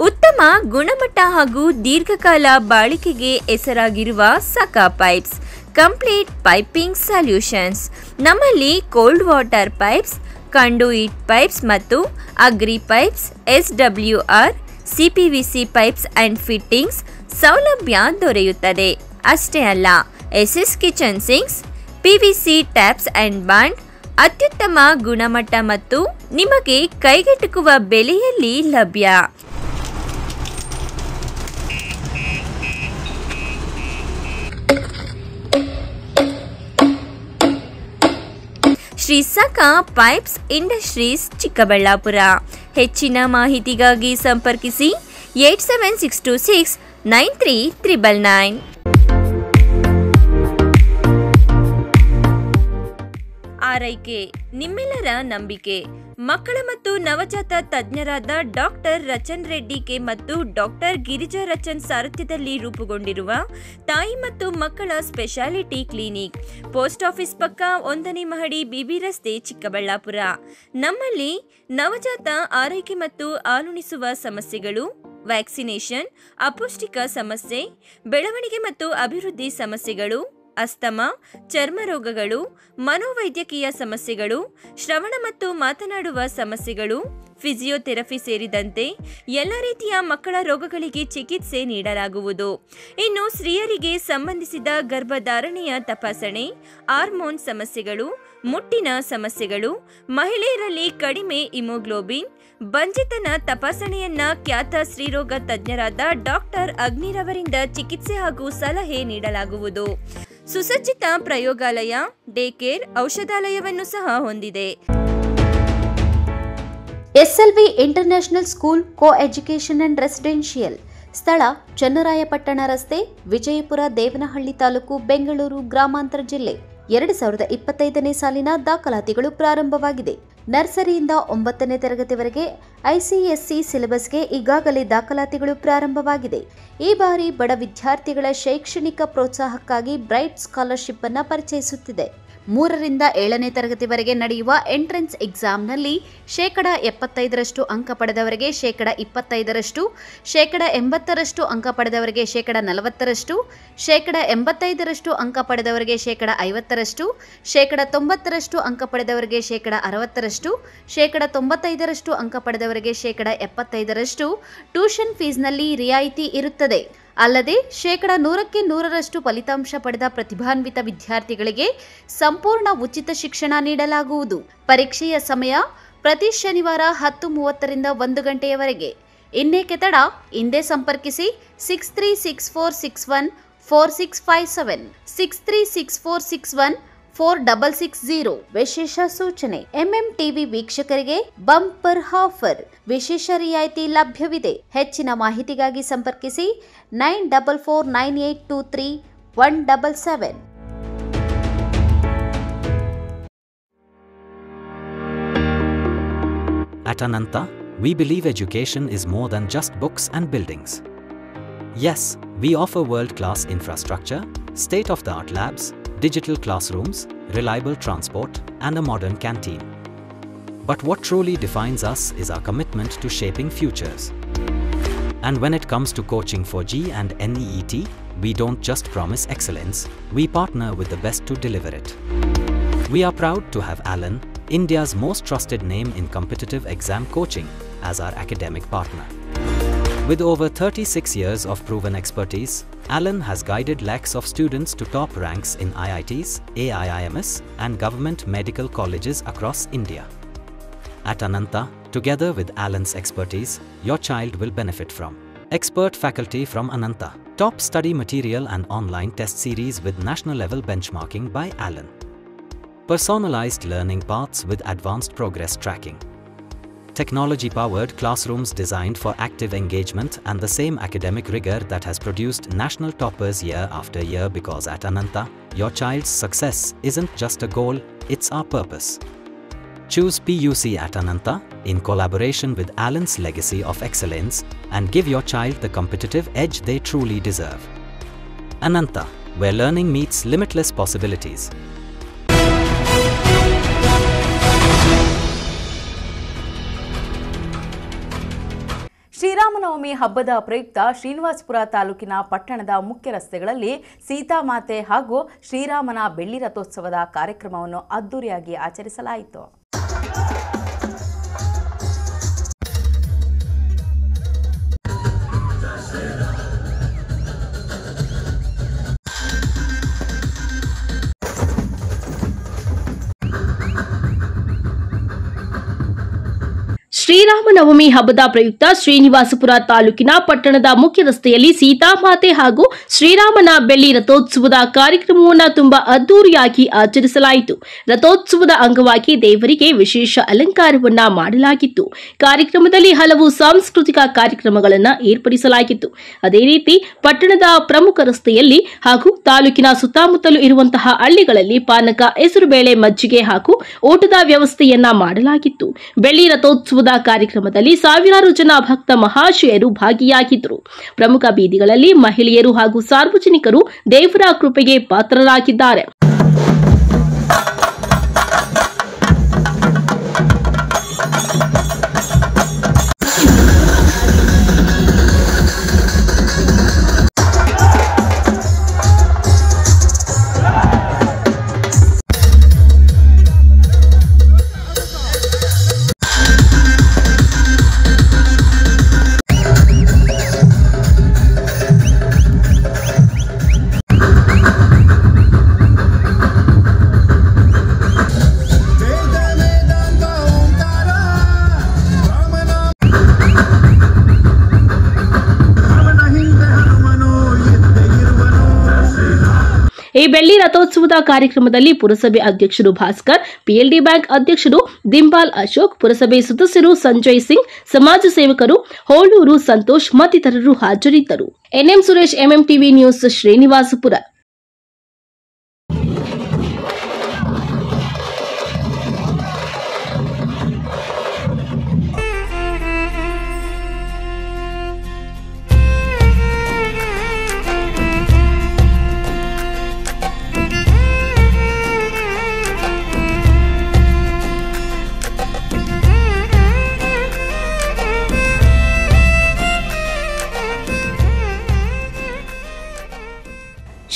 U: ಉತ್ತಮ ಗುಣಮಟ್ಟ ಹಾಗೂ ದೀರ್ಘಕಾಲ ಬಾಳಿಕೆಗೆ ಹೆಸರಾಗಿರುವ Sakha pipes complete piping solutions. ನಮ್ಮಲ್ಲಿ cold water pipes, conduit pipes ಮತ್ತು agri pipes, SWR, CPVC pipes and fittings ಸೌಲಭ್ಯ ದೊರೆಯುತ್ತದೆ. ಅಷ್ಟೇ ಅಲ್ಲ, SS kitchen sinks, PVC taps and bond ಅತ್ಯುತ್ತಮ ಗುಣಮಟ್ಟ ಮತ್ತು ನಿಮಗೆ ಕೈಗೆಟುಕುವ ಬೆಲೆಯಲ್ಲಿ ಲಭ್ಯ. Shri Sakha pipes industries Chikkaballapur. ಹೆಚ್ಚಿನ ಮಾಹಿತಿಗಾಗಿ ಸಂಪರ್ಕಿಸಿ 8762693999. ಆರೈಕೆ ನಿಮ್ಮೆಲ್ಲರ ನಂಬಿಕೆ. ಮಕ್ಕಳ ಮತ್ತು ನವಜಾತ ತಜ್ಞರಾದ ಡಾಕ್ಟರ್ ರಚನ್ ರೆಡ್ಡಿ ಕೆ ಮತ್ತು ಡಾಕ್ಟರ್ ಗಿರಿಜಾ ರಚನ್ ಸಾರಥ್ಯದಲ್ಲಿ ರೂಪುಗೊಂಡಿರುವ ತಾಯಿ ಮತ್ತು ಮಕ್ಕಳ ಸ್ಪೆಷಾಲಿಟಿ ಕ್ಲಿನಿಕ್, ಪೋಸ್ಟ್ ಆಫೀಸ್ ಪಕ್ಕ 1ನೇ ಮಹಡಿ, ಬಿಬಿ ರಸ್ತೆ, ಚಿಕ್ಕಬಳ್ಳಾಪುರ. ನಮ್ಮಲ್ಲಿ ನವಜಾತ ಆರೈಕೆ ಮತ್ತು ಹಾಲುಣಿಸುವ ಸಮಸ್ಯೆಗಳು, ವ್ಯಾಕ್ಸಿನೇಷನ್, ಅಪೌಷ್ಟಿಕ ಸಮಸ್ಯೆ, ಬೆಳವಣಿಗೆ ಮತ್ತು ಅಭಿವೃದ್ಧಿ ಸಮಸ್ಯೆಗಳು, ಅಸ್ತಮಾ, ಚರ್ಮ ರೋಗಗಳು, ಮನೋವೈದ್ಯಕೀಯ ಸಮಸ್ಯೆಗಳು, ಶ್ರವಣ ಮತ್ತು ಮಾತನಾಡುವ ಸಮಸ್ಯೆಗಳು, ಫಿಸಿಯೋಥೆರಪಿ ಸೇರಿದಂತೆ ಎಲ್ಲ ರೀತಿಯ ಮಕ್ಕಳ ರೋಗಗಳಿಗೆ ಚಿಕಿತ್ಸೆ ನೀಡಲಾಗುವುದು. ಇನ್ನು ಸ್ತ್ರೀಯರಿಗೆ ಸಂಬಂಧಿಸಿದ ಗರ್ಭಧಾರಣೆಯ ತಪಾಸಣೆ, ಹಾರ್ಮೋನ್ ಸಮಸ್ಯೆಗಳು, ಮುಟ್ಟಿನ ಸಮಸ್ಯೆಗಳು, ಮಹಿಳೆಯರಲ್ಲಿ ಕಡಿಮೆ ಹಿಮೋಗ್ಲೋಬಿನ್, ಬಂಜೆತನ ತಪಾಸಣೆಯನ್ನ ಖ್ಯಾತ ಸ್ತ್ರೀರೋಗ ತಜ್ಞರಾದ ಡಾಕ್ಟರ್ ಅಗ್ನಿರವರಿಂದ ಚಿಕಿತ್ಸೆ ಹಾಗೂ ಸಲಹೆ ನೀಡಲಾಗುವುದು. ಸುಸಜ್ಜಿತ ಪ್ರಯೋಗಾಲಯ, ಡೇ ಕೇರ್, ಔಷಧಾಲಯವನ್ನು ಸಹ ಹೊಂದಿದೆ.
C: SLV international school co education and residential. ಸ್ಥಳ ಚನ್ನರಾಯಪಟ್ಟಣ ರಸ್ತೆ, ವಿಜಯಪುರ, ದೇವನಹಳ್ಳಿ ತಾಲೂಕು, ಬೆಂಗಳೂರು ಗ್ರಾಮಾಂತರ ಜಿಲ್ಲೆ. 2025ನೇ ಸಾಲಿನ ದಾಖಲಾತಿಗಳು ಪ್ರಾರಂಭವಾಗಿದೆ. ನರ್ಸರಿಯಿಂದ 9ನೇ ತರಗತಿವರೆಗೆ ICSC ಸಿಲೆಬಸ್ಗೆ ಈಗಾಗಲೇ ದಾಖಲಾತಿಗಳು ಪ್ರಾರಂಭವಾಗಿದೆ. ಈ ಬಾರಿ ಬಡ ವಿದ್ಯಾರ್ಥಿಗಳ ಶೈಕ್ಷಣಿಕ ಪ್ರೋತ್ಸಾಹಕ್ಕಾಗಿ ಬ್ರೈಟ್ ಸ್ಕಾಲರ್ಶಿಪ್ ಅನ್ನು ಪರಿಚಯಿಸುತ್ತಿದೆ. 3ರಿಂದ 7ನೇ ತರಗತಿವರೆಗೆ ನಡೆಯುವ ಎಂಟ್ರೆನ್ಸ್ ಎಕ್ಸಾಮ್ನಲ್ಲಿ 75% ಅಂಕ ಪಡೆದವರಿಗೆ 25%, 80% ಅಂಕ ಪಡೆದವರಿಗೆ 40%, 85% ಅಂಕ ಪಡೆದವರಿಗೆ 50%, 90% ಅಂಕ ಪಡೆದವರಿಗೆ 60%, 95% ಅಂಕ ಪಡೆದವರಿಗೆ 75% ಟ್ಯೂಷನ್ ಫೀಸ್ನಲ್ಲಿ ರಿಯಾಯಿತಿ ಇರುತ್ತದೆ. ಅಲ್ಲದೆ 100ಕ್ಕೆ 100% ಫಲಿತಾಂಶ ಪಡೆದ ಪ್ರತಿಭಾನ್ವಿತ ವಿದ್ಯಾರ್ಥಿಗಳಿಗೆ ಸಂಪೂರ್ಣ ಉಚಿತ ಶಿಕ್ಷಣ ನೀಡಲಾಗುವುದು. ಪರೀಕ್ಷೆಯ ಸಮಯ ಪ್ರತಿ ಶನಿವಾರ 10:30ರಿಂದ 1 ಗಂಟೆಯವರೆಗೆ. ಇನ್ನೇಕೆ ತಡ, ಹಿಂದೆ ಸಂಪರ್ಕಿಸಿ 6364614657, 6364614660. ವಿಶೇಷ ಸೂಚನೆ: MMTV ವೀಕ್ಷಕರಿಗೆ ಬಂಪರ್ ಆಫರ್, ವಿಶೇಷ ರಿಯಾಯಿತಿ ಲಭ್ಯವಿದೆ. ಹೆಚ್ಚಿನ ಮಾಹಿತಿಗಾಗಿ ಸಂಪರ್ಕಿಸಿ 9449823177.
I: At Ananta, we believe education is more than just books and buildings. Yes, we offer world-class infrastructure, state-of-the-art labs, digital classrooms, reliable transport, and a modern canteen. But what truly defines us is our commitment to shaping futures. And when it comes to coaching for G and NEET, we don't just promise excellence, we partner with the best to deliver it. We are proud to have Alan, India's most trusted name in competitive exam coaching, as our academic partner. With over 36 years of proven expertise, Alan has guided lakhs of students to top ranks in IITs, AIIMS, and government medical colleges across India. At Ananta, together with Alan's expertise, your child will benefit from expert faculty from Ananta, top study material and online test series with national level benchmarking by Alan, personalized learning paths with advanced progress tracking, technology-powered classrooms designed for active engagement and the same academic rigor that has produced national toppers year after year, because at Ananta, your child's success isn't just a goal, it's our purpose. Choose PUC at Ananta in collaboration with Allen's Legacy of Excellence and give your child the competitive edge they truly deserve. Ananta, where learning meets limitless possibilities.
B: Sri Rama Navami ಹಬ್ಬದ ಪ್ರಯುಕ್ತ ಶ್ರೀನಿವಾಸಪುರ ತಾಲೂಕಿನ ಪಟ್ಟಣದ ಮುಖ್ಯ ರಸ್ತೆಗಳಲ್ಲಿ ಸೀತಾಮಾತೆ ಹಾಗೂ ಶ್ರೀರಾಮನ ಬೆಳ್ಳಿ ರಥೋತ್ಸವದ ಕಾರ್ಯಕ್ರಮವನ್ನು ಅದ್ದೂರಿಯಾಗಿ ಆಚರಿಸಲಾಯಿತು.
K: ಶ್ರೀರಾಮನವಮಿ ಹಬ್ಬದ ಪ್ರಯುಕ್ತ ಶ್ರೀನಿವಾಸಪುರ ತಾಲೂಕಿನ ಪಟ್ಟಣದ ಮುಖ್ಯ ರಸ್ತೆಯಲ್ಲಿ ಸೀತಾಮಾತೆ ಹಾಗೂ ಶ್ರೀರಾಮನ ಬೆಳ್ಳಿ ರಥೋತ್ಸವದ ಕಾರ್ಯಕ್ರಮವನ್ನು ತುಂಬಾ ಅದ್ದೂರಿಯಾಗಿ ಆಚರಿಸಲಾಯಿತು. ರಥೋತ್ಸವದ ಅಂಗವಾಗಿ ದೇವರಿಗೆ ವಿಶೇಷ ಅಲಂಕಾರವನ್ನ ಮಾಡಲಾಗಿತ್ತು. ಕಾರ್ಯಕ್ರಮದಲ್ಲಿ ಹಲವು ಸಾಂಸ್ಕೃತಿಕ ಕಾರ್ಯಕ್ರಮಗಳನ್ನು ಏರ್ಪಡಿಸಲಾಗಿತ್ತು. ಅದೇ ರೀತಿ ಪಟ್ಟಣದ ಪ್ರಮುಖ ರಸ್ತೆಯಲ್ಲಿ ಹಾಗೂ ತಾಲೂಕಿನ ಸುತ್ತಮುತ್ತಲೂ ಇರುವಂತಹ ಹಳ್ಳಿಗಳಲ್ಲಿ ಪಾನಕ, ಹೆಸರುಬೇಳೆ, ಮಜ್ಜಿಗೆ ಹಾಗೂ ಊಟದ ವ್ಯವಸ್ಥೆಯನ್ನ ಮಾಡಲಾಗಿತ್ತು. ಬೆಳ್ಳಿ ರಥೋತ್ಸವದ ಕಾರ್ಯಕ್ರಮದಲ್ಲಿ ಸಾವಿರಾರು ಜನ ಭಕ್ತ ಮಹಾಶಯರು ಭಾಗಿಯಾಗಿದ್ದರು. ಪ್ರಮುಖ ಬೀದಿಗಳಲ್ಲಿ ಮಹಿಳೆಯರು ಹಾಗೂ ಸಾರ್ವಜನಿಕರು ದೇವರ ಕೃಪೆಗೆ ಪಾತ್ರರಾಗಿದ್ದಾರೆ. ಈ ಬೆಳ್ಳಿ ರಥೋತ್ಸವದ ಕಾರ್ಯಕ್ರಮದಲ್ಲಿ ಪುರಸಭೆ ಅಧ್ಯಕ್ಷರು ಭಾಸ್ಕರ್, ಪಿಎಲ್ಡಿ ಬ್ಯಾಂಕ್ ಅಧ್ಯಕ್ಷರು ದಿಂಬಾಲ್ ಅಶೋಕ್, ಪುರಸಭೆ ಸದಸ್ಯರು ಸಂಜಯ್ ಸಿಂಗ್, ಸಮಾಜ ಸೇವಕರು ಹೋಳೂರು ಸಂತೋಷ್ ಮತ್ತಿತರರು ಹಾಜರಿದ್ದರು. NM Suresh, MMTV news, Srinivasapura.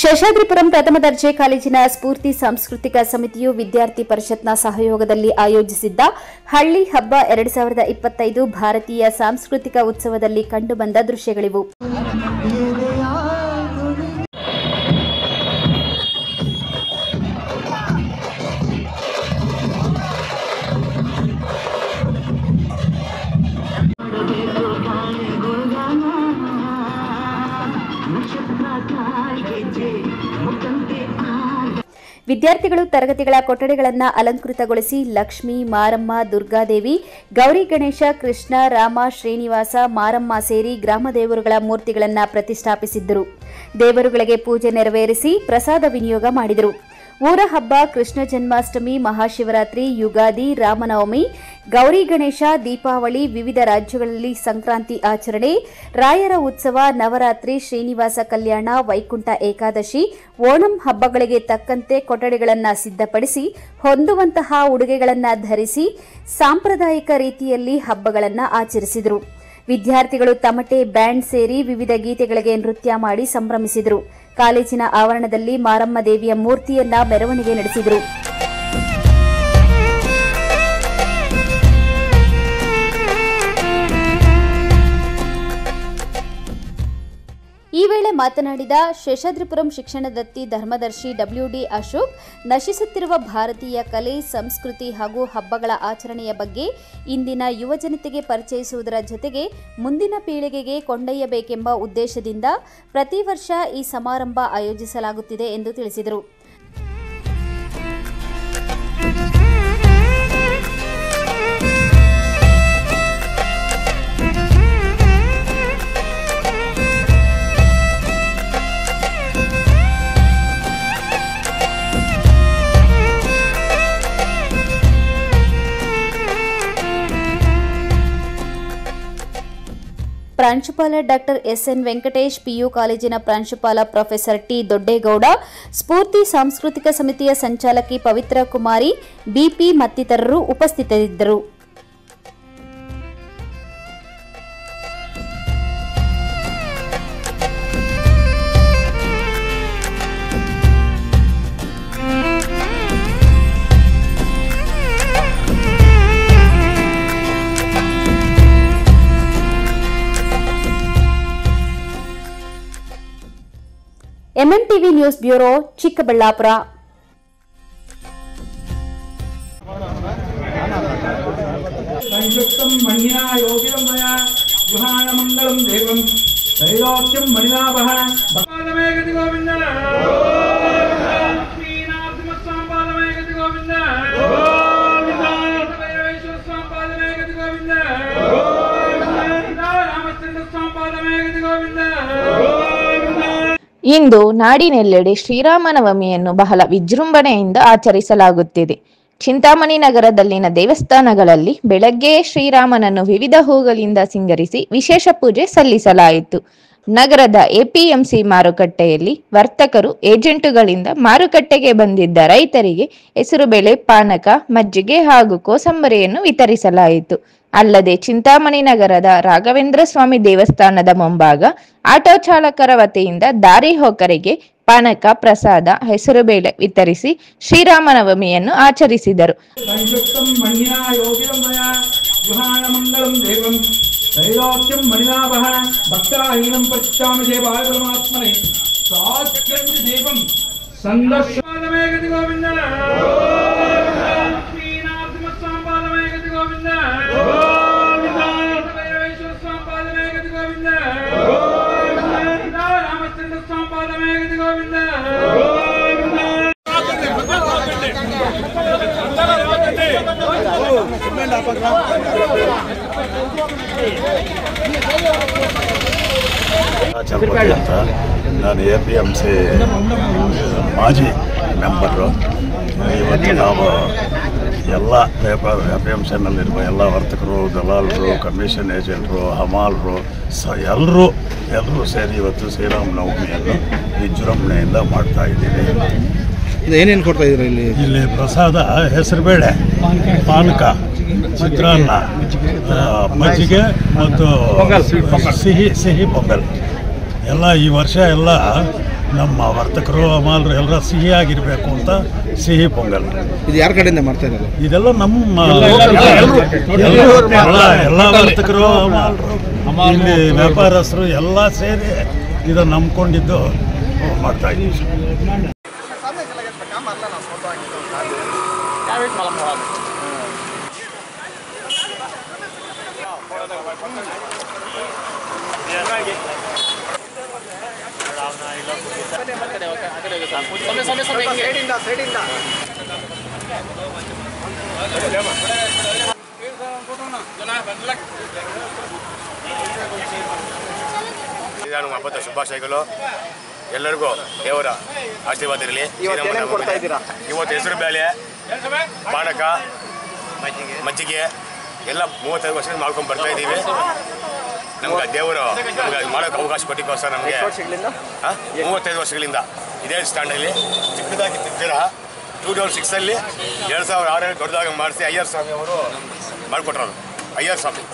C: ಶೇಷಾದ್ರಿಪುರಂ ಪ್ರಥಮ ದರ್ಜೆ ಕಾಲೇಜಿನ ಸ್ಫೂರ್ತಿ ಸಾಂಸ್ಕೃತಿಕ ಸಮಿತಿಯು ವಿದ್ಯಾರ್ಥಿ ಪರಿಷತ್ನ ಸಹಯೋಗದಲ್ಲಿ ಆಯೋಜಿಸಿದ್ದ ಹಳ್ಳಿ ಹಬ್ಬ 2025 ಭಾರತೀಯ ಸಾಂಸ್ಕೃತಿಕ ಉತ್ಸವದಲ್ಲಿ ಕಂಡುಬಂದ ದೃಶ್ಯಗಳಿವು. ವಿದ್ಯಾರ್ಥಿಗಳು ತರಗತಿಗಳ ಕೊಠಡಿಗಳನ್ನು ಅಲಂಕೃತಗೊಳಿಸಿ ಲಕ್ಷ್ಮಿ, ಮಾರಮ್ಮ, ದುರ್ಗಾದೇವಿ, ಗೌರಿ ಗಣೇಶ, ಕೃಷ್ಣ, ರಾಮ, ಶ್ರೀನಿವಾಸ, ಮಾರಮ್ಮ ಸೇರಿ ಗ್ರಾಮ ದೇವರುಗಳ ಮೂರ್ತಿಗಳನ್ನು ಪ್ರತಿಷ್ಠಾಪಿಸಿದ್ದರು. ದೇವರುಗಳಿಗೆ ಪೂಜೆ ನೆರವೇರಿಸಿ ಪ್ರಸಾದ ವಿನಿಯೋಗ ಮಾಡಿದರು. ಊರ ಹಬ್ಬ ಕೃಷ್ಣ ಜನ್ಮಾಷ್ಟಮಿ, ಮಹಾಶಿವರಾತ್ರಿ, ಯುಗಾದಿ, ರಾಮನವಮಿ, ಗೌರಿ ಗಣೇಶ, ದೀಪಾವಳಿ, ವಿವಿಧ ರಾಜ್ಯಗಳಲ್ಲಿ ಸಂಕ್ರಾಂತಿ ಆಚರಣೆ, ರಾಯರ ಉತ್ಸವ, ನವರಾತ್ರಿ, ಶ್ರೀನಿವಾಸ ಕಲ್ಯಾಣ, ವೈಕುಂಠ ಏಕಾದಶಿ, ಓಣಂ ಹಬ್ಬಗಳಿಗೆ ತಕ್ಕಂತೆ ಕೊಠಡಿಗಳನ್ನು ಸಿದ್ಧಪಡಿಸಿ ಹೊಂದುವಂತಹ ಉಡುಗೆಗಳನ್ನು ಧರಿಸಿ ಸಾಂಪ್ರದಾಯಿಕ ರೀತಿಯಲ್ಲಿ ಹಬ್ಬಗಳನ್ನು ಆಚರಿಸಿದರು. ವಿದ್ಯಾರ್ಥಿಗಳು ತಮಟೆ, ಬ್ಯಾಂಡ್ ಸೇರಿ ವಿವಿಧ ಗೀತೆಗಳಿಗೆ ನೃತ್ಯ ಮಾಡಿ ಸಂಭ್ರಮಿಸಿದರು. ಕಾಲೇಜಿನ ಆವರಣದಲ್ಲಿ ಮಾರಮ್ಮ ದೇವಿಯ ಮೂರ್ತಿಯನ್ನ ಮೆರವಣಿಗೆ ನಡೆಸಿದರು. ಈ ವೇಳೆ ಮಾತನಾಡಿದ ಶೇಷಾದ್ರಿಪುರಂ ಶಿಕ್ಷಣದತ್ತಿ ಧರ್ಮದರ್ಶಿ ಡಬ್ಲ್ಯೂಡಿ ಅಶೋಕ್, ನಶಿಸುತ್ತಿರುವ ಭಾರತೀಯ ಕಲೆ, ಸಂಸ್ಕೃತಿ ಹಾಗೂ ಹಬ್ಬಗಳ ಆಚರಣೆಯ ಬಗ್ಗೆ ಇಂದಿನ ಯುವಜನತೆಗೆ ಪರಿಚಯಿಸುವುದರ ಜೊತೆಗೆ ಮುಂದಿನ ಪೀಳಿಗೆಗೆ ಕೊಂಡೊಯ್ಯಬೇಕೆಂಬ ಉದ್ದೇಶದಿಂದ ಪ್ರತಿ ವರ್ಷ ಈ ಸಮಾರಂಭ ಆಯೋಜಿಸಲಾಗುತ್ತಿದೆ ಎಂದು ತಿಳಿಸಿದರು. ಪ್ರಾಂಶುಪಾಲ ಡಾಕ್ಟರ್ ಎಸ್ಎನ್ ವೆಂಕಟೇಶ್, ಪಿಯು ಕಾಲೇಜಿನ ಪ್ರಾಂಶುಪಾಲ ಪ್ರೊಫೆಸರ್ ಟಿ ದೊಡ್ಡೇಗೌಡ, ಸ್ಫೂರ್ತಿ ಸಾಂಸ್ಕೃತಿಕ ಸಮಿತಿಯ ಸಂಚಾಲಕಿ ಪವಿತ್ರ ಕುಮಾರಿ, ಬಿಪಿ ಮತ್ತಿತರರು ಉಪಸ್ಥಿತರಿದ್ದರು. MMTV news bureau, Chikkaballapur.
J: ಇಂದು ನಾಡಿನೆಲ್ಲೆಡೆ ಶ್ರೀರಾಮನವಮಿಯನ್ನು ಬಹಳ ವಿಜೃಂಭಣೆಯಿಂದ ಆಚರಿಸಲಾಗುತ್ತಿದೆ. ಚಿಂತಾಮಣಿ ನಗರದಲ್ಲಿನ ದೇವಸ್ಥಾನಗಳಲ್ಲಿ ಬೆಳಗ್ಗೆಯೇ ಶ್ರೀರಾಮನನ್ನು ವಿವಿಧ ಹೂಗಳಿಂದ ಸಿಂಗರಿಸಿ ವಿಶೇಷ ಪೂಜೆ ಸಲ್ಲಿಸಲಾಯಿತು. ನಗರದ ಎಪಿಎಂಸಿ ಮಾರುಕಟ್ಟೆಯಲ್ಲಿ ವರ್ತಕರು, ಏಜೆಂಟುಗಳಿಂದ ಮಾರುಕಟ್ಟೆಗೆ ಬಂದಿದ್ದ ರೈತರಿಗೆ ಹೆಸರುಬೇಳೆ, ಪಾನಕ, ಮಜ್ಜಿಗೆ ಹಾಗೂ ಕೋಸಂಬರಿಯನ್ನು ವಿತರಿಸಲಾಯಿತು. ಅಲ್ಲದೆ ಚಿಂತಾಮಣಿ ನಗರದ ರಾಘವೇಂದ್ರ ಸ್ವಾಮಿ ದೇವಸ್ಥಾನದ ಮುಂಭಾಗ ಆಟೋ ಚಾಲಕರ ವತಿಯಿಂದ ದಾರಿ ಹೋಕರಿಗೆ ಪಾನಕ, ಪ್ರಸಾದ, ಹೆಸರುಬೇಳೆ ವಿತರಿಸಿ ಶ್ರೀರಾಮನವಮಿಯನ್ನು ಆಚರಿಸಿದರು.
L: ಚಲಪತಿ ಅಂತ, ನಾನು APMC ಮಾಜಿ ಮೆಂಬರು. ಇವತ್ತು ನಾವು ಎಲ್ಲ APMCನಲ್ಲಿರುವ ಎಲ್ಲ ವರ್ತಕರು, ದಲಾಲರು, ಕಮಿಷನ್ ಏಜೆಂಟರು, ಹಮಾಲರು ಎಲ್ಲರೂ ಸೇರಿ ಇವತ್ತು ಶ್ರೀರಾಮನವಮಿಯನ್ನು ವಿಜೃಂಭಣೆಯಿಂದ ಮಾಡ್ತಾ ಇದ್ದೀವಿ.
N: ಏನೇನು ಕೊಡ್ತಾ ಇದ್ದೀರಾ
L: ಇಲ್ಲಿ ಪ್ರಸಾದ, ಹೆಸರುಬೇಳೆ, ಪಾನಕ, ಚಿತ್ರಾನ್ನ, ಮಜ್ಜಿಗೆ ಮತ್ತು ಸಿಹಿ ಪೊಂಗಲ್ ಎಲ್ಲ ಈ ವರ್ಷ ಎಲ್ಲ ನಮ್ಮ ವರ್ತಕರು, ಹಮಾಲರು ಎಲ್ಲರ ಸಿಹಿಯಾಗಿರಬೇಕು ಅಂತ ಸಿಹಿ ಪೊಂಗಲ್.
N: ಇದು ಯಾರ ಕಡೆಯಿಂದ ಮಾಡ್ತಾ ಇರೋದು?
L: ಇದೆಲ್ಲ ನಮ್ಮ ಎಲ್ಲ ವರ್ತಕರು, ಹಮಾಲರು, ಇಲ್ಲಿ ವ್ಯಾಪಾರಸ್ಥರು ಎಲ್ಲ ಸೇರಿ ಇದನ್ನು ನಂಬ್ಕೊಂಡಿದ್ದು ಮಾಡ್ತಾ ಇದ್ದೀವಿ.
X: ಹಬ್ಬದ ಶುಭಾಶಯಗಳು. ಎಲ್ಲರಿಗೂ ದೇವರ ಆಶೀರ್ವಾದ ಇರಲಿ. ಇವತ್ತು ಹೆಸರು ಬೇಳೆ, ಪಾನಕ, ಮಜ್ಜಿಗೆ ಎಲ್ಲ 35 ವರ್ಷದಿಂದ ಮಾಡ್ಕೊಂಡು ಬರ್ತಾ ಇದ್ದೀವಿ. ನಮ್ಗೆ ದೇವರು ಮಾಡೋಕ್ಕೆ ಅವಕಾಶ ಕೊಟ್ಟಿಗೋಸ್ಕರ ನಮಗೆ 35 ವರ್ಷಗಳಿಂದ ಇದೇ ಸ್ಟ್ಯಾಂಡಲ್ಲಿ ಚಿಕ್ಕದಾಗಿ ತಿರ್ತೀರ 2006 2006 ದೊಡ್ಡದಾಗಿ ಮಾಡಿಸಿ ಅಯ್ಯರ್ ಸ್ವಾಮಿ ಅವರು ಮಾಡಿಕೊಟ್ರು. ಅಯ್ಯರ್ ಸ್ವಾಮಿ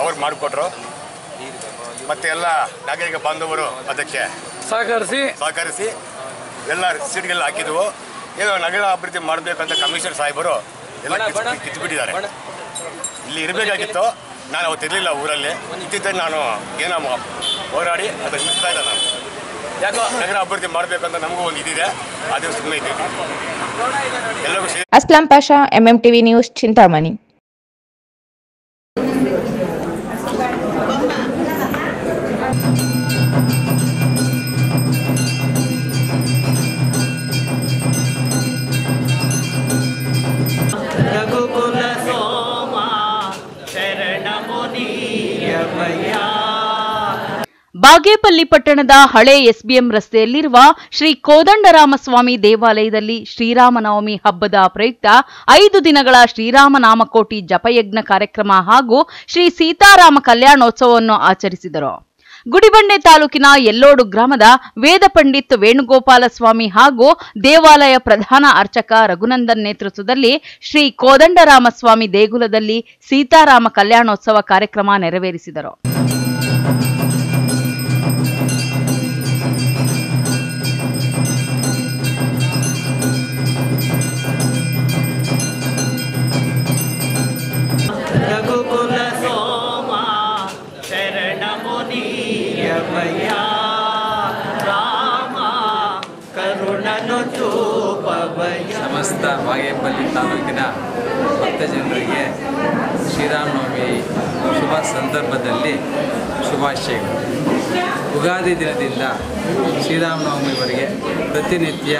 X: ಅವ್ರು ಮಾಡಿಕೊಟ್ರು. ಮತ್ತು ಎಲ್ಲ ನಾಗರಿಕ ಬಾಂಧವರು ಅದಕ್ಕೆ ಸಹಕರಿಸಿ ಎಲ್ಲ ಸೀಟ್ಗೆಲ್ಲ ಹಾಕಿದ್ವು. ಏನೋ ನಗರ ಅಭಿವೃದ್ಧಿ ಮಾಡಬೇಕಂತ ಕಮಿಷನರ್ ಸಾಹೇಬರು ಎಲ್ಲ ಕಿತ್ಬಿಟ್ಟಿದ್ದಾರೆ. ಇಲ್ಲಿ ಇರಬೇಕಾಗಿತ್ತು, ನಾನು ಅವತ್ತು ಇರಲಿಲ್ಲ ಊರಲ್ಲಿ. ಇದ್ದಿದ್ದೆ ನಾನು ಏನೋ ಹೋರಾಡಿ ಅದನ್ನು ನಿಲ್ಲಿಸ್ತಾ ಇದ್ದೆ. ನಾನು ಯಾಕೋ ನಗರ ಅಭಿವೃದ್ಧಿ ಮಾಡಬೇಕಂತ ನಮಗೂ ಒಂದು ಇದಿದೆ, ಅದು ಸುಮ್ಮನೆ ಇದ್ದೀವಿ. ಎಲ್ಲರಿಗೂ
J: ಅಸ್ಲಾಂ ಪಾಷಾ, MMTV ನ್ಯೂಸ್, ಚಿಂತಾಮಣಿ.
B: ಬಾಗೇಪಲ್ಲಿ ಪಟ್ಟಣದ ಹಳೆ ಎಸ್ಬಿಎಂ ರಸ್ತೆಯಲ್ಲಿರುವ ಶ್ರೀ ಕೋದಂಡರಾಮಸ್ವಾಮಿ ದೇವಾಲಯದಲ್ಲಿ ಶ್ರೀರಾಮನವಮಿ ಹಬ್ಬದ ಪ್ರಯುಕ್ತ 5 ದಿನಗಳ ಶ್ರೀರಾಮನಾಮಕೋಟಿ ಜಪಯಜ್ಞ ಕಾರ್ಯಕ್ರಮ ಹಾಗೂ ಶ್ರೀ ಸೀತಾರಾಮ ಕಲ್ಯಾಣೋತ್ಸವವನ್ನು ಆಚರಿಸಿದರು. ಗುಡಿಬಂಡೆ ತಾಲೂಕಿನ ಯಲ್ಲೋಡು ಗ್ರಾಮದ ವೇದ ಪಂಡಿತ್ ವೇಣುಗೋಪಾಲ ಸ್ವಾಮಿ ಹಾಗೂ ದೇವಾಲಯ ಪ್ರಧಾನ ಅರ್ಚಕ ರಘುನಂದನ್ ನೇತೃತ್ವದಲ್ಲಿ ಶ್ರೀ ಕೋದಂಡರಾಮಸ್ವಾಮಿ ದೇಗುಲದಲ್ಲಿ ಸೀತಾರಾಮ ಕಲ್ಯಾಣೋತ್ಸವ ಕಾರ್ಯಕ್ರಮ ನೆರವೇರಿಸಿದರು.
O: ಸಮಸ್ತ ಬಾಗೇಪಲ್ಲಿ ತಾಲೂಕಿನ ಭಕ್ತಜನರಿಗೆ ಶ್ರೀರಾಮನವಮಿ ಶುಭ ಸಂದರ್ಭದಲ್ಲಿ ಶುಭಾಶಯಗಳು. ಯುಗಾದಿ ದಿನದಿಂದ ಶ್ರೀರಾಮನವಮಿವರೆಗೆ ಪ್ರತಿನಿತ್ಯ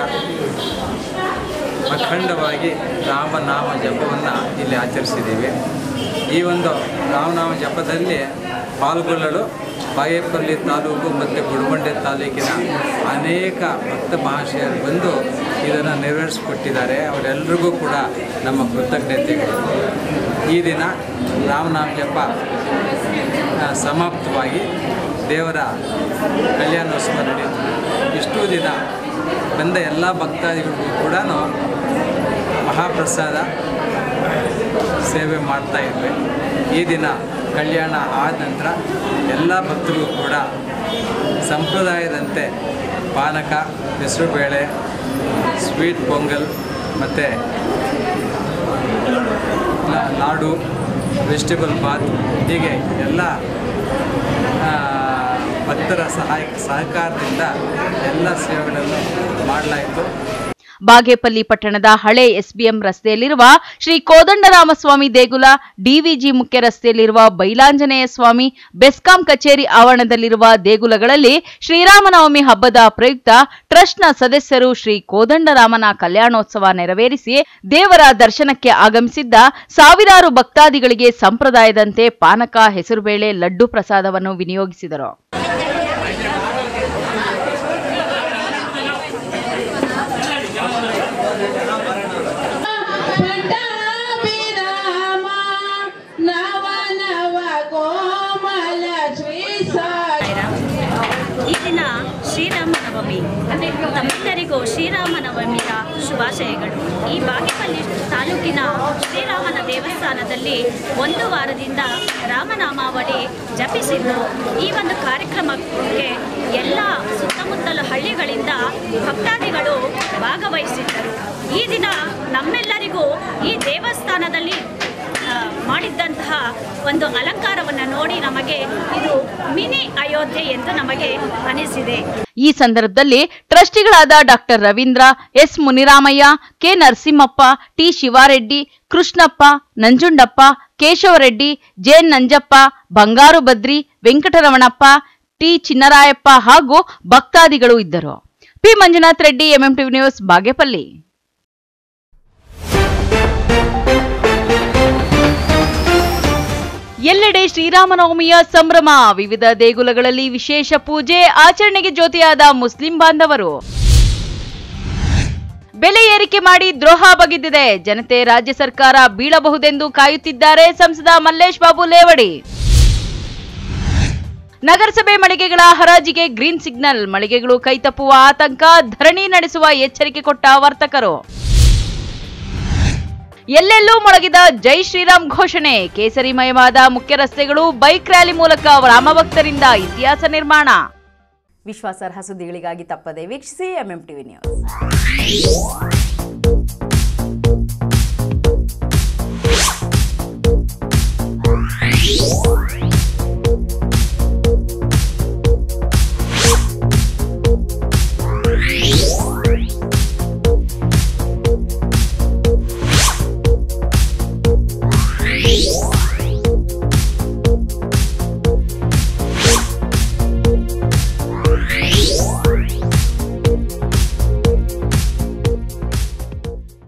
O: ಅಖಂಡವಾಗಿ ರಾಮನಾಮ ಜಪವನ್ನು ಇಲ್ಲಿ ಆಚರಿಸಿದ್ದೀವಿ. ಈ ಒಂದು ರಾಮನಾಮ ಜಪದಲ್ಲಿ ಪಾಲ್ಗೊಳ್ಳಲು ಬಾಗೇಪಲ್ಲಿ ತಾಲೂಕು ಮತ್ತು ಗುಡಿಬಂಡೆ ತಾಲೂಕಿನ ಅನೇಕ ಭಕ್ತ ಮಹಾಶಯರು ಬಂದು ಇದನ್ನು ನೆರವೇರಿಸಿಕೊಟ್ಟಿದ್ದಾರೆ. ಅವರೆಲ್ಲರಿಗೂ ಕೂಡ ನಮ್ಮ ಕೃತಜ್ಞತೆಗಳು. ಈ ದಿನ ರಾಮನಾಮ ಜಪ ಸಮಾಪ್ತವಾಗಿ ದೇವರ ಕಲ್ಯಾಣೋತ್ಸವ ನಡೆಯಿತು. ಇಷ್ಟು ದಿನ ಬಂದ ಎಲ್ಲ ಭಕ್ತಾದಿಗಳಿಗೂ ಕೂಡ ಮಹಾಪ್ರಸಾದ ಸೇವೆ ಮಾಡ್ತಾಯಿದ್ವಿ. ಈ ದಿನ ಕಲ್ಯಾಣ ಆದ ನಂತರ ಎಲ್ಲ ಭಕ್ತರಿಗೂ ಕೂಡ ಸಂಪ್ರದಾಯದಂತೆ ಪಾನಕ, ಹೆಸರುಬೇಳೆ, ಸ್ವೀಟ್ ಪೊಂಗಲ್ ಮತ್ತು ಲಾಡು, ವೆಜಿಟೇಬಲ್ ಬಾತ್ ಹೀಗೆ ಎಲ್ಲ ಭಕ್ತರ ಸಹಕಾರದಿಂದ ಎಲ್ಲ ಸೇವೆಗಳನ್ನು ಮಾಡಲಾಯಿತು.
B: ಬಾಗೇಪಲ್ಲಿ ಪಟ್ಟಣದ ಹಳೆ ಎಸ್ಬಿಎಂ ರಸ್ತೆಯಲ್ಲಿರುವ ಶ್ರೀ ಕೋದಂಡರಾಮಸ್ವಾಮಿ ದೇಗುಲ, ಡಿವಿಜಿ ಮುಖ್ಯ ರಸ್ತೆಯಲ್ಲಿರುವ ಬೈಲಾಂಜನೇಯ ಸ್ವಾಮಿ, ಬೆಸ್ಕಾಂ ಕಚೇರಿ ಆವರಣದಲ್ಲಿರುವ ದೇಗುಲಗಳಲ್ಲಿ ಶ್ರೀರಾಮನವಮಿ ಹಬ್ಬದ ಪ್ರಯುಕ್ತ ಟ್ರಸ್ಟ್ನ ಸದಸ್ಯರು ಶ್ರೀ ಕೋದಂಡರಾಮನ ಕಲ್ಯಾಣೋತ್ಸವ ನೆರವೇರಿಸಿ ದೇವರ ದರ್ಶನಕ್ಕೆ ಆಗಮಿಸಿದ್ದ ಸಾವಿರಾರು ಭಕ್ತಾದಿಗಳಿಗೆ ಸಂಪ್ರದಾಯದಂತೆ ಪಾನಕ, ಹೆಸರುಬೇಳೆ, ಲಡ್ಡು ಪ್ರಸಾದವನ್ನು ವಿನಿಯೋಗಿಸಿದರು.
P: ಈ ದಿನ ಶ್ರೀರಾಮನವಮಿ, ತಮ್ಮೆಲ್ಲರಿಗೂ ಶ್ರೀರಾಮನವಮಿಯ ಶುಭಾಶಯಗಳು. ಈ ಬಾಗೇಪಲ್ಲಿ ತಾಲೂಕಿನ ಶ್ರೀರಾಮನ ದೇವಸ್ಥಾನದಲ್ಲಿ 1 ವಾರದಿಂದ ರಾಮನಾಮಾವಳಿ ಜಪಿಸಿದ್ದು, ಈ ಒಂದು ಕಾರ್ಯಕ್ರಮಕ್ಕೆ ಎಲ್ಲ ಸುತ್ತಮುತ್ತಲ ಹಳ್ಳಿಗಳಿಂದ ಭಕ್ತಾದಿಗಳು ಭಾಗವಹಿಸಿದ್ದರು. ಈ ದಿನ ನಮ್ಮೆಲ್ಲರಿಗೂ ಈ ದೇವಸ್ಥಾನದಲ್ಲಿ ಮಾಡಿದ್ದಂತಹ ಒಂದು ಅಲಂಕಾರವನ್ನು ನೋಡಿ ನಮಗೆ ಇದು ಮಿನಿ ಅಯೋಧ್ಯೆ ಎಂದು ನಮಗೆ ಅನಿಸಿದೆ.
B: ಈ ಸಂದರ್ಭದಲ್ಲಿ ಟ್ರಸ್ಟಿಗಳಾದ doctor Ravindra, S Muniramaiah, K Narasimhappa, T Shivareddy, Krishnappa, Nanjundappa, Keshavareddy, J Nanjappa, Bangaru Badri, Venkataramanappa, T Chinnarayappa ಹಾಗೂ ಭಕ್ತಾದಿಗಳು ಇದ್ದರು. P Manjunath Reddy, MMTV news, Bagepalli. ಎಲ್ಲೆಡೆ ಶ್ರೀರಾಮನವಮಿಯ ಸಂಭ್ರಮ. ವಿವಿಧ ದೇಗುಲಗಳಲ್ಲಿ ವಿಶೇಷ ಪೂಜೆ, ಆಚರಣೆಗೆ ಜೊತೆಯಾದ ಮುಸ್ಲಿಂ ಬಾಂಧವರು. ಬೆಲೆ ಏರಿಕೆ ಮಾಡಿ ದ್ರೋಹ ಬಗೆದಿದೆ. ಜನತೆ ರಾಜ್ಯ ಸರ್ಕಾರ ಬೀಳಬಹುದೆಂದು ಕಾಯುತ್ತಿದ್ದಾರೆ ಸಂಸದ ಮಲ್ಲೇಶ್ ಬಾಬು ಲೇವಡಿ. ನಗರಸಭೆ ಮಳಿಗೆಗಳ ಹರಾಜಿಗೆ ಗ್ರೀನ್ ಸಿಗ್ನಲ್. ಮಳಿಗೆಗಳು ಕೈತಪ್ಪುವ ಆತಂಕ, ಧರಣಿ ನಡೆಸುವ ಎಚ್ಚರಿಕೆ ಕೊಟ್ಟ ವರ್ತಕರು. ಎಲ್ಲೆಲ್ಲೂ ಮೊಳಗಿದ ಜೈ ಶ್ರೀರಾಮ್ ಘೋಷಣೆ. ಕೇಸರಿಮಯವಾದ ಮುಖ್ಯ ರಸ್ತೆಗಳು, ಬೈಕ್ ರ್ಯಾಲಿ ಮೂಲಕ ರಾಮಭಕ್ತರಿಂದ ಇತಿಹಾಸ ನಿರ್ಮಾಣ. ವಿಶ್ವಾಸಾರ್ಹ ಸುದ್ದಿಗಳಿಗಾಗಿ ತಪ್ಪದೆ ವೀಕ್ಷಿಸಿ ಎಂಎಂಟಿವಿ ನ್ಯೂಸ್.